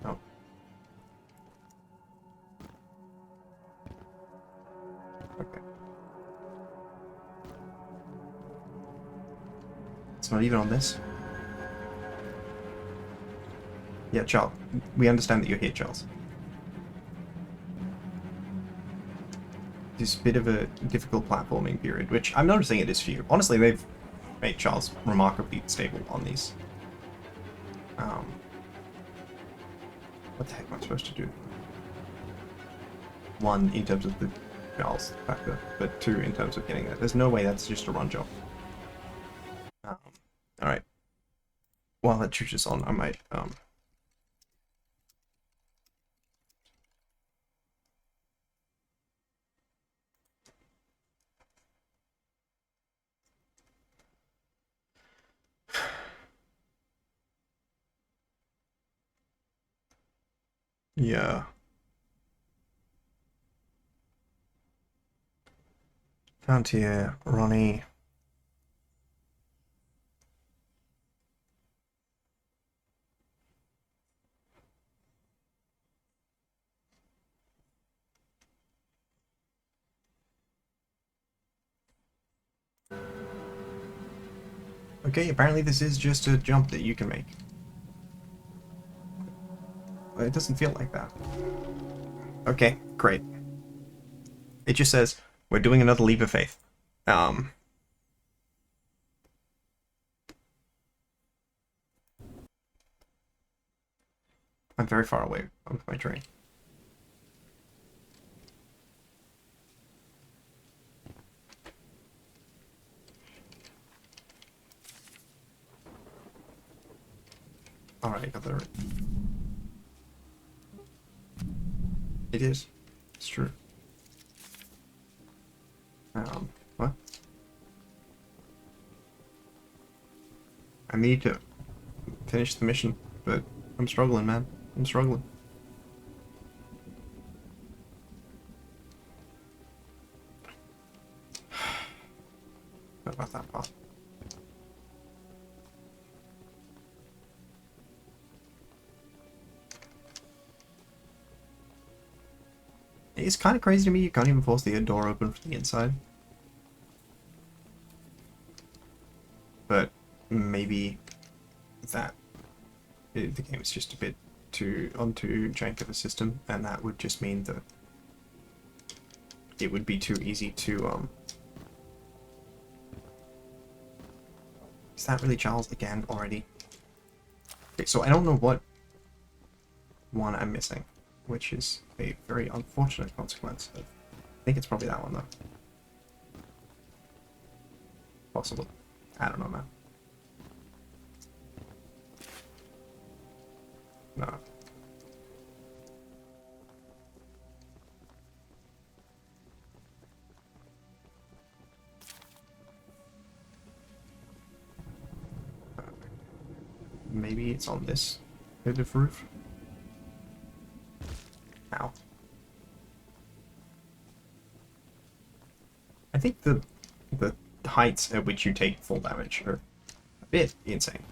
Oh. Okay. It's not even on this. Yeah, Charles. We understand that you're here, Charles. This bit of a difficult platforming period, which I'm noticing it is for you. Honestly, they've made Charles remarkably stable on these. What the heck am I supposed to do? One, in terms of the Charles factor, but two, in terms of getting there. There's no way that's just a run job. Alright. While that chuches on, I might, Yeah. Found here, Ronnie. Okay, apparently this is just a jump that you can make. But it doesn't feel like that. Okay, great. It just says, we're doing another leap of faith. Um, I'm very far away with my train. Alright, other... It is. It's true. What? I need to finish the mission, but I'm struggling, man. I'm struggling. What about that part? It's kind of crazy to me you can't even force the door open from the inside. But maybe that the game is just a bit too jank of a system, and that would just mean that it would be too easy to Is that really Charles again already? Okay, so I don't know what one I'm missing, which is a very unfortunate consequence of... I think it's probably that one though. Possible. I don't know, man. No. Maybe it's on this bit of roof. Ow. I think the heights at which you take full damage are a bit insane.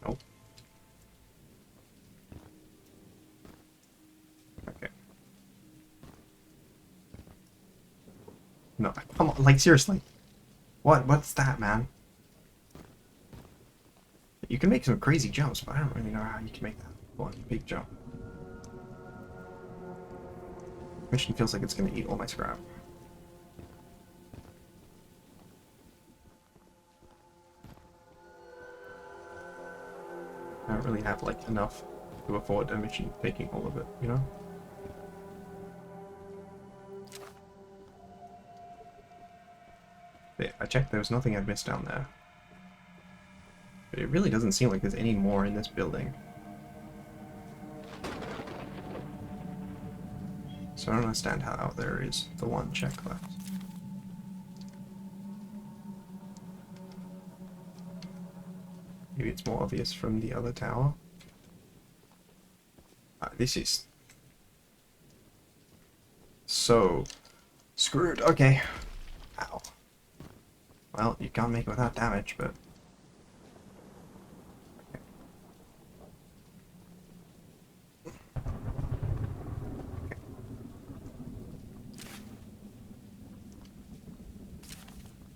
Nope. Okay. No, come on, like seriously. What's that, man? You can make some crazy jumps, but I don't really know how you can make that one big jump. Mission feels like it's gonna eat all my scrap. I don't really have like enough to afford a mission taking all of it, you know? But I checked, there was nothing I'd missed down there. But it really doesn't seem like there's any more in this building. So I don't understand how there is the one check left. Maybe it's more obvious from the other tower. This is so screwed. Okay. Ow. Well, you can't make it without damage, but...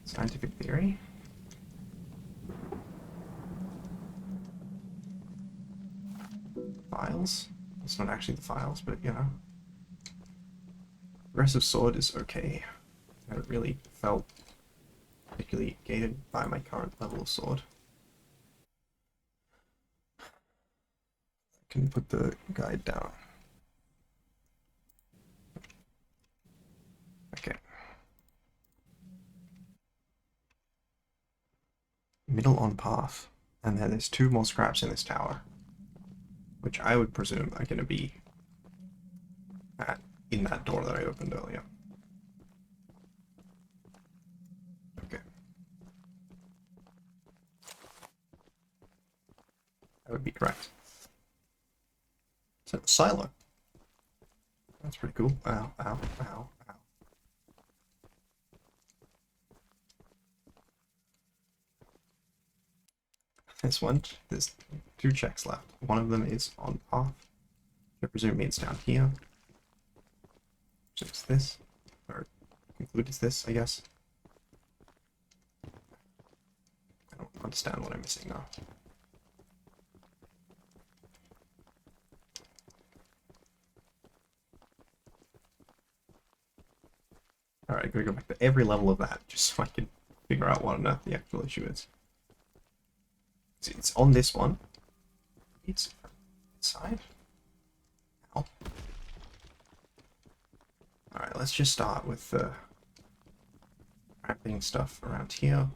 Scientific theory? Files? It's not actually the files, but you know. Aggressive sword is okay. I haven't really felt particularly gated by my current level of sword. I can put the guide down. Okay. Middle on path. And then there's 2 more scraps in this tower, which I would presume are going to be in that door that I opened earlier. Okay. That would be correct. So, silo. That's pretty cool. Ow, ow, ow, ow. This one, there's 2 checks left. One of them is on path. I presume means down here. So it's this. Or conclude it's this, I guess. I don't understand what I'm missing now. Alright, I'm gonna go back to every level of that just so I can figure out what on earth the actual issue is. See, it's on this one. It's inside. Ow. Alright, let's just start with the wrapping stuff around here.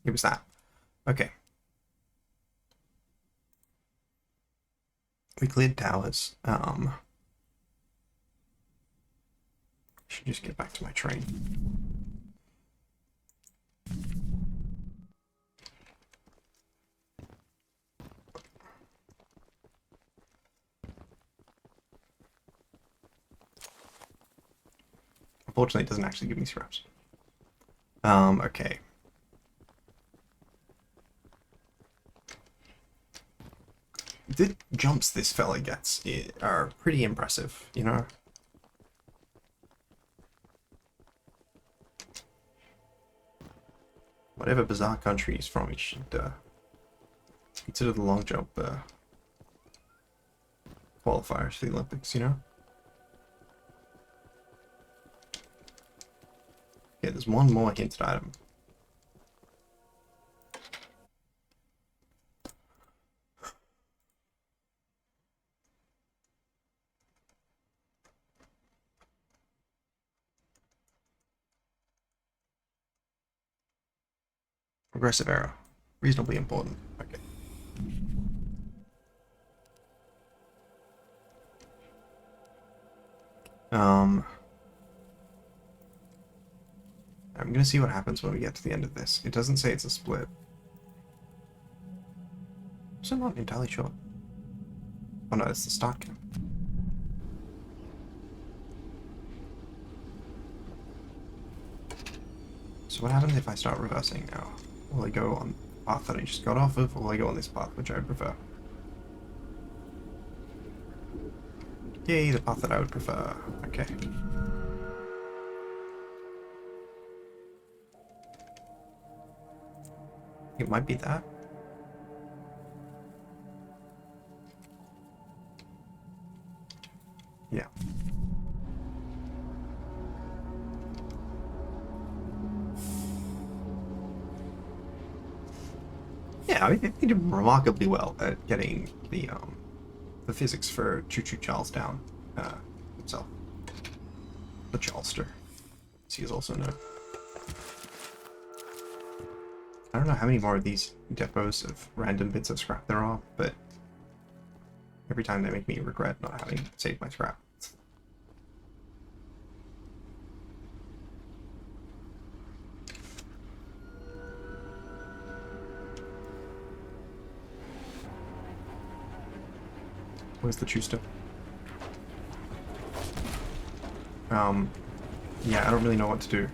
It was that. Okay. We cleared towers. Should just get back to my train. Unfortunately, it doesn't actually give me scraps. Okay. The jumps this fella gets are pretty impressive, you know? Whatever bizarre country he's from, he should consider the long jump qualifiers for the Olympics, you know? Okay, there's one more hinted item. Progressive error. Reasonably important. Okay. I'm gonna see what happens when we get to the end of this. It doesn't say it's a split. So I'm not entirely sure. Oh no, it's the start camp. So what happens if I start reversing now? Will I go on the path that I just got off of, or will I go on this path, which I would prefer? Yay, the path that I would prefer. Okay. It might be that. Yeah. Yeah, I mean, they did remarkably well at getting the physics for Choo Choo Charles down himself. The Charlester, as he is also known. I don't know how many more of these depots of random bits of scrap there are, but every time they make me regret not having saved my scrap. Where's the Chusta? Yeah, I don't really know what to do.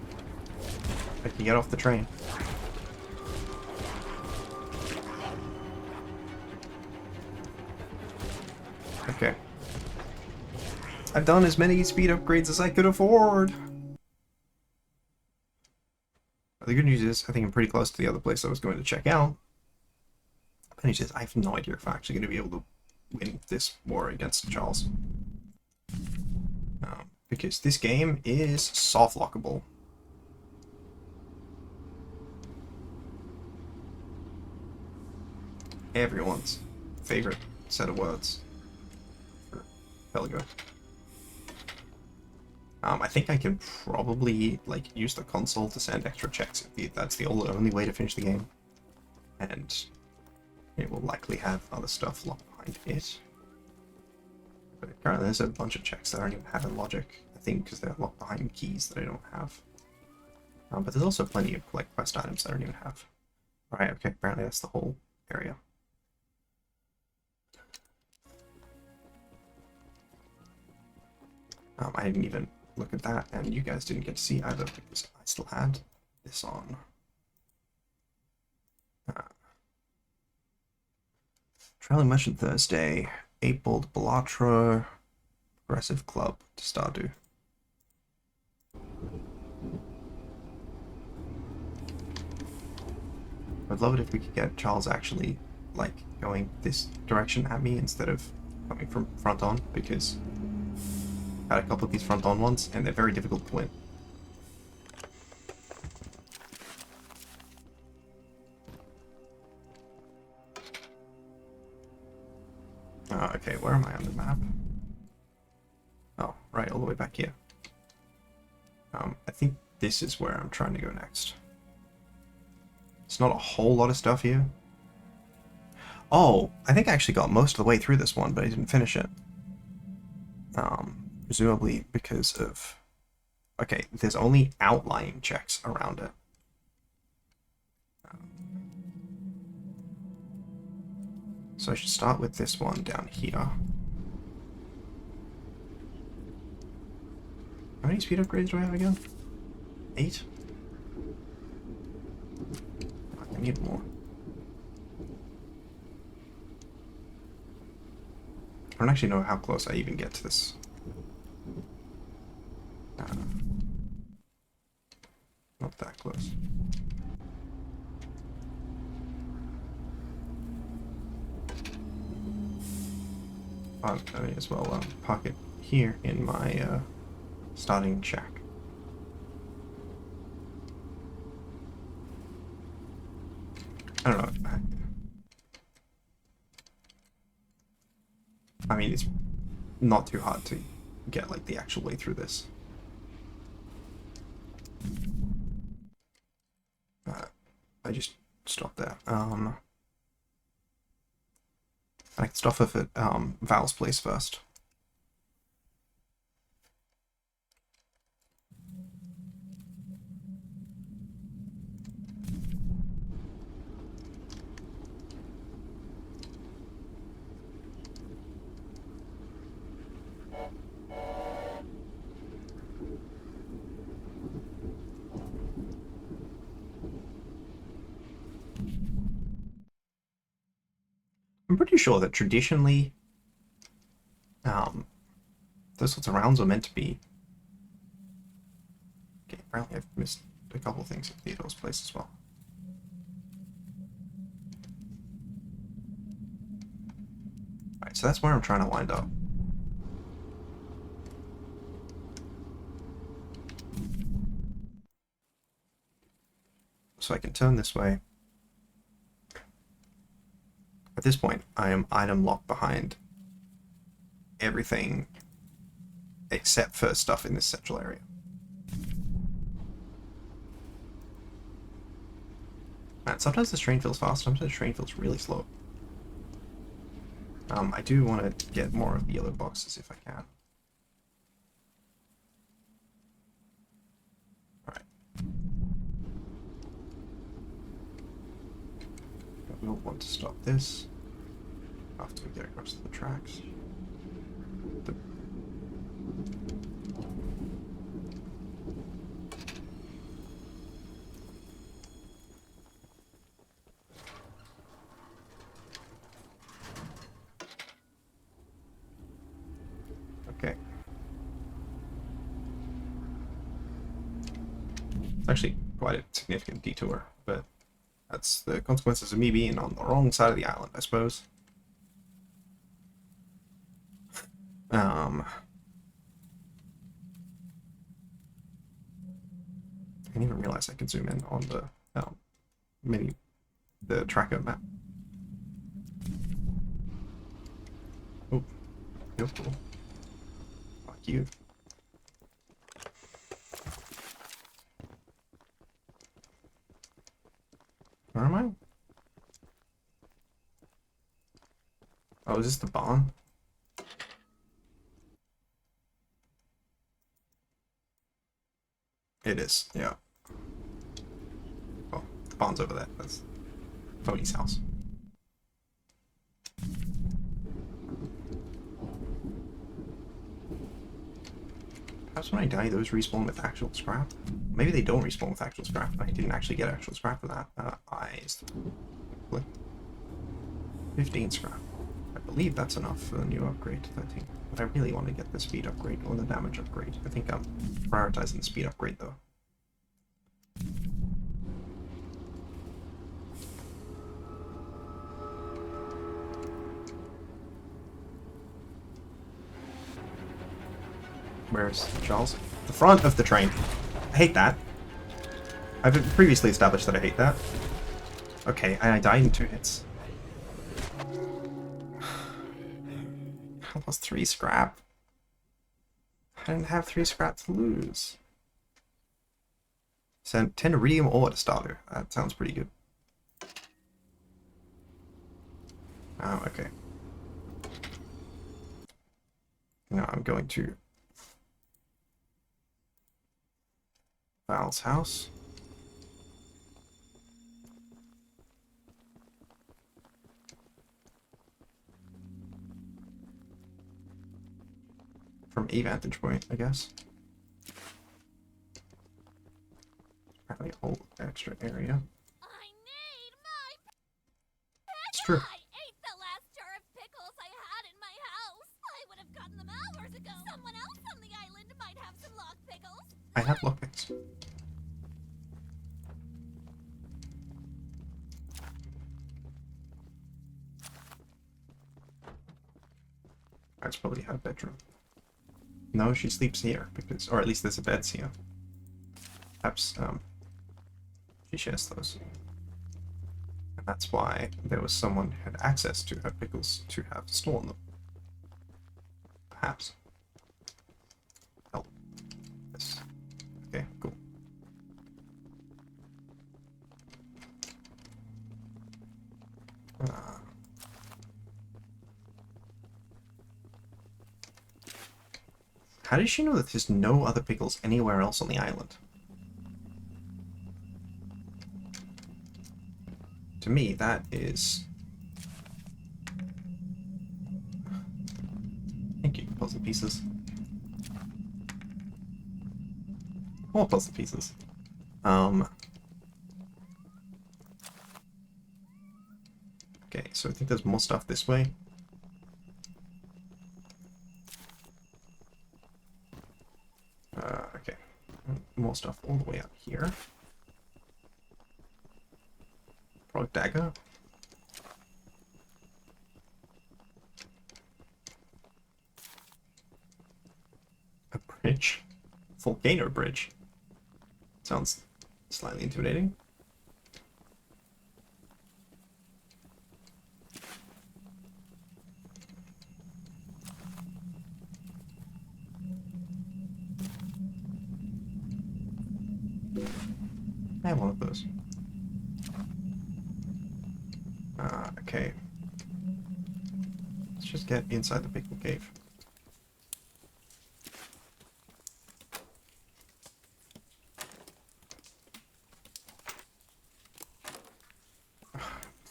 I can get off the train. Okay. I've done as many speed upgrades as I could afford! The good news is, I think I'm pretty close to the other place I was going to check out. The bad news is, I have no idea if I'm actually going to be able to win this war against Charles. Because this game is soft lockable. Everyone's favorite set of words for Pelgo. I think I can probably like use the console to send extra checks if that's the only way to finish the game. And it will likely have other stuff locked behind it. But currently there's a bunch of checks that I don't even have in logic. I think because they're locked behind keys that I don't have. But there's also plenty of like quest items that I don't even have. Alright, okay, apparently that's the whole area. I didn't even look at that, and you guys didn't get to see either because I still had this on. Trailing Mission Thursday, 8-Bolt Balatra, Progressive Club to Stardew. I'd love it if we could get Charles actually, like, going this direction at me instead of coming from front on, because I had a couple of these front on ones, and they're very difficult to win. Okay, where am I on the map? Oh, right, all the way back here. I think this is where I'm trying to go next. It's not a whole lot of stuff here. Oh, I think I actually got most of the way through this one, but I didn't finish it. Presumably because of... Okay, there's only outlying checks around it. So I should start with this one down here. How many speed upgrades do I have again? 8? I need more. I don't actually know how close I even get to this. Not that close. I may as well park it here in my starting shack. I don't know. I mean, it's not too hard to get like the actual way through this. I just stopped there. I can stop off at Val's place first. I'm pretty sure that traditionally, those sorts of rounds are meant to be... Okay, apparently I've missed a couple things at Theodore's place as well. Alright, so that's where I'm trying to wind up. So I can turn this way. At this point, I am item locked behind everything except for stuff in this central area. Man, sometimes this train feels fast, sometimes the train feels really slow. I do want to get more of the yellow boxes if I can. Alright. We'll want to stop this after we get across the tracks. Okay. It's actually quite a significant detour, but that's the consequences of me being on the wrong side of the island, I suppose. I didn't even realize I could zoom in on the the tracker map. Oh, you're cool. Fuck you. Where am I? Oh, is this the barn? It is, yeah. Oh, the barn's over there. That's Tony's house. Perhaps when I die, those respawn with actual scrap. Maybe they don't respawn with actual scrap. I didn't actually get actual scrap for that. Eyes. 15 scrap. I believe that's enough for the new upgrade to 13. But I really want to get the speed upgrade or the damage upgrade. I think I'm prioritizing the speed upgrade though. Where's Charles? The front of the train. I hate that. I've previously established that I hate that. Okay, and I died in 2 hits. I lost 3 scrap. I didn't have 3 scrap to lose. Sent 10 iridium ore to starter. That sounds pretty good. Oh, okay. Now I'm going to Val's house. From a vantage point, I guess. Apparently a whole extra area. I need my pickles! It's true. I ate the last jar of pickles I had in my house. I would have gotten them hours ago. Someone else on the island might have some lock pickles. I have lockpicks. That's probably her bedroom. No, she sleeps here because, or at least there's a bed here. Perhaps she shares those, and that's why there was someone who had access to her pickles to have stolen them. Perhaps. Oh, this. Okay, cool. How did she know that there's no other pickles anywhere else on the island? To me, that is... Thank you, puzzle pieces. More puzzle pieces. Okay, so I think there's more stuff this way. Okay. More stuff all the way up here. Probably dagger. A bridge. Volcano bridge. Sounds slightly intimidating. I have one of those. Okay. Let's just get inside the pickle cave.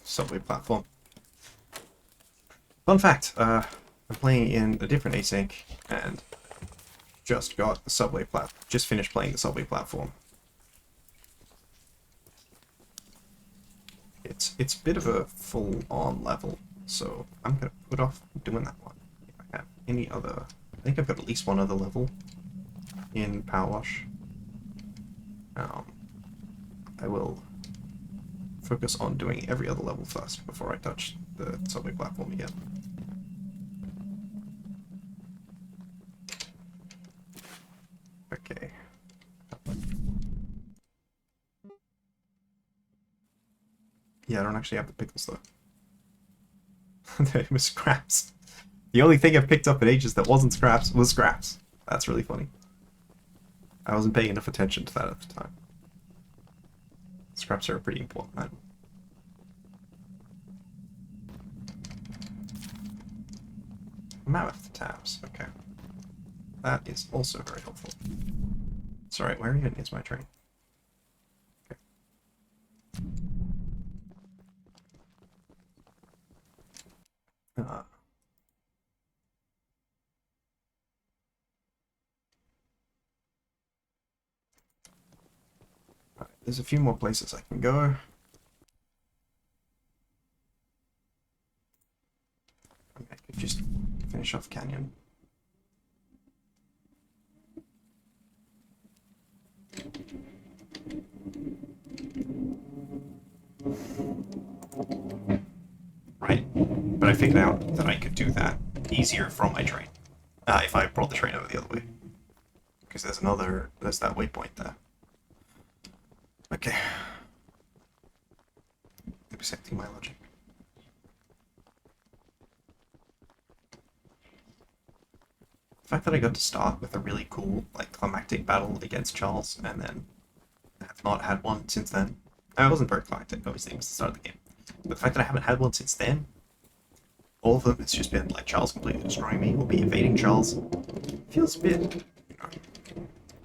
Subway platform. Fun fact, I'm playing in a different async and just got the subway just finished playing the subway platform. It's a bit of a full-on level, so I'm gonna put off doing that one. If I have any other, I think I've got at least one other level in Power Wash. I will focus on doing every other level first before I touch the subway platform again. Okay. Yeah, I don't actually have the pickles though. They were scraps. The only thing I picked up in ages that wasn't scraps was scraps. That's really funny. I wasn't paying enough attention to that at the time. Scraps are a pretty important item. Mammoth tabs, okay. That is also very helpful. Sorry, where even is my train? Okay. there's a few more places I can go. I could just finish off Canyon. Right, but I figured out that I could do that easier from my train. If I brought the train over the other way. Because there's that waypoint there. Okay. Accepting my logic. The fact that I got to start with a really cool, like, climactic battle against Charles, and then have not had one since then. I wasn't very climactic, obviously, it was the start of the game. But the fact that I haven't had one since then, all of them, it's just been like Charles completely destroying me, or me evading Charles. Feels a bit, you know,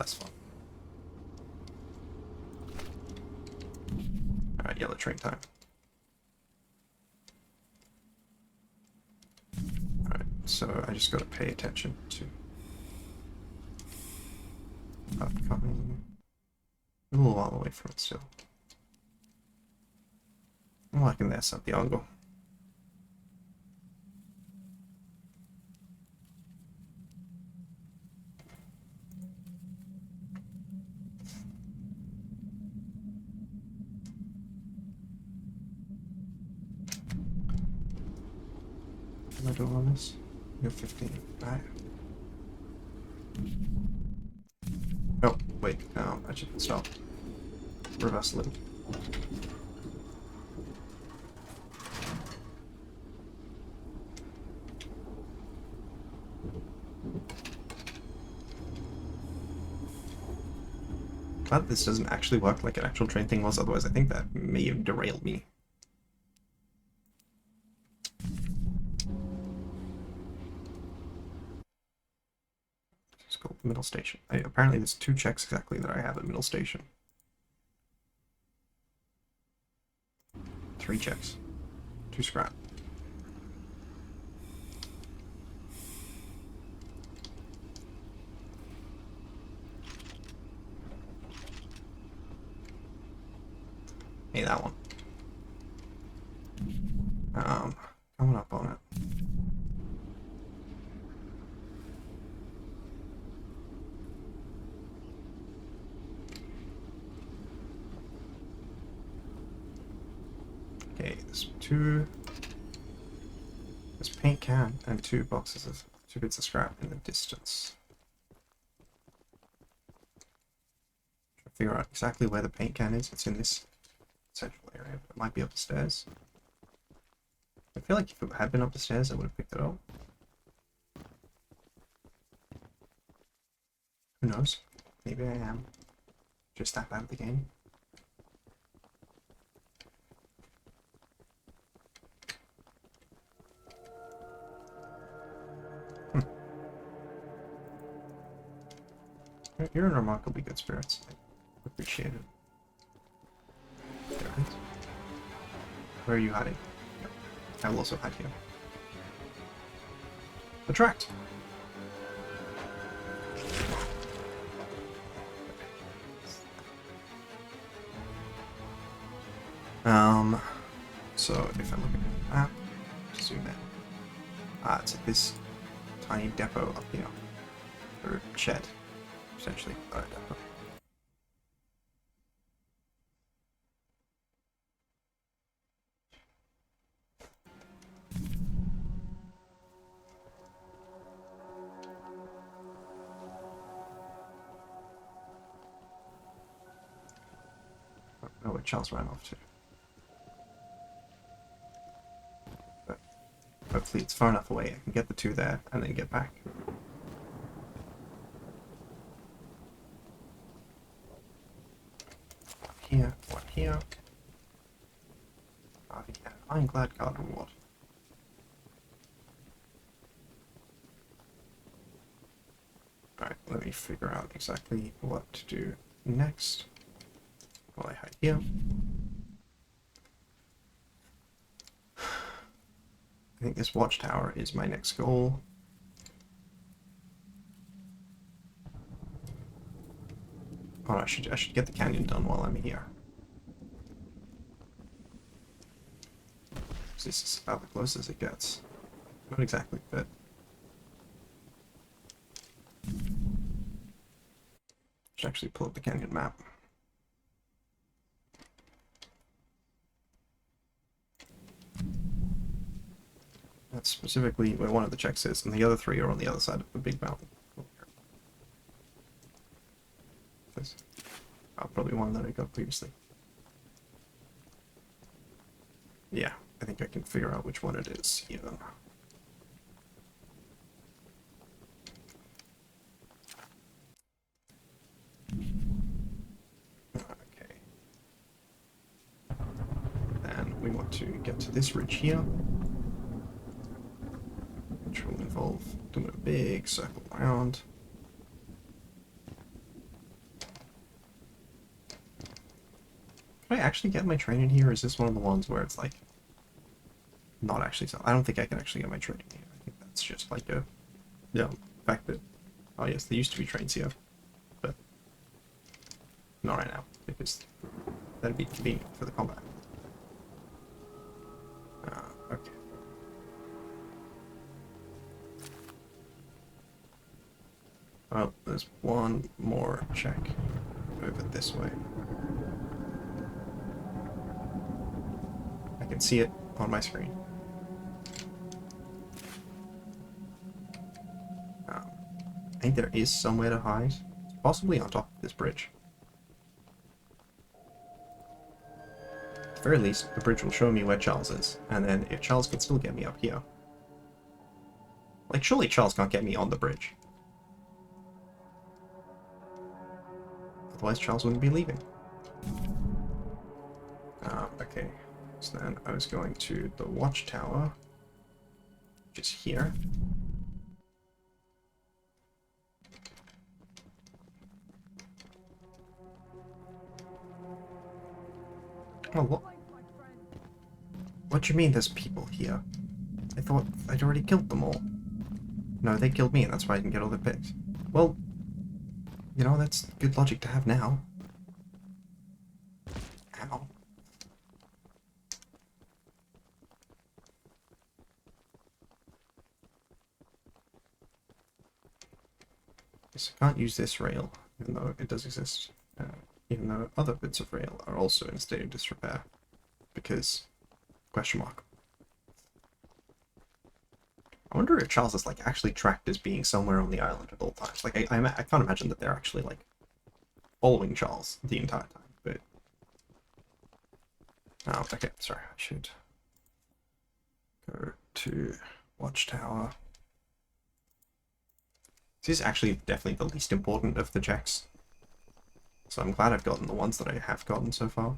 less fun. Alright, yellow train time. Alright, so I just gotta pay attention to upcoming. A little while away from it still. I'm liking this Santiago. What am I doing on this? You're 15, right? Oh, wait, I should stop. Reverse loop. Glad this doesn't actually work like an actual train thing was, otherwise I think that may have derailed me. It's called Middle Station. Apparently there's 2 checks exactly that I have at Middle Station. 3 checks. 2 scrap. Hey, that one. Coming up on it. Okay, there's 2. There's paint can and 2 boxes of 2 bits of scrap in the distance. Trying to figure out exactly where the paint can is. It's in this central area, but it might be up the stairs. I feel like if it had been up the stairs, I would have picked it up. Who knows? Maybe I am just that bad at the game. You're in remarkably good spirits. I appreciate it. There it is. Where are you hiding? Yep. I will also hide here. Attract! So if I look at the map, zoom in. It's at this tiny depot up here. Or shed, essentially, not a depot. I don't know where Charles ran off to. But hopefully it's far enough away I can get the 2 there and then get back. Here, one here. Yeah, Ironclad Guard Reward. Alright, let me figure out exactly what to do next. While I hide here. I think this watchtower is my next goal. Oh, I should get the canyon done while I'm here. This is about the closest it gets. Not exactly, but... Should actually pull up the canyon map. That's specifically where one of the checks is, and the other three are on the other side of the big mountain. This. Oh, probably one that I got previously. Yeah, I think I can figure out which one it is even. Okay. Then we want to get to this ridge here, which will involve doing a big circle around. Can I actually get my train in here, or is this one of the ones where it's like not actually so? I don't think I can actually get my train in here. I think that's just like a fact that, oh yes, there used to be trains here, but not right now, because that'd be convenient for the combat. Okay. Well, there's one more check over this way. I can see it on my screen. I think there is somewhere to hide, possibly on top of this bridge. At the very least, the bridge will show me where Charles is, and then if Charles can still get me up here. Like, surely Charles can't get me on the bridge. Otherwise, Charles wouldn't be leaving. Okay. So then I was going to the watchtower, which is here. Oh, what do you mean there's people here? I thought I'd already killed them all. No, they killed me, and that's why I didn't get all the pigs. Well, you know, that's good logic to have now. Ow. Yes, I can't use this rail, even though it does exist. Even though other bits of rail are also in a state of disrepair. Because... question mark. I wonder if Charles is, like, actually tracked as being somewhere on the island at all times. Like, I can't imagine that they're actually, like, following Charles the entire time, but... Oh, okay, sorry, I should go to Watchtower. This is actually definitely the least important of the checks. So I'm glad I've gotten the ones that I have gotten so far.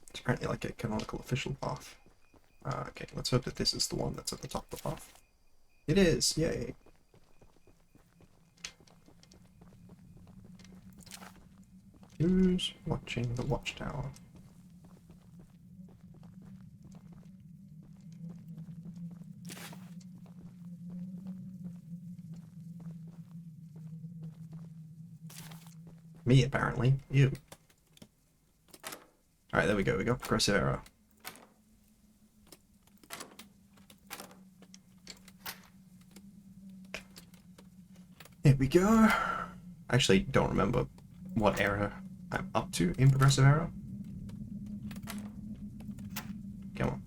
It's apparently like a canonical official path. Okay, let's hope that this is the one that's at the top of the path. It is! Yay! Who's watching the watchtower? Me, apparently. You. Alright, there we go. We got progressive error. Here we go. I actually don't remember what error I'm up to in progressive error. Come on.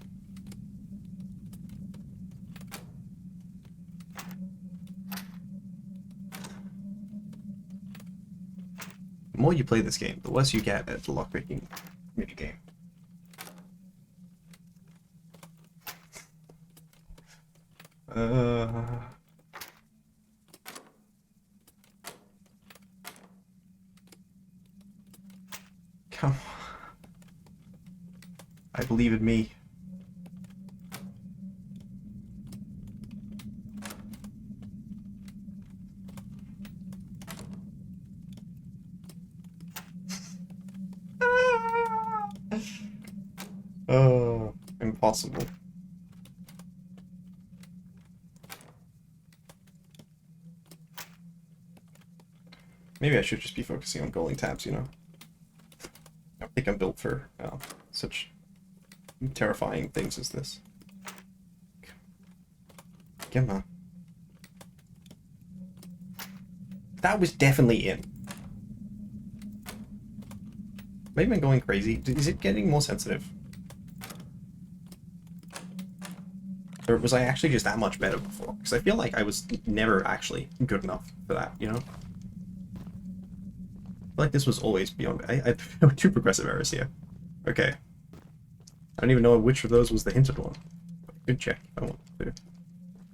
The more you play this game, the worse you get at the lockpicking minigame. Come on. I believe in me. Oh, impossible. Maybe I should just be focusing on goaling tabs, you know? I don't think I'm built for such terrifying things as this. Come on. That was definitely in. Maybe I'm going crazy. Is it getting more sensitive? Or was I actually just that much better before? Because I feel like I was never actually good enough for that, you know? I feel like this was always beyond... I two progressive errors here. Okay. I don't even know which of those was the hinted one. But I could check if I want to.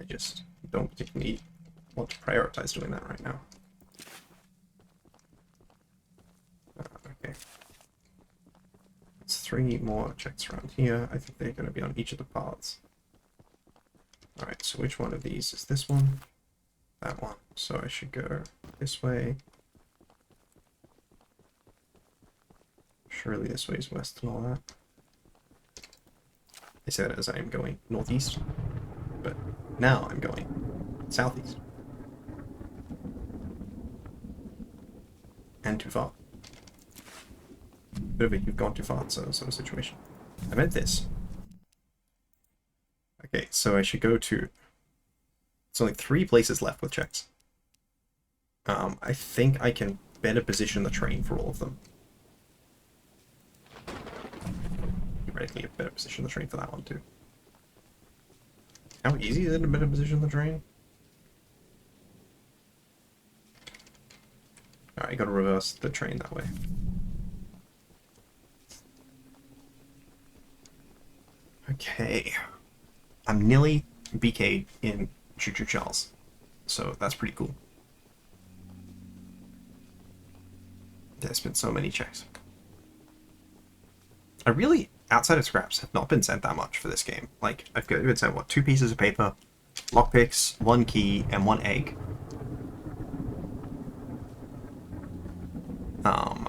I just don't particularly want to prioritize doing that right now. Okay. There's 3 more checks around here. I think they're going to be on each of the paths. Alright, so which one of these is this one? That one. So I should go this way. Surely this way is west and all that. I say that as I am going northeast, but now I'm going southeast. And too far. Bit of a you've gone too far sort of situation. I meant this. Okay, so I should go to... There's only 3 places left with checks. I think I can better position the train for all of them. Theoretically, a better position the train for that one too. How easy is it to better position the train? Alright, gotta reverse the train that way. Okay. I'm nearly BK'd in Choo-Choo Charles, so that's pretty cool. There's been so many checks. I really, outside of scraps, have not been sent that much for this game. Like, I've been sent, what, 2 pieces of paper, lockpicks, 1 key, and 1 egg.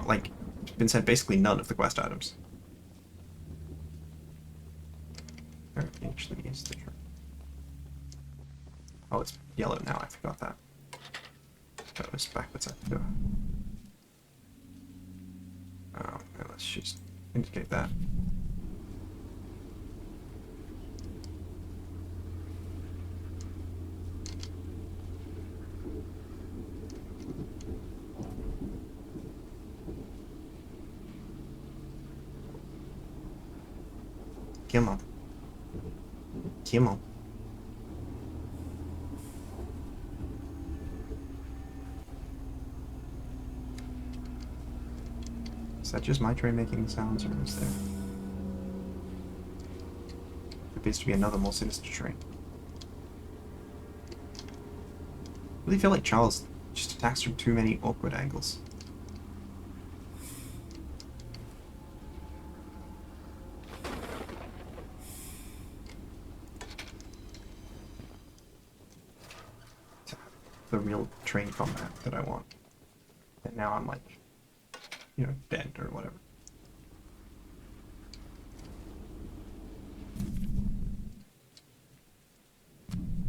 Like, been sent basically none of the quest items. Where actually is the train? Oh, it's yellow now, I forgot that. That was backwards, I forgot. Oh, let's just indicate that. Come on. Come on. Is that just my train making sounds, or is there... There appears to be another more sinister train. I really feel like Charles just attacks from too many awkward angles. The real train combat that I want. And now I'm like, you know, dead or whatever.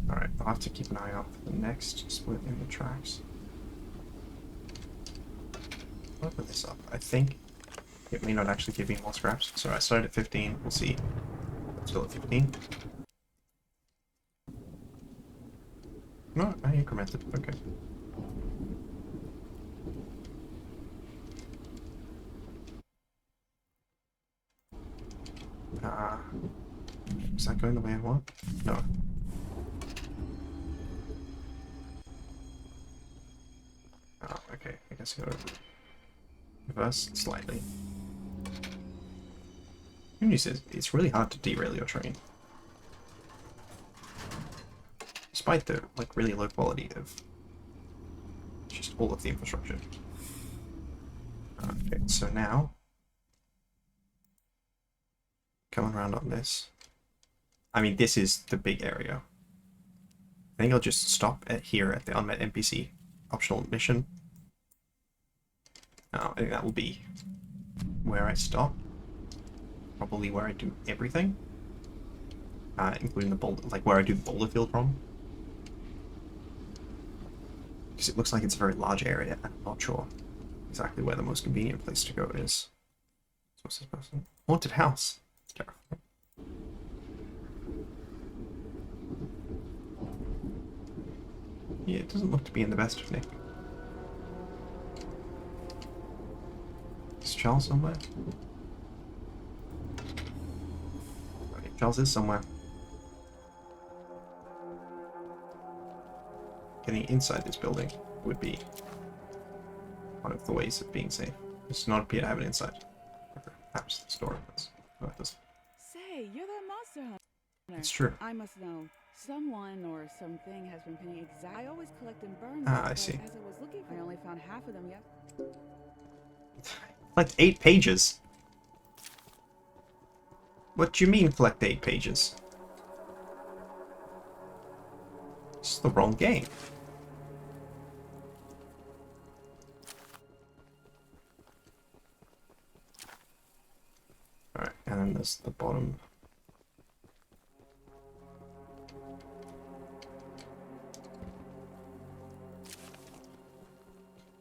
Alright, I'll have to keep an eye out for the next split in the tracks. I'll put this up. I think it may not actually give me more scraps. So I started at 15, we'll see. Still at 15. No, I incremented, okay. Is that going the way I want? No. Oh, okay, I guess I gotta reverse slightly. The news is, it's really hard to derail your train. Despite the, like, really low quality of just all of the infrastructure. Okay, so now, coming around on this. I mean, this is the big area. I think I'll just stop at here at the unmet NPC optional mission. I think that will be where I stop. Probably where I do everything. Including the boulder, like where I do the boulder field from. Because it looks like it's a very large area. I'm not sure exactly where the most convenient place to go is. So what's this person? Haunted house. Terrifying. Yeah, it doesn't look to be in the best of nick. Is Charles somewhere? Okay, Charles is somewhere. Getting inside this building would be one of the ways of being safe. It does not appear to have an inside. Perhaps the store opens. No, it doesn't. Say, you're that monster hunter. It's true. I must know. Someone or something has been pinning exact. I always collect and burn them. Ah, I but see. As I was looking, I only found half of them yet. Collect 8 pages? What do you mean collect 8 pages? This is the wrong game. Alright, and then there's the bottom.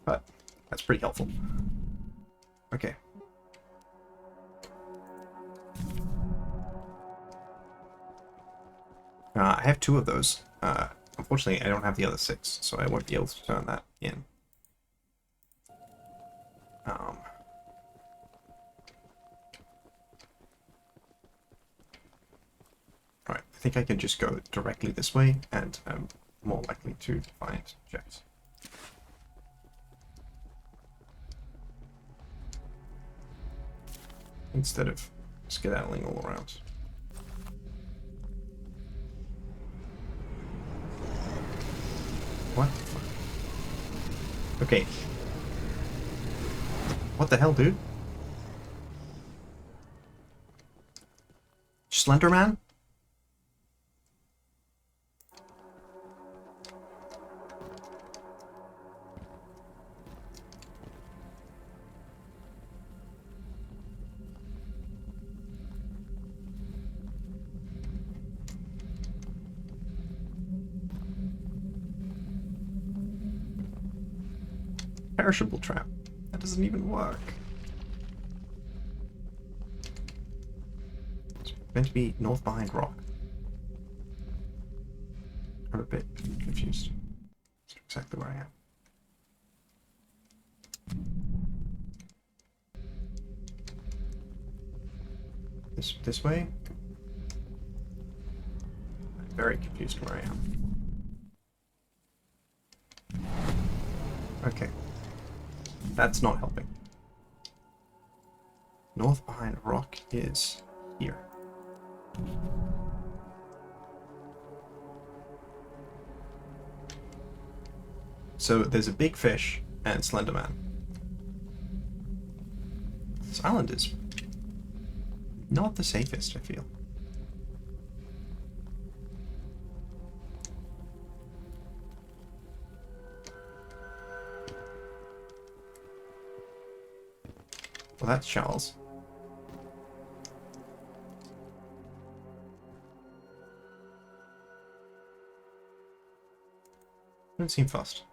But that's pretty helpful. Okay. I have 2 of those. Unfortunately, I don't have the other 6, so I won't be able to turn that in. Right, I think I can just go directly this way, and I'm more likely to find checks. Instead of skedaddling all around. What? Okay. What the hell, dude? Slenderman? Perishable trap. That doesn't even work. It's meant to be north behind rock. I'm a bit confused. That's exactly where I am. This way? I'm very confused where I am. Okay. That's not helping. North behind rock is here. So there's a big fish and Slenderman. This island is not the safest, I feel. Well, that's Charles. Don't seem fussed.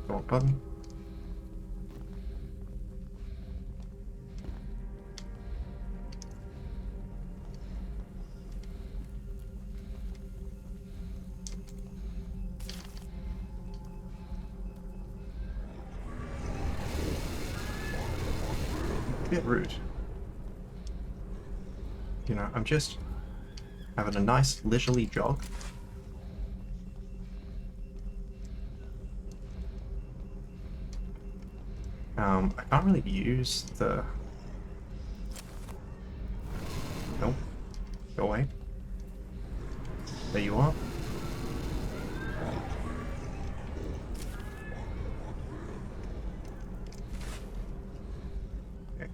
Wrong button. A bit rude. You know, I'm just having a nice leisurely jog. I can't really use the... Nope. Go away. There you are. Okay.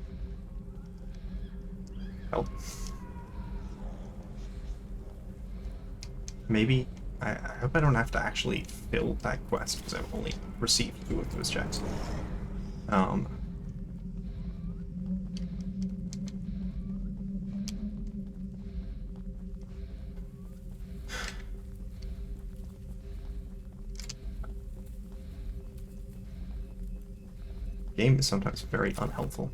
maybe I hope I don't have to actually fill that quest because I've only received 2 of those checks. Game is sometimes very unhelpful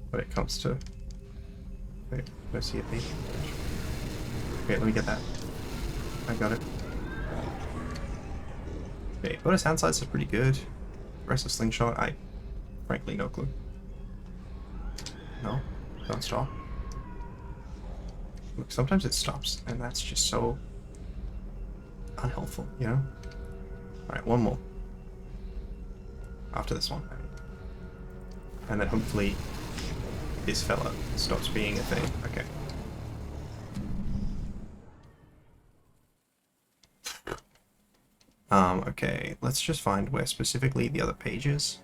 when it comes to. Wait, do I see it? Maybe. Okay, let me get that. I got it. Okay, bonus hand size is pretty good. Aggressive slingshot, I frankly no clue. No, don't stop. Look, sometimes it stops, and that's just so unhelpful, you know? Alright, one more. After this one. And then hopefully this fella stops being a thing. Okay. Okay, let's just find where specifically the other page is.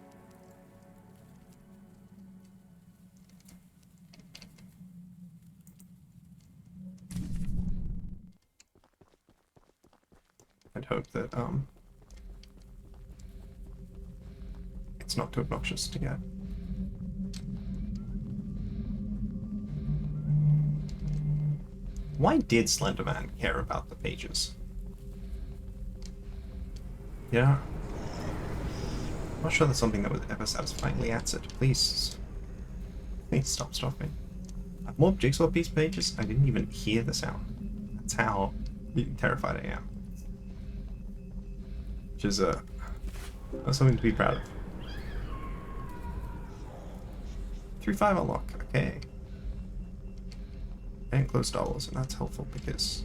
And hope that, it's not too obnoxious to get. Why did Slenderman care about the pages? Yeah. I'm not sure that's something that was ever satisfyingly answered. Please. Please stop stopping. More jigsaw piece pages? I didn't even hear the sound. That's how terrified I am. Which is that's something to be proud of. 3-5 unlock, okay. And close Star Wars, and that's helpful because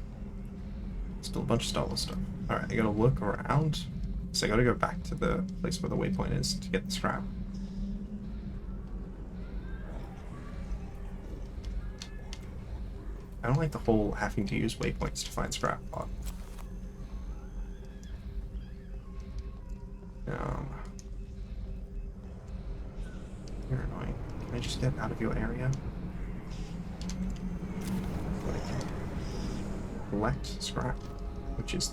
still a bunch of Star Wars stuff. Alright, I gotta look around. So I gotta go back to the place where the waypoint is to get the scrap. I don't like the whole having to use waypoints to find scrap part. You're annoying. Can I just get out of your area? Like, collect scrap, which is...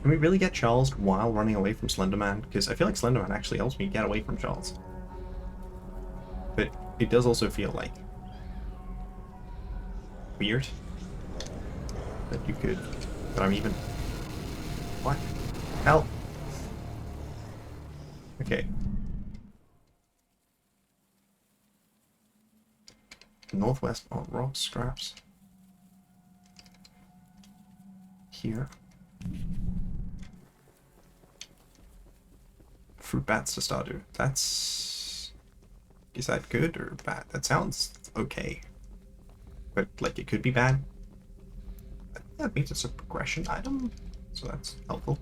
Can we really get Charles while running away from Slenderman? Because I feel like Slenderman actually helps me get away from Charles. But it does also feel like weird that you could, that I'm even, what? Help! Okay. Northwest on rock scraps. Here. Fruit bats to Stardew. That's... Is that good or bad? That sounds okay. But, like, it could be bad. That means it's a progression item, so that's helpful.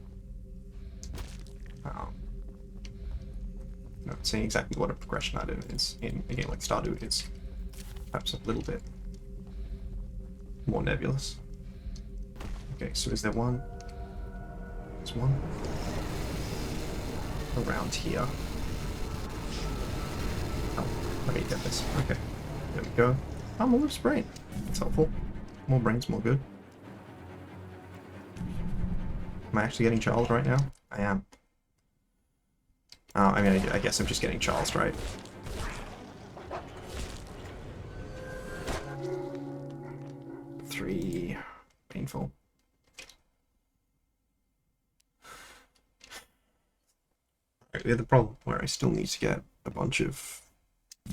Not saying exactly what a progression item is in a game like Stardew is perhaps a little bit more nebulous. Okay, so is there one? There's one around here. Oh, let me get this. Okay, there we go. Oh, more loose brain. That's helpful. More brains, more good. Am I actually getting Charles right now? I am. I mean, I guess I'm just getting Charles, right? Three. Painful. We have the problem where I still need to get a bunch of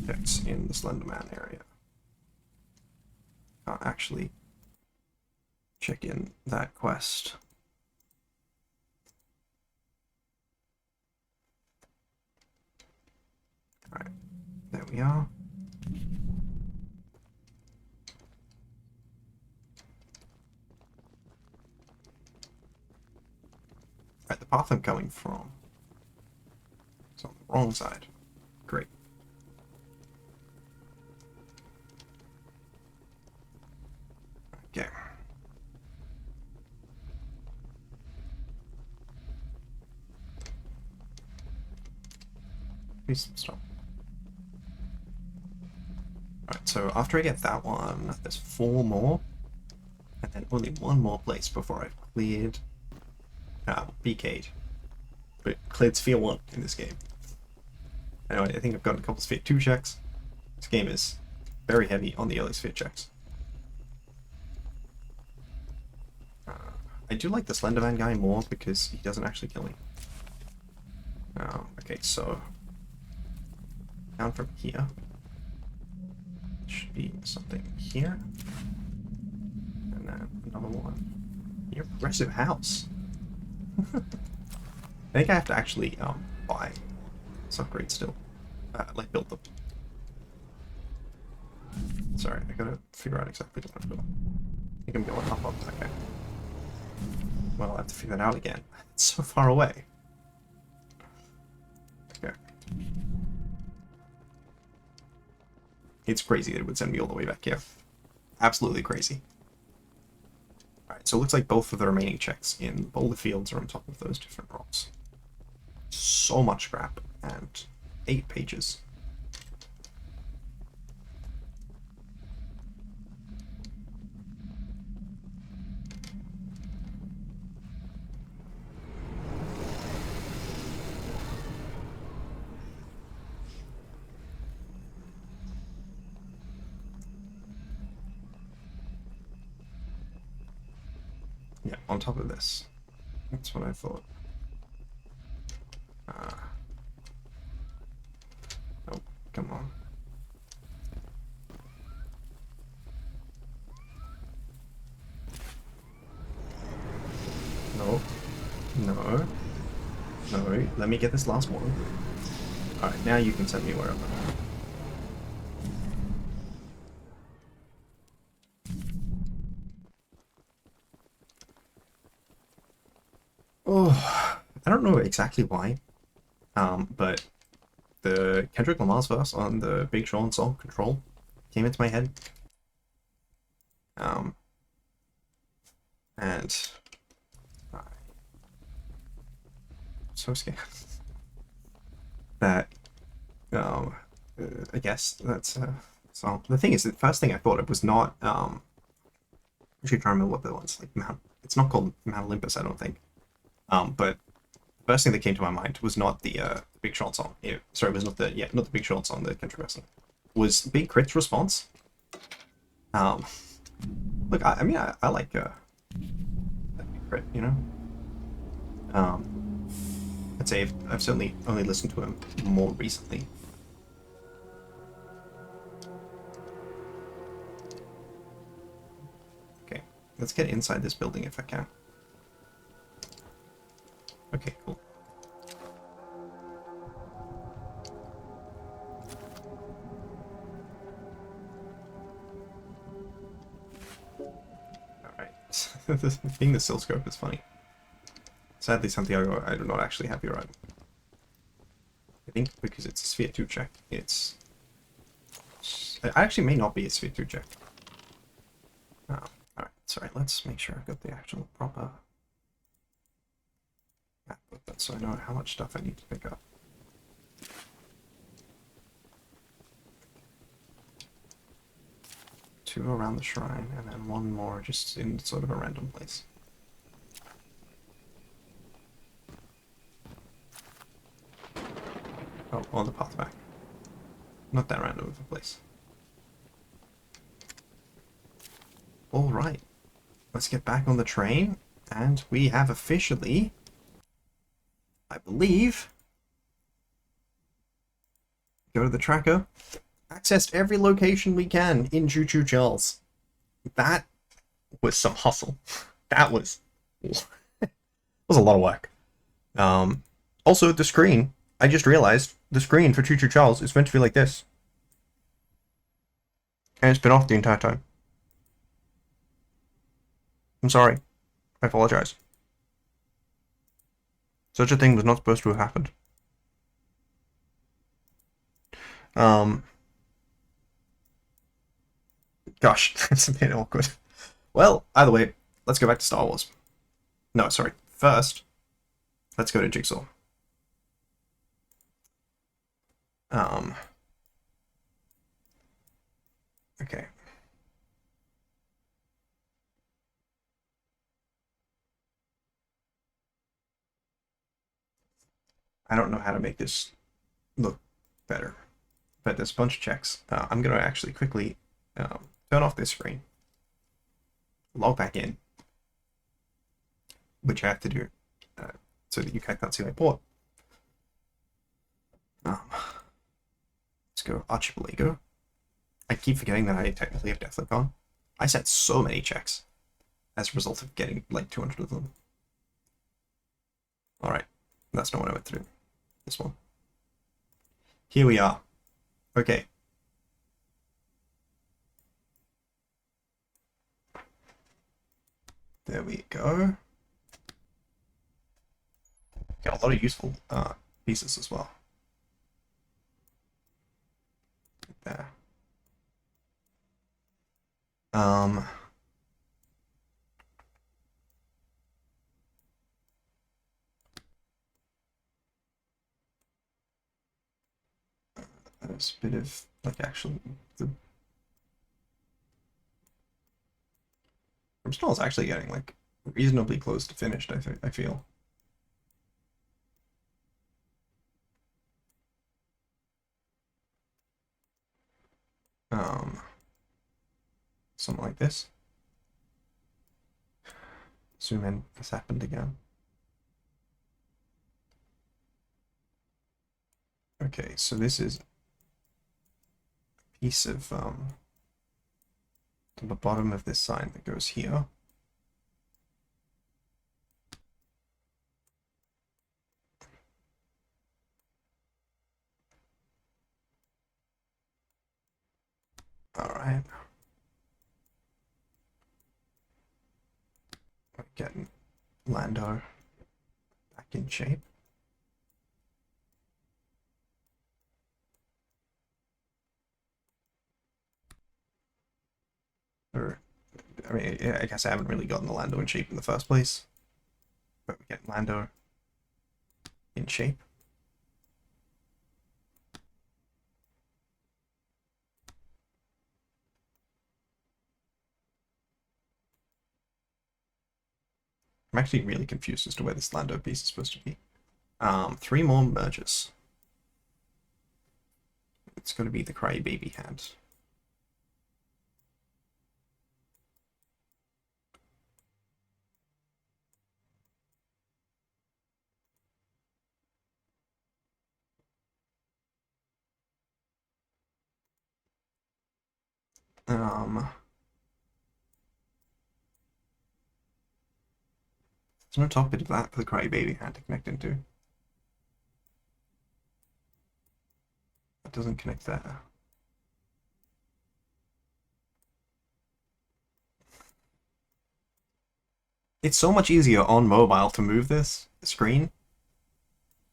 hits in the Slenderman area. Can't actually check in that quest. Alright, there we are. Alright, the path I'm coming from is on the wrong side. Great. Okay. Please stop. Alright, so after I get that one, there's 4 more, and then only 1 more place before I've cleared, BK'd, but cleared Sphere 1 in this game. Anyway, I think I've gotten a couple Sphere 2 checks. This game is very heavy on the early Sphere checks. I do like the Slenderman guy more because he doesn't actually kill me. Okay, so down from here should be something here, and then another one. Your progressive house. I think I have to actually buy this upgrade still, like build them. Sorry, I gotta figure out exactly what I'm doing. I think I'm going up. Okay. Well, I have to figure that out again. It's so far away. Okay. It's crazy that it would send me all the way back here. Absolutely crazy. Alright, so it looks like both of the remaining checks in boulder fields are on top of those different rocks. So much scrap, and 8 pages. Yeah, on top of this. That's what I thought. Oh, come on. No. No. No, let me get this last one. Alright, now you can send me wherever. Oh, I don't know exactly why, but the Kendrick Lamar's verse on the Big Sean song Control came into my head. And I'm so scared that, I guess that's, so the thing is, the first thing I thought of was not, I'm actually trying to remember what that was, like it's not called Mount Olympus, I don't think. But the first thing that came to my mind was not the Big Sean song. Sorry, it was not the Big Sean song, the country wrestling. Was Big Crit's response. Look, I mean, I like Big Crit, you know. I'd say I've certainly only listened to him more recently. Okay, let's get inside this building if I can. Okay, cool. Alright. Being the oscilloscope is funny. Sadly, Santiago, I do not actually have your item. I think because it's a Sphere 2 check, it's... I actually may not be a Sphere 2 check. Oh, alright, sorry, let's make sure I've got the actual proper... so I know how much stuff I need to pick up. Two around the shrine, and then one more just in sort of a random place. Oh, on the path back. Not that random of a place. Alright, let's get back on the train, and we have officially, I believe, go to the tracker, accessed every location we can in Choo Choo Charles. That was some hustle. That was a lot of work. Also, the screen, I just realized, the screen for Choo Choo Charles is meant to be like this. And it's been off the entire time. I'm sorry. I apologize. Such a thing was not supposed to have happened. Gosh, that's a bit awkward. Well, either way, let's go back to Star Wars. No, sorry. First, let's go to Jigsaw. Okay. I don't know how to make this look better, but there's a bunch of checks. I'm going to actually quickly turn off this screen, log back in, which I have to do so that you can't see my port. Let's go Archipelago. I keep forgetting that I technically have Deathlock on. I set so many checks as a result of getting like 200 of them. Alright, that's not what I meant to do. This one. Here we are. Okay. There we go. Got a lot of useful pieces as well. There. There's a bit of like actually the Brimstone is actually getting like reasonably close to finished. I feel. Something like this. Zoom in. This happened again. Okay, so this is a piece of the bottom of this sign that goes here. All right. Getting Lando back in shape. Or, I mean, I guess I haven't really gotten the Lando in shape in the first place. But we get Lando in shape. I'm actually really confused as to where this Lando piece is supposed to be. 3 more merges. It's going to be the crybaby hand. There's no top bit of that for the crybaby hand to connect into. That doesn't connect there. It's so much easier on mobile to move this screen.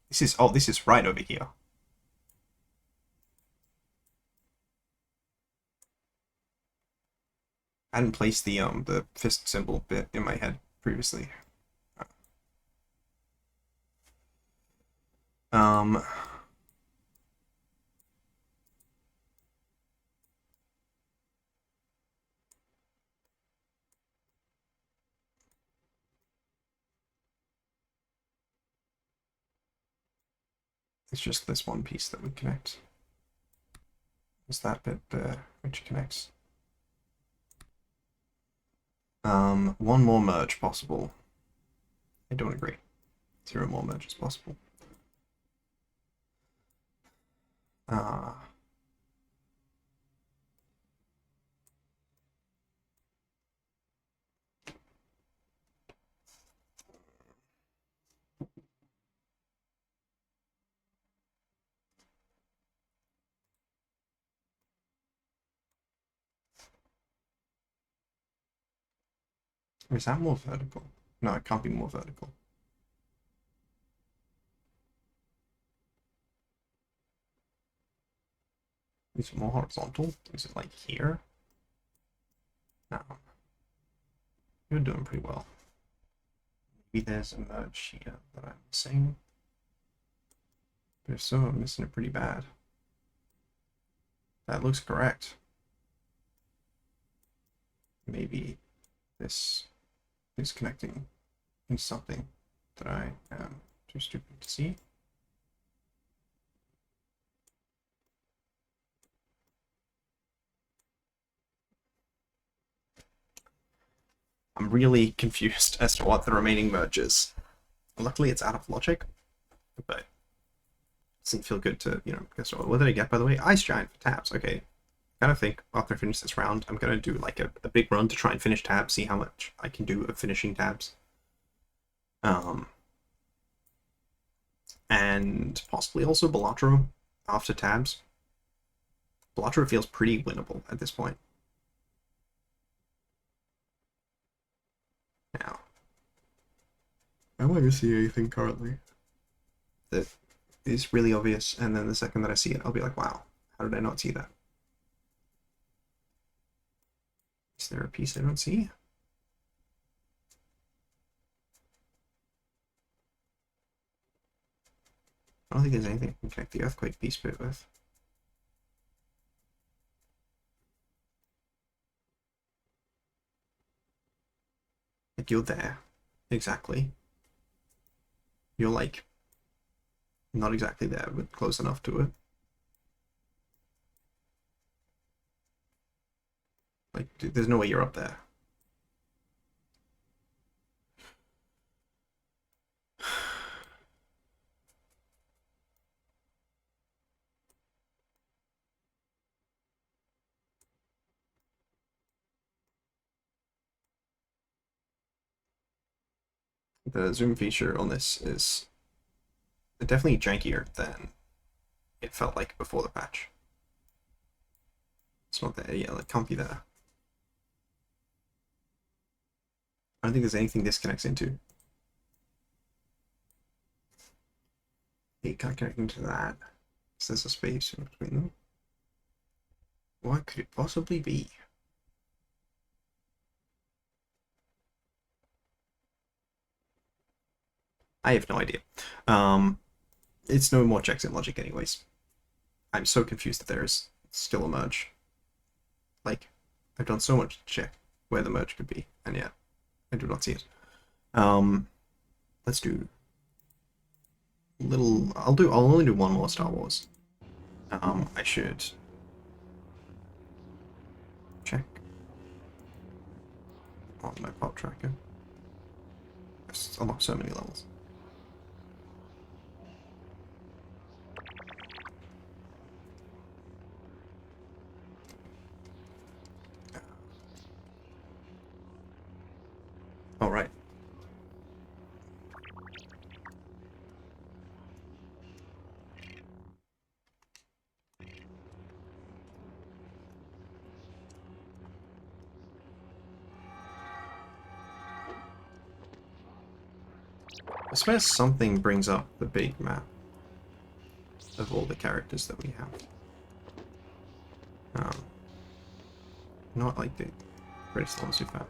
This is right over here. I hadn't placed the fist symbol bit in my head previously. It's just this one piece that would connect. It's that bit there which connects. One more merge possible. I don't agree. 0 more merges possible. Is that more vertical? No, it can't be more vertical. Is it more horizontal? Is it like here? No. You're doing pretty well. Maybe there's a merge here that I'm missing. But if so, I'm missing it pretty bad. That looks correct. maybe this is connecting in something that I am too stupid to see. I'm really confused as to what the remaining merge is. Luckily, it's out of logic, but it doesn't feel good to, guess what did I get, by the way? Ice Giant for tabs. Okay. I kind of think after I finish this round, I'm going to do like a big run to try and finish tabs, see how much I can do of finishing tabs. And possibly also Balatro after tabs. Balatro feels pretty winnable at this point. Now, I don't ever see anything currently that is really obvious, and then the second that I see it, I'll be like, wow, how did I not see that? Is there a piece I don't see? I don't think there's anything I can connect the earthquake piece bit with. Like, you're there. Exactly. You're like not exactly there, but close enough to it. Like, there's no way you're up there. The zoom feature on this is definitely jankier than it felt like before the patch. It's not there, yeah, like can't be there. I don't think there's anything this connects into. It can't connect into that. So there's a space in between them. What could it possibly be? I have no idea. It's no more checks in logic anyways. I'm so confused that there is still a merge. Like, I've done so much to check where the merge could be, and yet I do not see it. Let's do little. I'll only do one more Star Wars. I should check on my pop tracker. I've unlocked so many levels. All right. I swear something brings up the big map of all the characters that we have. Not like the greatest ones we've had.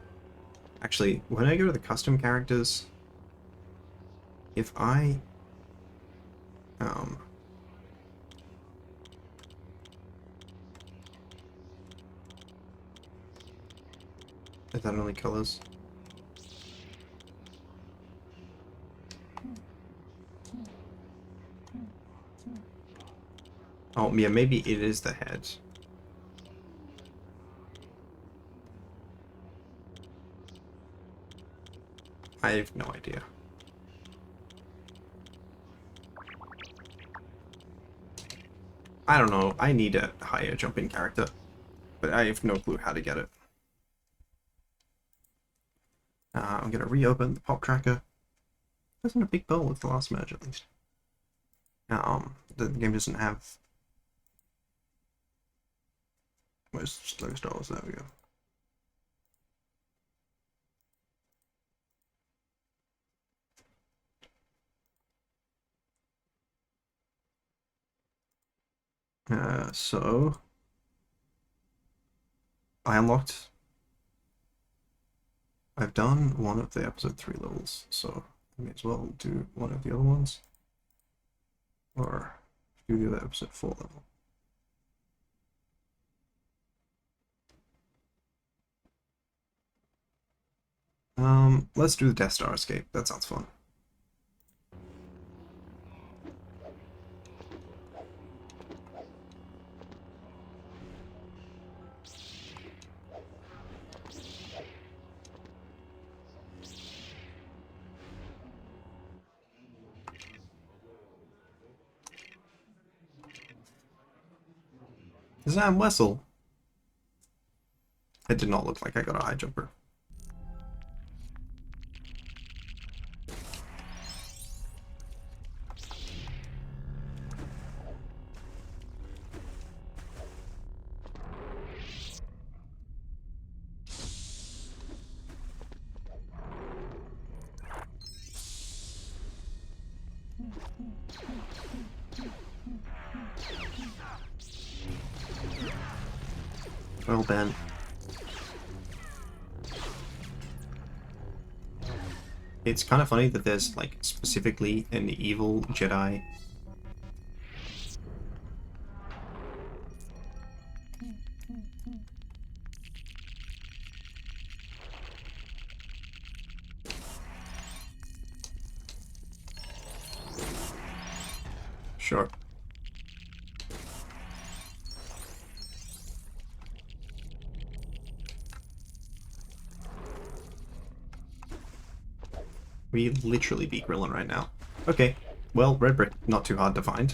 Actually, when I go to the custom characters, if I is that only colors? Oh yeah, maybe it is the head. I have no idea. I don't know. I need a higher jumping character, but I have no clue how to get it. I'm gonna reopen the pop tracker. Wasn't a big goal with the last merge, at least. The game doesn't have. Where's slow stars? There we go. So I unlocked. I've done one of the episode 3 levels, so I may as well do one of the other ones, or do the other episode 4 level. Let's do the Death Star escape. That sounds fun. Sam Wessel. It did not look like I got a high jumper. Well, Ben. It's kind of funny that there's, like, specifically an evil Jedi. Sure. We literally beat Grillin right now. Okay, well, red brick, not too hard to find.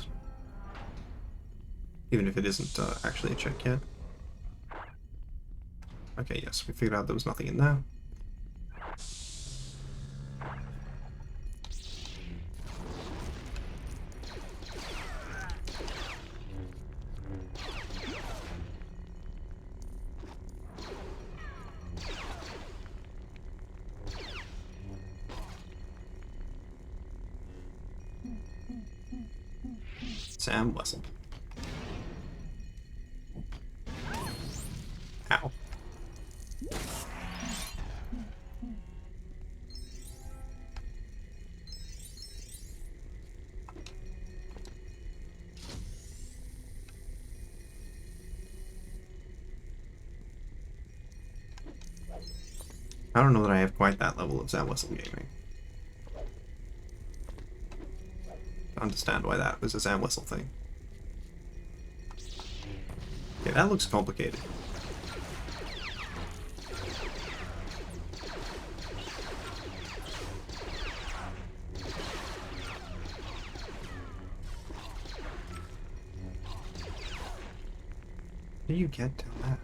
Even if it isn't actually a check yet. Okay, yes, we figured out there was nothing in there. Sam Wessel. Ow. I don't know that I have quite that level of Sam Wessel gaming. I understand why that was a Sam Wessel thing. Yeah, that looks complicated. How do you get down that?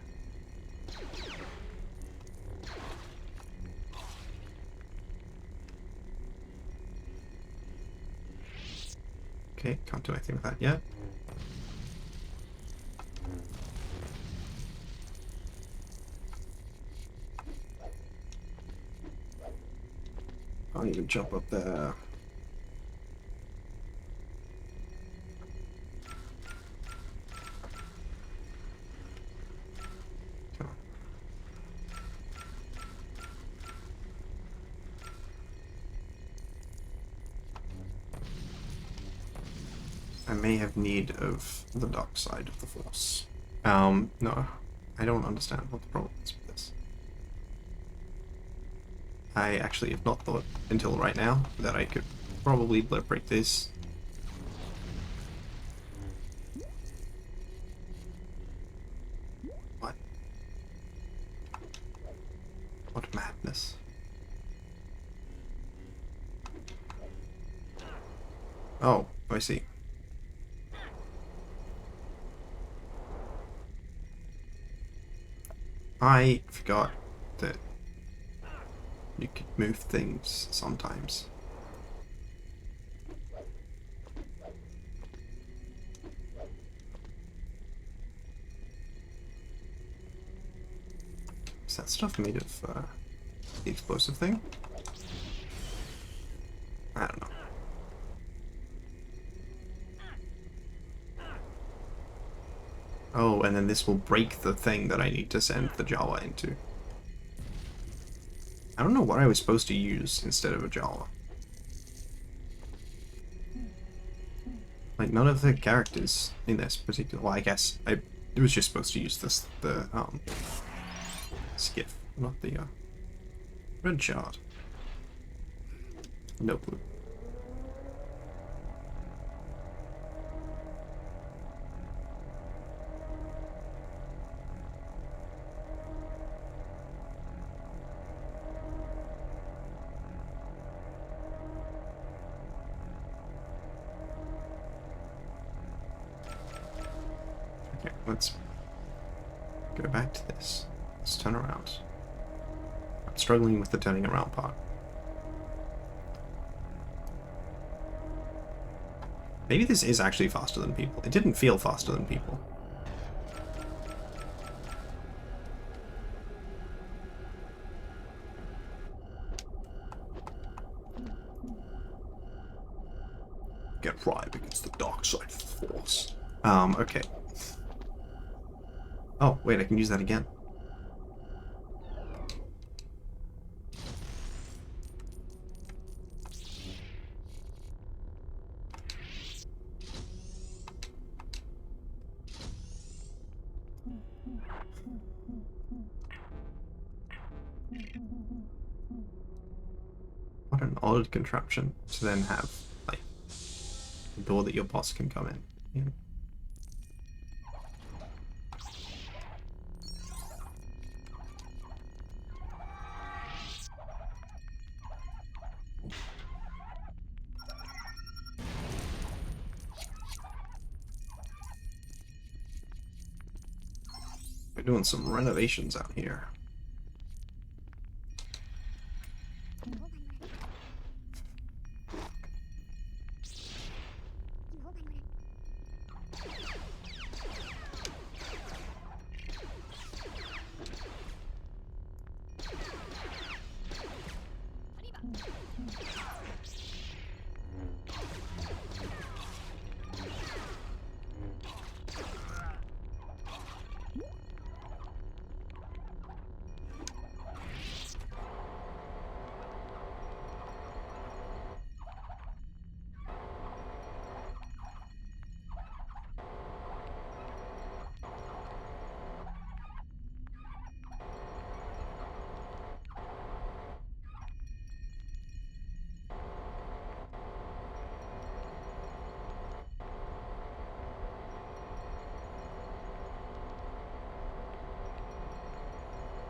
Okay, can't do anything with that yet. Can't even jump up there. Come on. I may have need of the dark side of the Force. No. I don't understand what the problem is with this. I actually have not thought until right now that I could probably break this. What? What madness? Oh, I see. I forgot that you could move things sometimes. Is that stuff made of the explosive thing? I don't know. Oh, and then this will break the thing that I need to send the Jawa into. I don't know what I was supposed to use instead of a Jawa. Like, none of the characters in this particular... Well, I guess I was just supposed to use this, the, skiff, not the, red shard. No clue. Okay, let's go back to this. Let's turn around. I'm struggling with the turning around part. Maybe this is actually faster than people. It didn't feel faster than people. Get right against the dark side force. Okay. Oh, wait, I can use that again. What an odd contraption to then have, like, a door that your boss can come in. Yeah. We're doing some renovations out here.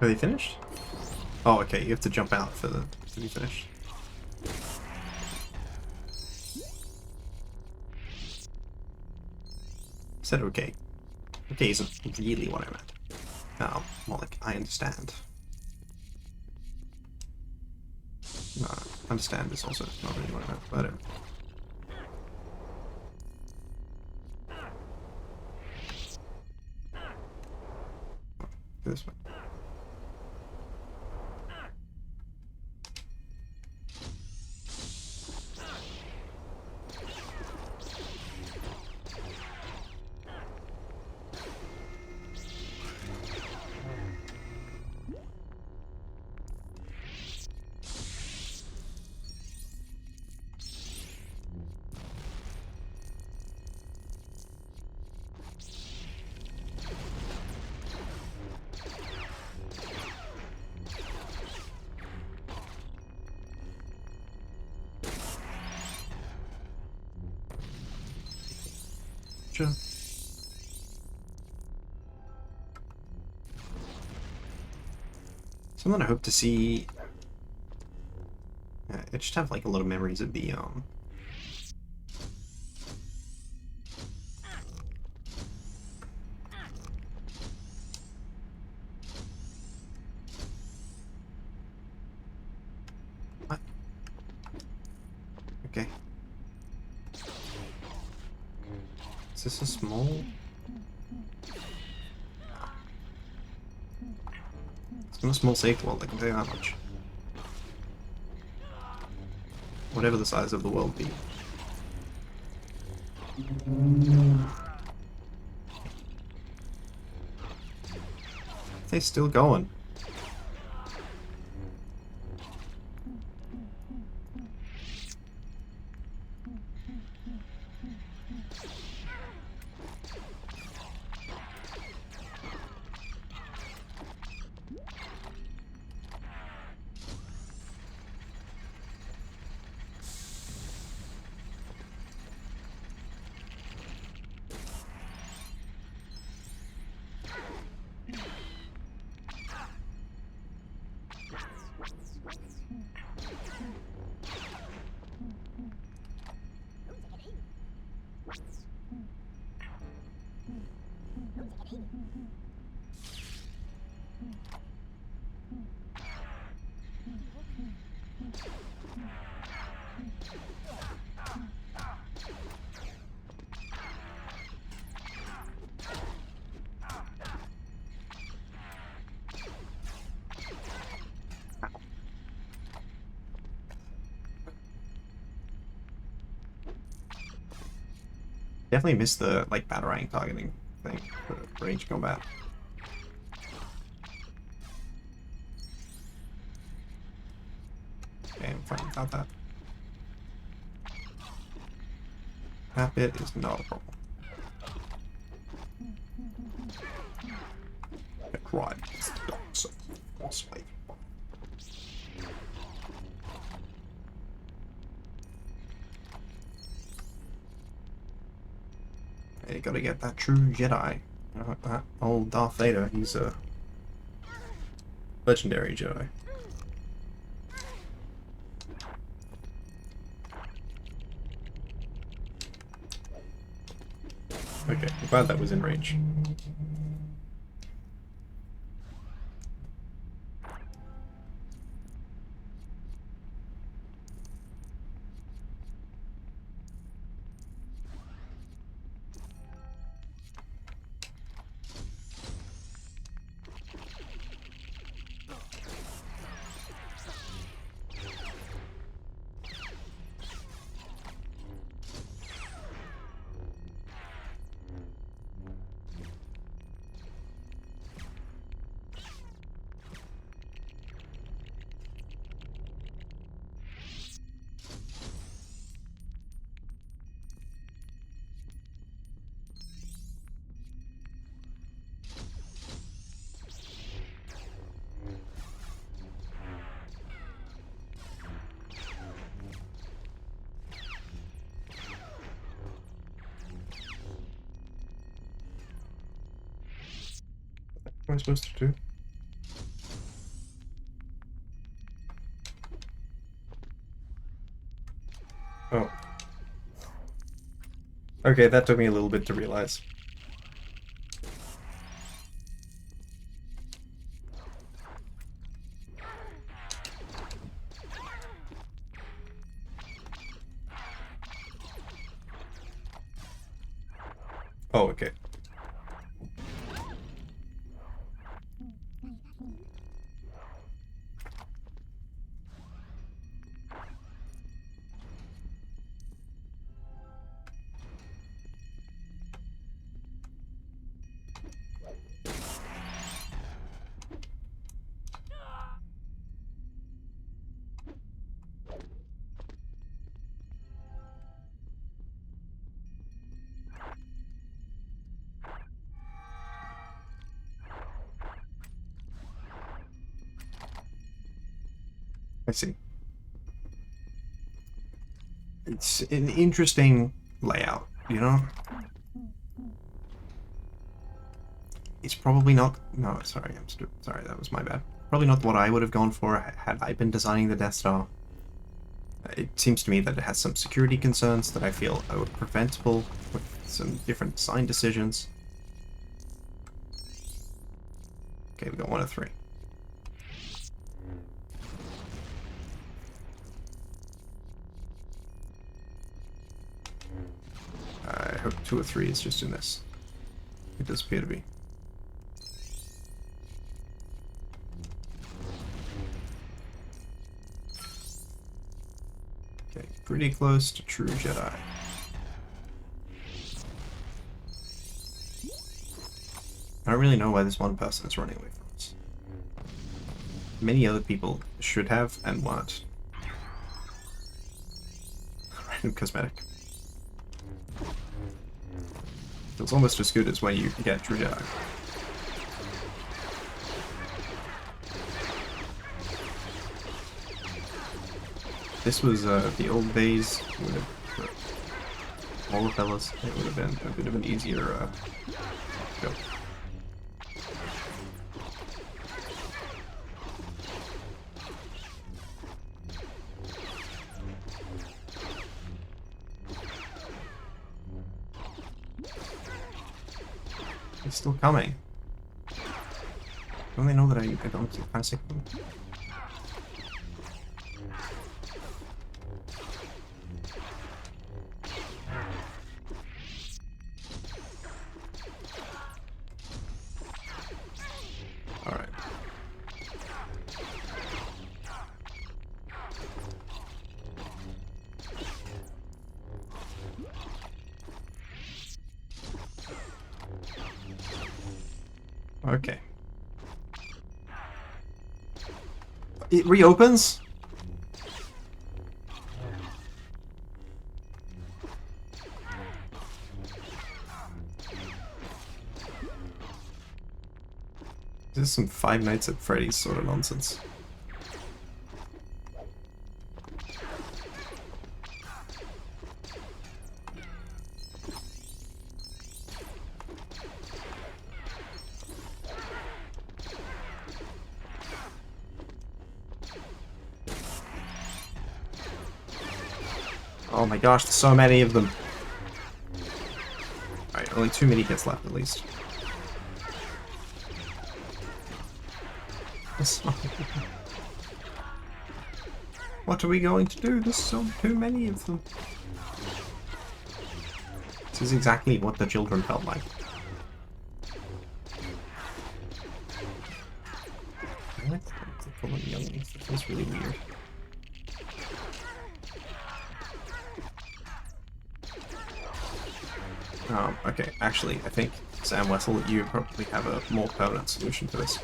Are they finished? Oh, okay, you have to jump out for the to be finished. Said okay. Okay isn't really what I meant. More like, I understand. No, understand is also not really what I meant, but this way. Sure. Something I hope to see. I just have like a lot of memories of the What? Okay. Is this a small? It's not a small safe world, I can tell you that much. Whatever the size of the world be. They're still going. Definitely missed the like batarang targeting thing for range combat. Okay, I'm fine without that. That bit is not a problem. Get right, it's the dogs of Lost Lake. You gotta get that true Jedi. That old Darth Vader, he's a legendary Jedi. Okay, I'm glad that was in range. What am I supposed to do? Oh. Okay, that took me a little bit to realize. Oh, okay. I see. It's an interesting layout, you know? It's probably not... No, sorry, sorry, that was my bad. Probably not what I would have gone for had I been designing the Death Star. It seems to me that it has some security concerns that I feel are preventable with some different design decisions. Okay, we got 1 of 3. I hope 2 or 3 is just in this. It does appear to be. Okay, pretty close to true Jedi. I don't really know why this one person is running away from us. Many other people should have and weren't. Random cosmetic. It's almost as good as when you get true Jedi. This was the old days. Would have all the fellas. It would have been a bit of an easier go. He's still coming. Don't they know that I don't keep passing them? Alright. Okay. It reopens? This is some Five Nights at Freddy's sort of nonsense. Oh my gosh, there's so many of them. Alright, only 2 mini hits left at least. What are we going to do? There's so too many of them. This is exactly what the children felt like. I like to call them younglings. That feels really weird. Okay, actually, I think, Sam Wessel, you probably have a more permanent solution to this.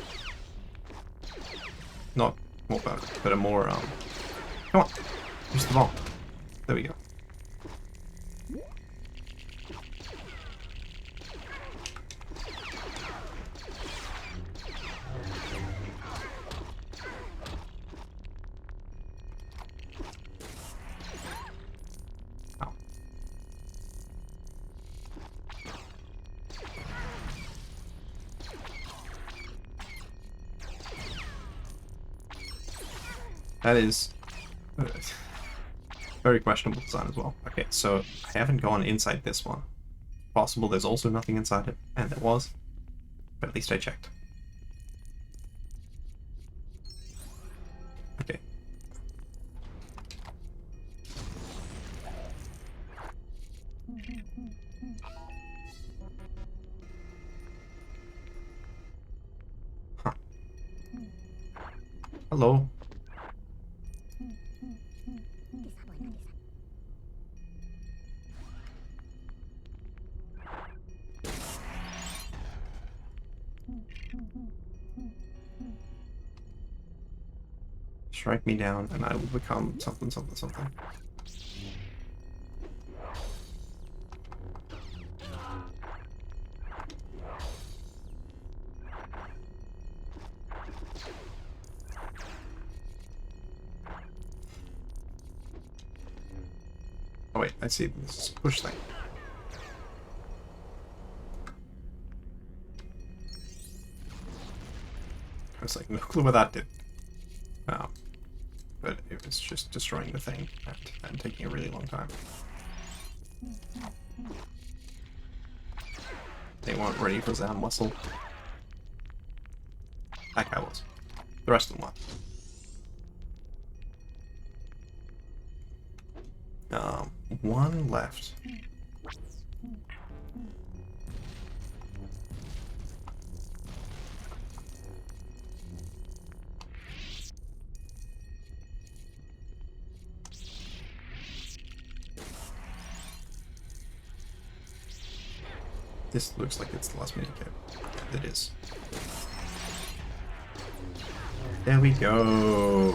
Not more permanent, but a more, come on, use the ball. There we go. Ow. That is very questionable design as well. Okay, so I haven't gone inside this one. Possible there's also nothing inside it, and there was, but at least I checked. Okay. Huh. Hello. Strike me down and I will become something, something, something. Oh wait, I see this is a push thing. I was like, no clue what that did. But it was just destroying the thing and taking a really long time. They weren't ready for Zam Wessel. That guy was. The rest of them weren't. One left. This looks like it's the last mini kit. And it is. There we go.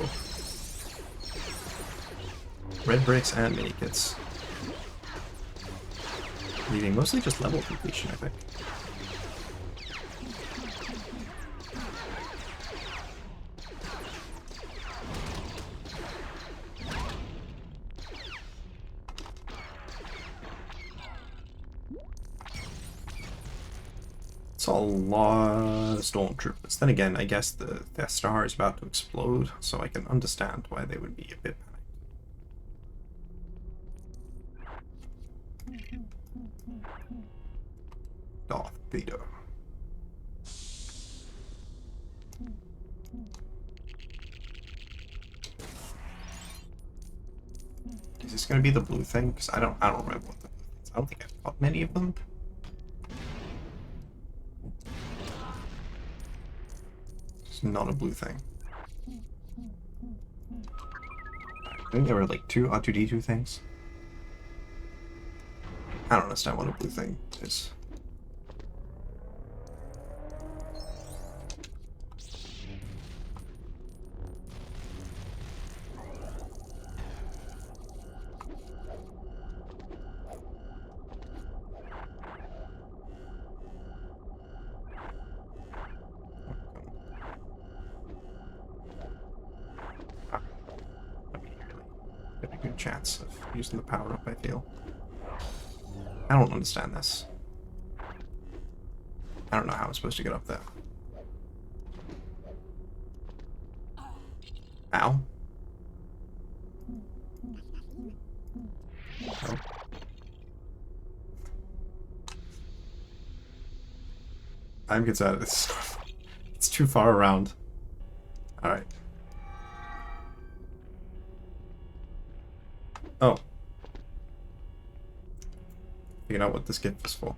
Red bricks and mini kits. Leaving mostly just level completion, I think. It's a lot of stormtroopers. Then again, I guess their star is about to explode, so I can understand why they would be a bit panicked. Darth Vader. Is this gonna be the blue thing? Because I don't remember what the blue things. I don't think I've got many of them. It's not a blue thing. I think there were like two R2D2 things. I don't understand what a blue thing is. Got a good chance of using the power up, I feel. I don't understand this. I don't know how I'm supposed to get up there. Ow. Oh. I'm concerned. It's too far around. Alright. Oh. Figured out what this gift was for.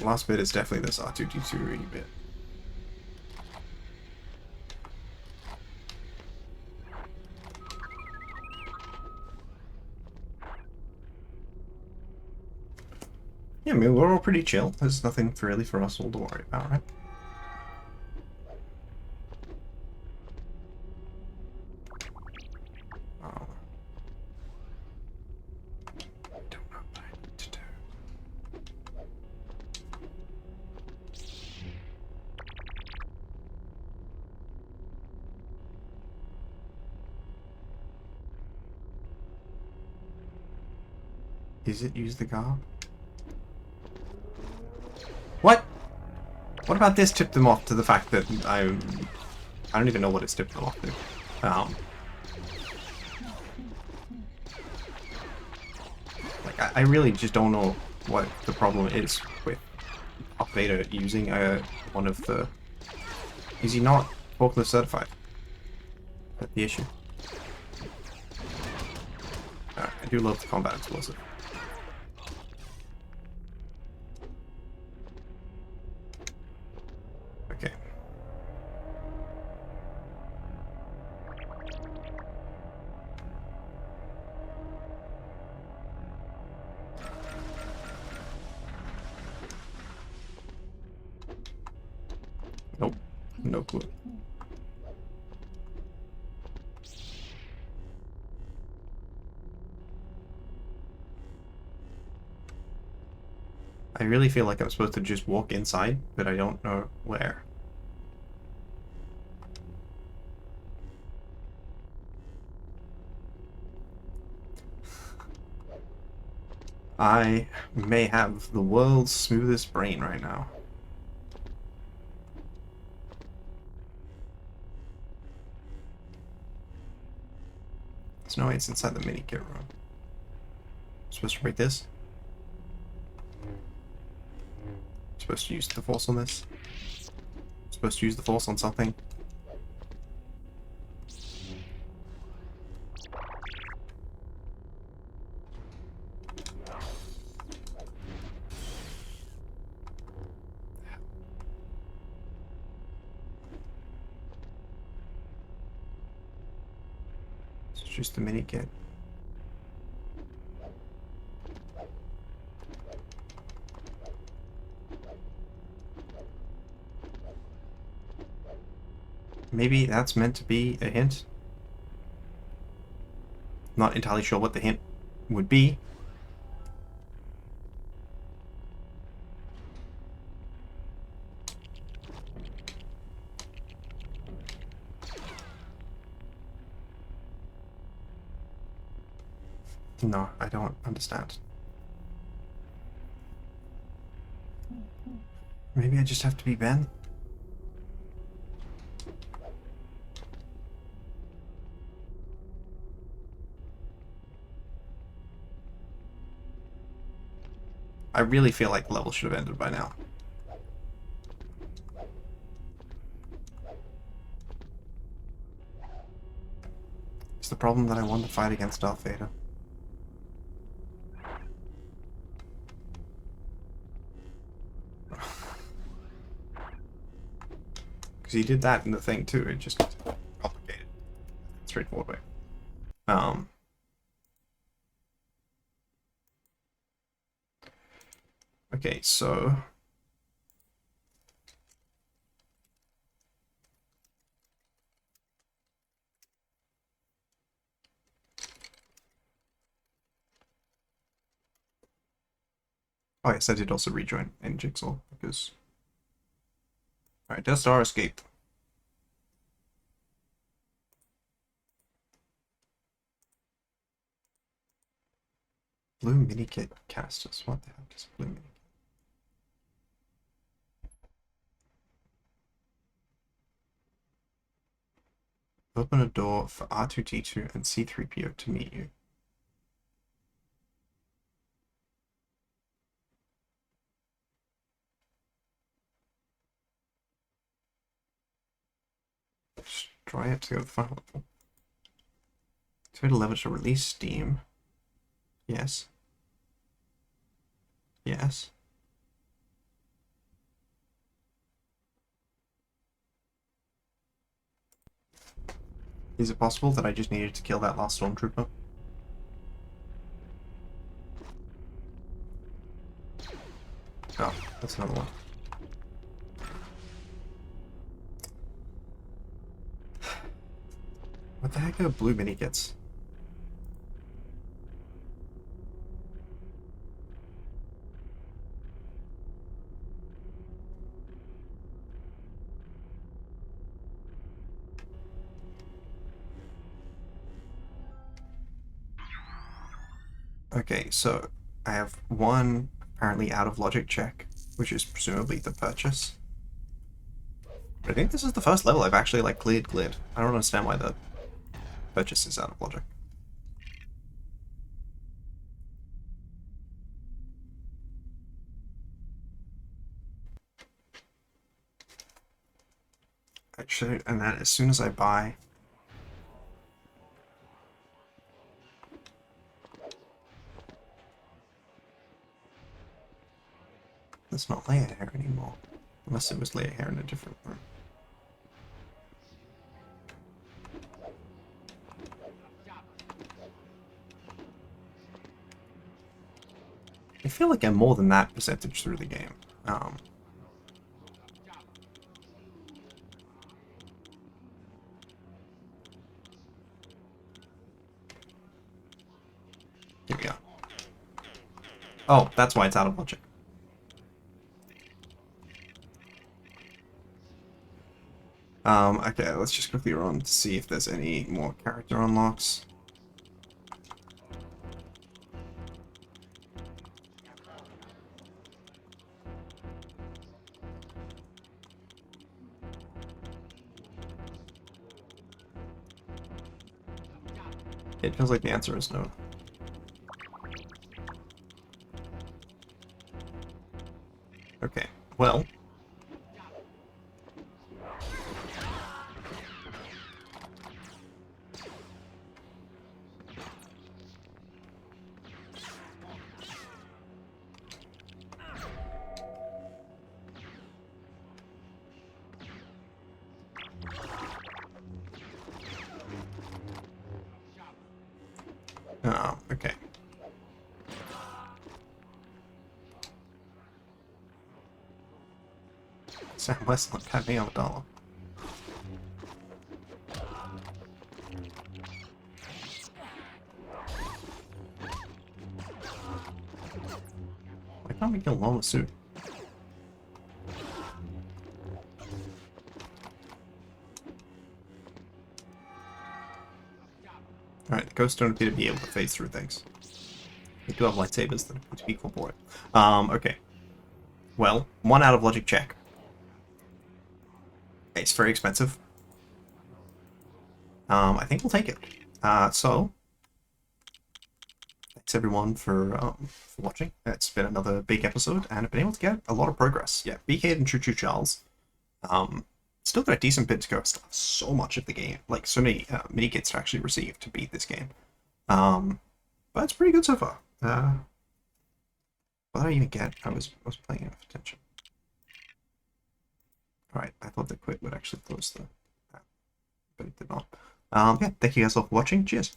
Last bit is definitely this R2D2 bit. Yeah, I mean, we're all pretty chill. There's nothing really for us all to worry about, right? Oh. I don't know what I need to do. Is it use the gar? What? What about this tipped them off to the fact that I don't even know what it's tipped them off to. Like, I really just don't know what the problem is with Darth Vader using one of the... Is he not forklift certified? That's the issue. I do love the combat explosive. Okay. Nope. No clue. I really feel like I'm supposed to just walk inside, but I don't know where. I may have the world's smoothest brain right now. There's no way it's inside the mini kit room. I'm supposed to break this? I'm supposed to use the force on this? I'm supposed to use the force on something? It's just the mini kit. Maybe that's meant to be a hint. Not entirely sure what the hint would be. No, I don't understand. Maybe I just have to be Ben? I really feel like the level should have ended by now. It's the problem that I won the fight against Darth Vader. Because he did that in the thing too, it just complicated. Straightforward way. Okay, so oh yes, I did also rejoin in Jigsaw because alright, Death Star escape. Blue mini kit casters. What the hell is blue mini kit? Open a door for R2D2 and C3PO to meet you. Destroy it to go to the final level. Activate a lever to release steam. Yes. Yes. Is it possible that I just needed to kill that last stormtrooper? Oh, that's another one. What the heck are blue mini kits? Okay, so I have one apparently out of logic check, which is presumably the purchase. But I think this is the first level I've actually like cleared. I don't understand why the purchase is out of logic. Actually, and then as soon as I buy it's not layer hair anymore. Unless it was layer hair in a different room. I feel like I'm more than that percentage through the game. Here we go. Oh, that's why it's out of logic. Okay, let's just quickly run to see if there's any more character unlocks. It feels like the answer is no. Okay, well. Oh, okay. Sam Westland had me on $1. Why can't we kill Loma Sue? Alright, the ghosts don't appear to be able to phase through things. They do have lightsabers that appear to be corporate. Okay. Well, one out of logic check. It's very expensive. I think we'll take it. So thanks everyone for watching. It's been another big episode, and I've been able to get a lot of progress. Yeah, BK and Choo Choo Charles. Still got a decent bit to go. Still have so much of the game, like so many mini kits to actually receive to beat this game. But it's pretty good so far. What did I even get? I was paying enough attention. Alright, I thought the quit would actually close the app, but it did not. Yeah, thank you guys all for watching. Cheers.